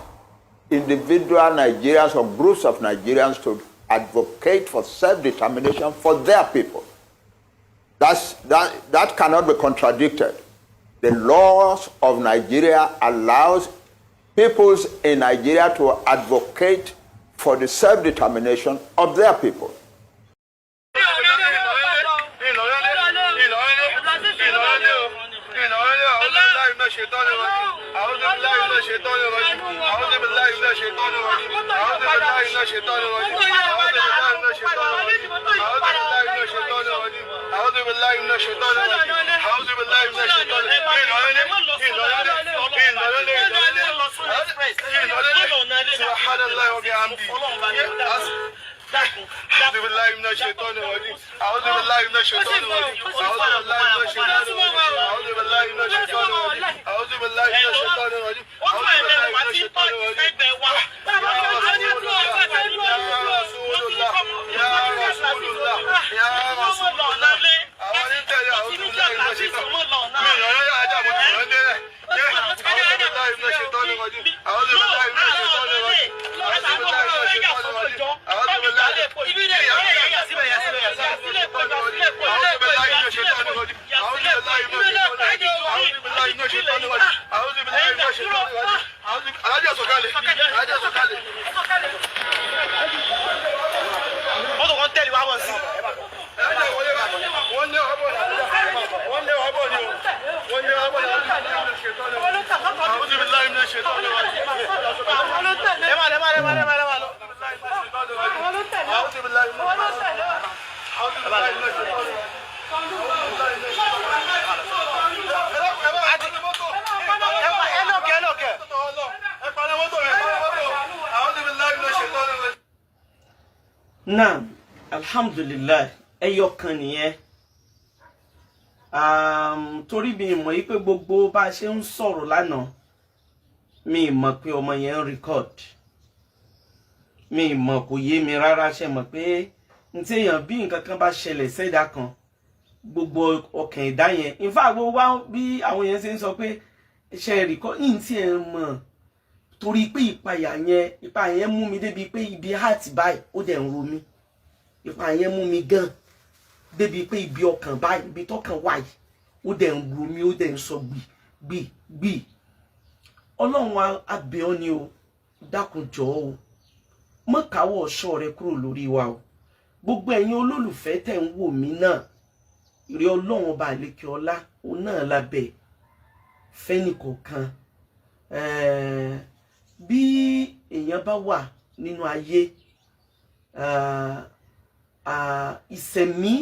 individual Nigerians or groups of Nigerians to advocate for self-determination for their people. That cannot be contradicted. The laws of Nigeria allows peoples in Nigeria to advocate for the self-determination of their people. Now, alhamdulillah, ẹyọ kan nìyẹn. Torí bí mọ̀ yí pé gbogbo bá ṣe ń sọ̀rọ̀ lánàá, mi mọ̀ pé ọmọ yẹn ń record. Mi mọ̀ kò yé mi rárá, ṣe mọ̀ pé ntí èèyàn bí nǹkan kan bá ṣẹlẹ̀ sẹ́dá kan, gbogbo ọkàn ẹ̀dá yẹn. In fact, gbogbo wa bí àwọn yẹn ṣe ń sọ pé ṣe record yìí tí ẹ mọ̀ torí pé ìpayà yẹn mú mi débi pé ibi heart báyìí ó dẹ̀ ń ro mí. Ìpayà yẹn mú mi gan débi pé ibi ọkàn báyìí, ibi tọ́kàn wà yìí ó dẹ̀ ń ro mí, ó dẹ̀ ń sọ gbì. Ọlọ́run á bẹ̀ ọ́ ni o, dákun jọ̀ọ́ o. Má káwọ́ ọ̀ṣọ́ rẹ kúrò lórí wa o. Gbogbo ẹ̀yin olólùfẹ́ tẹ́ ń wò mí náà, ìrẹ́ Ọlọ́run ọba àlékè ọlá òun náà lábẹ́ fẹ́nìkọ̀ọ̀kan. Bí èèyàn bá wà nínú ayé, ìsẹ̀mí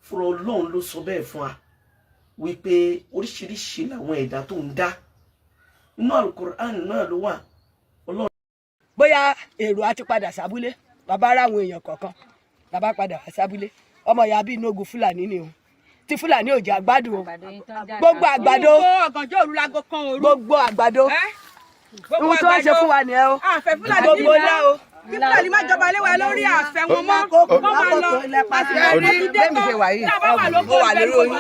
fúnra Ọlọ́run ló sọ bẹ́ẹ̀ fún wa wípé oríṣiríṣi làwọn ẹ̀dá tó ń dá. Inú Al-Qur'an náà ló wà. Ọlọ́run bóyá èrò àti padà sábúlé, bàbá ara àwọn èèyàn kọ̀ọ̀kan bàbá padà wá sábúlé, ọmọ ìyá bíi inú ogun Fúlàní ni o, tí Fúlàní ò jẹ́ àgbàdo o, gbogbo àgbàdo, gbogbo àgbàdo ohun tó ń ṣe fún wa nìyẹn o, gbogbo ńlá o, kí Fúlàní má jọba lé wa lórí àfẹ́ wọn mọ́ kó máa lọ bẹ́ẹ̀mi ṣe wà yìí mo wà lórí oyún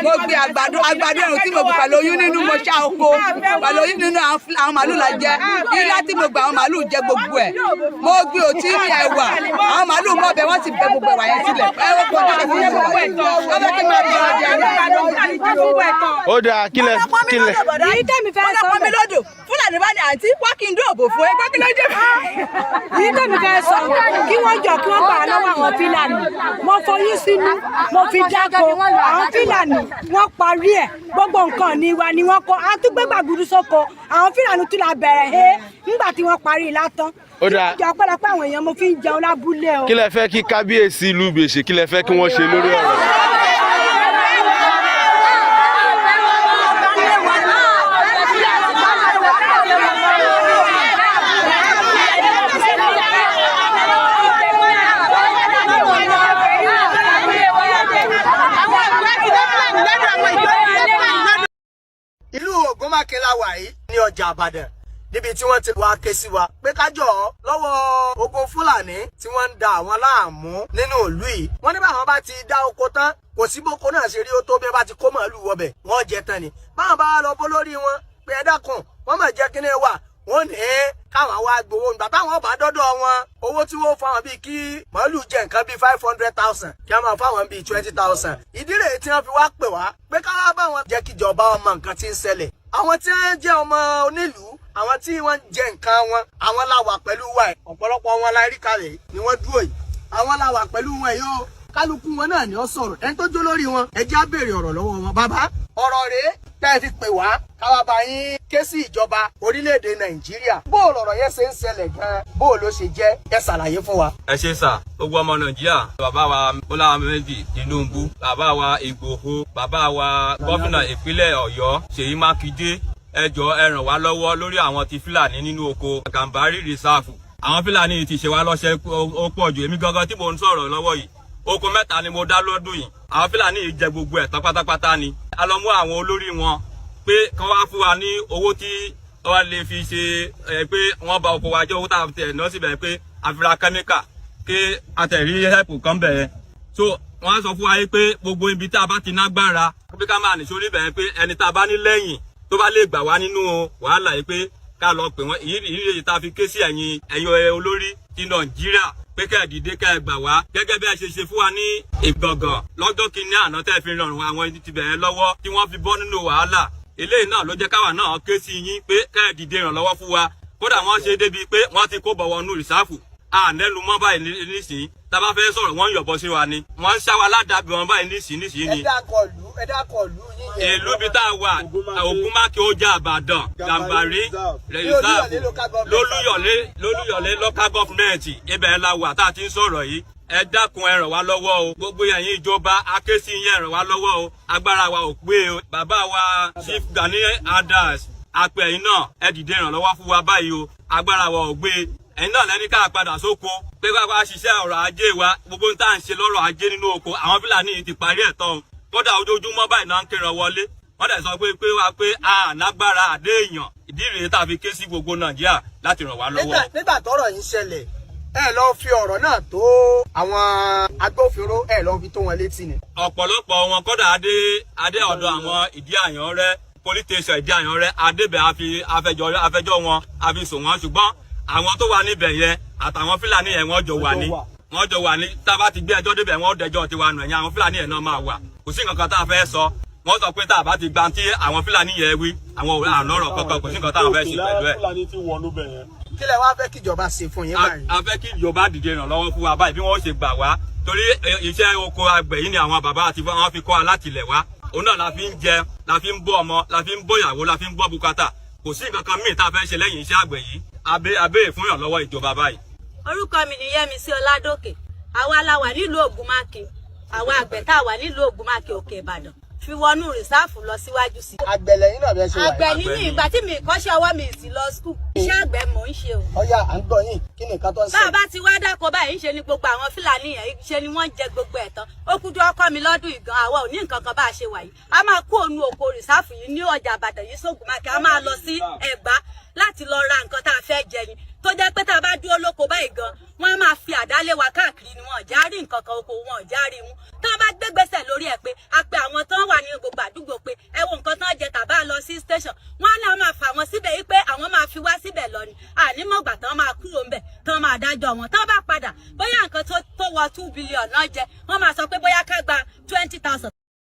mo gbé àgbàdo ẹ̀rùn tí mo bù pẹ̀lú oyún nínú mo ṣá oko pẹ̀lú oyún nínú àwọn màálù la jẹ ilá tí mo gbà àwọn màálù jẹ gbogbo ẹ̀ mo gbé òtí ní ẹ̀wà àwọn màálù mọ̀ bẹ́ẹ̀ wọ́n ti bẹ gbogbo ẹ̀wà yẹn sílẹ̀ ẹ̀rọ kò dára sí ẹ̀wà ọ̀dọ́ kí n máa bẹ ọ̀dẹ ó dáa kílẹ̀. èyí tẹ́mi fẹ́ sọ ọ́ mi lódò Fúlàní bá ní àǹtí wákìn dóòbò fún ẹgbẹ́ kí ló dé. èyí tẹ́mi fẹ́ sọ kí wọ́n jọ kí wọ́n gbà lọ́wọ́ àwọn Fúlàní mo foyún sínú mo fi dáko àwọn Fúlàní wọ́n parí ẹ̀ gbogbo nǹkan ní wa ni wọ́n kọ́ àwọn tó gbé gbàgùdù sóko àwọn Fúlàní tún la bẹ̀rẹ̀ he nígbà tí wọ́n parí látán. ó dáa ìjọ ọpẹ́lọpẹ́ àwọn èèyàn mo fi ń jẹun lábúlé o. kí lẹ fẹ́ kí kábíyèsí ìlú Ìbèṣe kí lẹ fẹ́ kí wọ́n ṣe lórí ọ̀rọ̀. ìlú Ògúnmákin la wà yìí ní ọjà Ìbàdàn níbi tí wọ́n ti wá ké sí wa pé kájọ lọ́wọ́ ogun Fúlàní tí wọ́n ń da àwọn láàmú nínú ìlú yìí. wọ́n ní báwọn bá ti dá oko tán kò sí boko náà ṣe rí ó tó bí wọ́n bá ti kó màálù wọbẹ̀ wọ́n jẹ tán ni. báwọn bá lọ bó lórí wọn pé ẹ dákun wọ́n máa jẹ́ kíní wà wọ́n ní káwọn wá gbowó nígbà táwọn bá dọ́dọ̀ wọn owó tí wọ́n fáwọn bíi kí màálù jẹ nǹkan bíi 500,000 kí wọ́n máa fáwọn bíi 20,000. ìdí rèé tí wọ́n fi wá pè wá pé káwá bá wọn jẹ́ kíjọba ọmọ nǹkan tí ń ṣẹlẹ̀. àwọn tí wọ́n jẹ́ ọmọ onílùú àwọn tí wọ́n jẹ nǹkan wọn àwọn la wà pẹ̀lú wa ẹ̀ ọ̀pọ̀lọpọ̀ wọn la rí kalẹ̀ ni wọ́n dúró yìí àwọn la wà pẹ̀lú wọn yìí ó kálukú wọn náà ni ó sọ̀rọ̀ ẹni tó jó lórí wọn ẹ jẹ́ á béèrè ọ̀rọ̀ lọ́wọ́ wọn. bàbá ọ̀rọ̀ rèé tẹ́ ẹ fi pè wá káwá bá yín ké sí ìjọba orílẹ̀-èdè Nàìjíríà bó lọ̀rọ̀ yẹn ṣe ń ṣẹlẹ̀ gan-an bó ló ṣe jẹ́ ẹ ṣàlàyé fún wa. ẹ ṣe sà gbogbo ọmọ Nàìjíríà bàbá wa Bọ́lá Ahmed Tinubu bàbá wa Ìgbòho bàbá wa gómìnà ìpínlẹ̀ Ọ̀yọ́ Ṣèyí Mákindé ẹ jọ̀ọ́ ẹ ràn wá lọ́wọ́ lórí àwọn ti Fúlàní nínú oko Gàmbàrí rìsáàfù. àwọn Fúlàní ti ṣe wá lọ́ṣẹ́ ó pọ̀ jù èmi gangan tí mò ń sọ̀rọ̀ lọ́wọ́ yìí oko 3 ni mo dá lọ́dún yìí àwọn Fúlàní yìí jẹ gbogbo ẹ̀ tán pátápátá ni. a lọ mú àwọn olórí wọn pé kán wá fún wa ní owó tí wọ́n lè fi ṣe pé wọ́n bà oko wa jẹ́ owó tá a tẹ̀ náà síbẹ̀ pé àfihàn kẹ́míkà kí àtẹ̀rí hẹ́pù kan bẹ̀rẹ̀. so wọ́n á sọ fún wa pé gbogbo ibi tá a bá ti nágbára pé ká máa nìṣó níbẹ̀ pé ẹni tá a bá ní lẹ́yìn tó bá lè gbà wá nínú wàhálà yìí pé ká lọ pè wọ́n ìrírí tá a fi ké sí ẹ̀yin olórí ti Nàìjíríà pé kẹ́ ẹ̀ dìde kẹ́ ẹ̀ gbà wá gẹ́gẹ́ bí ẹ ṣe ṣe fún wa ní Ìgbọ̀ngàn lọ́jọ́ kìíní àná tẹ́ fi ràn àwọn ẹni ti bẹ̀rẹ̀ lọ́wọ́ tí wọ́n fi bọ́ nínú wàhálà eléyìí náà ló jẹ́ káwa náà ké sí yín pé kẹ́ ẹ̀ dìde ìrànlọ́wọ́ fún wa kódà wọ́n ṣe débi pé wọ́n ti kó bọ̀wọ̀ nù rìsáàfù ànẹ́lu mọ́ báyìí nísìnyí tá a bá fẹ́ sọ̀rọ̀ wọ́n ń yọ̀bọ sí wa ni wọ́n ń ṣá wa ládàá bí wọ́n báyìí nísìnyí ni. ẹ dákọ̀lù yíyẹ. ìlú bí tá a wà Ògúnmákin ó jẹ́ Ìbàdàn Gàmbàrí rìsáàfù lólúyọ̀lé local government ibẹ̀ la wà tá a ti ń sọ̀rọ̀ yìí ẹ dákun ẹ ràn wá lọ́wọ́ o gbogbo ẹ̀yin ìjọba akéésí yẹn ràn wá lọ́wọ́ o agbára wa ò gbé o bàbá wa Chief Gani Adams àpẹ ẹ̀yin náà ẹ dìde ìrànlọ́wọ́ fún wa báyìí o agbára wa ò gbé ẹ̀yin náà lẹ́ni ká padà sóko pé wá ṣiṣẹ́ ọ̀rọ̀ ajé wa gbogbo ń tà ń ṣe lọ́rọ̀ ajé nínú oko àwọn Fúlàní ti parí ẹ̀ tán kódà ojoojúmọ́ báyìí náà ń kéran wọlé wọ́n dẹ̀ sọ pé a nágbára àdé èèyàn ìdí rèé tá a fi ké sí gbogbo Nàìjíríà láti ràn wá lọ́wọ́. nígbà tọ́rọ̀ yìí ṣẹlẹ̀ ẹ lọ fi ọ̀rọ̀ náà tó àwọn agbófinró ẹ lọ fi tó wọn létí ni. ọ̀pọ̀lọpọ̀ wọn kódà adé ọ̀dọ̀ àwọn ìdí àyànrẹ́ police station ìdí àyànrẹ́ adébẹ̀ afẹjọ́ wọn àfi sùn wọn ṣùgbọ́n àwọn tó wà níbẹ̀ yẹn àtàwọn Fúlàní yẹn wọ́n jọ wà ní tá a bá ti gbé ẹjọ́ débẹ̀ wọ́n dẹjọ́ tiwa nù ẹ̀yìn àwọn Fúlàní yẹn náà máa wà kò sí nǹkan kan tá a fẹ́ sọ wọ́n sọ pé tá a bá ti gba tí àwọn Fúlàní yẹn wí àwọn ànọ́rọ̀ kankan kò sí nǹkan tá a fẹ́ ṣe pẹ̀lú ẹ̀. kí lẹ wá fẹ́ kíjọba ṣe fún yín báyìí. a fẹ́ kí ìjọba dìde ìrànlọ́wọ́ fún wa báyìí bí wọ́n ṣe gbà wá torí iṣẹ́ oko àgbẹ̀ yìí ni àwọn bàbá àti wọn fi kọ́ alátìlẹ̀ wá òun náà la fi ń jẹ la fi ń bọ́ ọmọ la fi ń bọ́ ìyàwó la fi ń bọ́ bùkátà kò sí nǹkan kan míì tá a fẹ́ ṣe lẹ́yìn iṣẹ́ àgbẹ̀ yìí abẹ́ fún ìrànlọ́wọ́ ìjọba báyìí. orúkọ mi ni Yẹ́misí Ọládòkè àwa la wà nílùú Ògúnmákin àwa àgbẹ̀ tá a wà nílùú Ògúnmákin Òkè Ìbàdàn fi wọnú rìsáàfù lọ síwájú sí. àgbẹ̀lẹ̀ yín náà bẹ́ẹ̀ ṣe wà. àgbẹ̀ nínú ìgbà tí mi kọ́ṣẹ́ ọwọ́ mi sì lọ skul iṣẹ́ àgbẹ̀ mò ń ṣe o. ọ̀yá à ń gbọ́ yín kí ni nǹkan tó ń ṣe. bá a bá ti wá dáko báyìí ṣe ni gbogbo àwọn fúlàní yẹn ṣe ni wọ́n ń jẹ gbogbo ẹ̀ tán ó kújú ọkọ mi lọ́dún ìgan àwa ò ní nǹkan kan bá a ṣe wà yìí a máa kó òun oko rìsáàfù yìí ní ọjà àbàdàn yìí sógun mákè a máa lọ sí Ẹ̀gbá láti lọ ra nǹkan tá a fẹ́ jẹ ni tó jẹ́ pé tá a bá dúró lóko báyìí gan wọ́n á máa fi àdá lé wa káàkiri ni wọ́n ò já rí nǹkan kan oko wọn ò já rí mú tó bá gbégbèsè lórí ẹ̀ pé a pe àwọn tó ń wà ní gbogbo àdúgbò pé ẹ wo nǹkan tó ń jẹ tàbá lọ sí station wọ́n á náà máa fà wọ́n síbẹ̀ yìí pé àwọn máa fi wá síbẹ̀ lọ ni ànímọ̀gbà tán máa kúrò ńbẹ̀ tán máa dájọ́ wọn tán bá padà bóyá nǹkan tó wọ 2 billion náà jẹ wọ́n máa sọ pé bóyá ká gba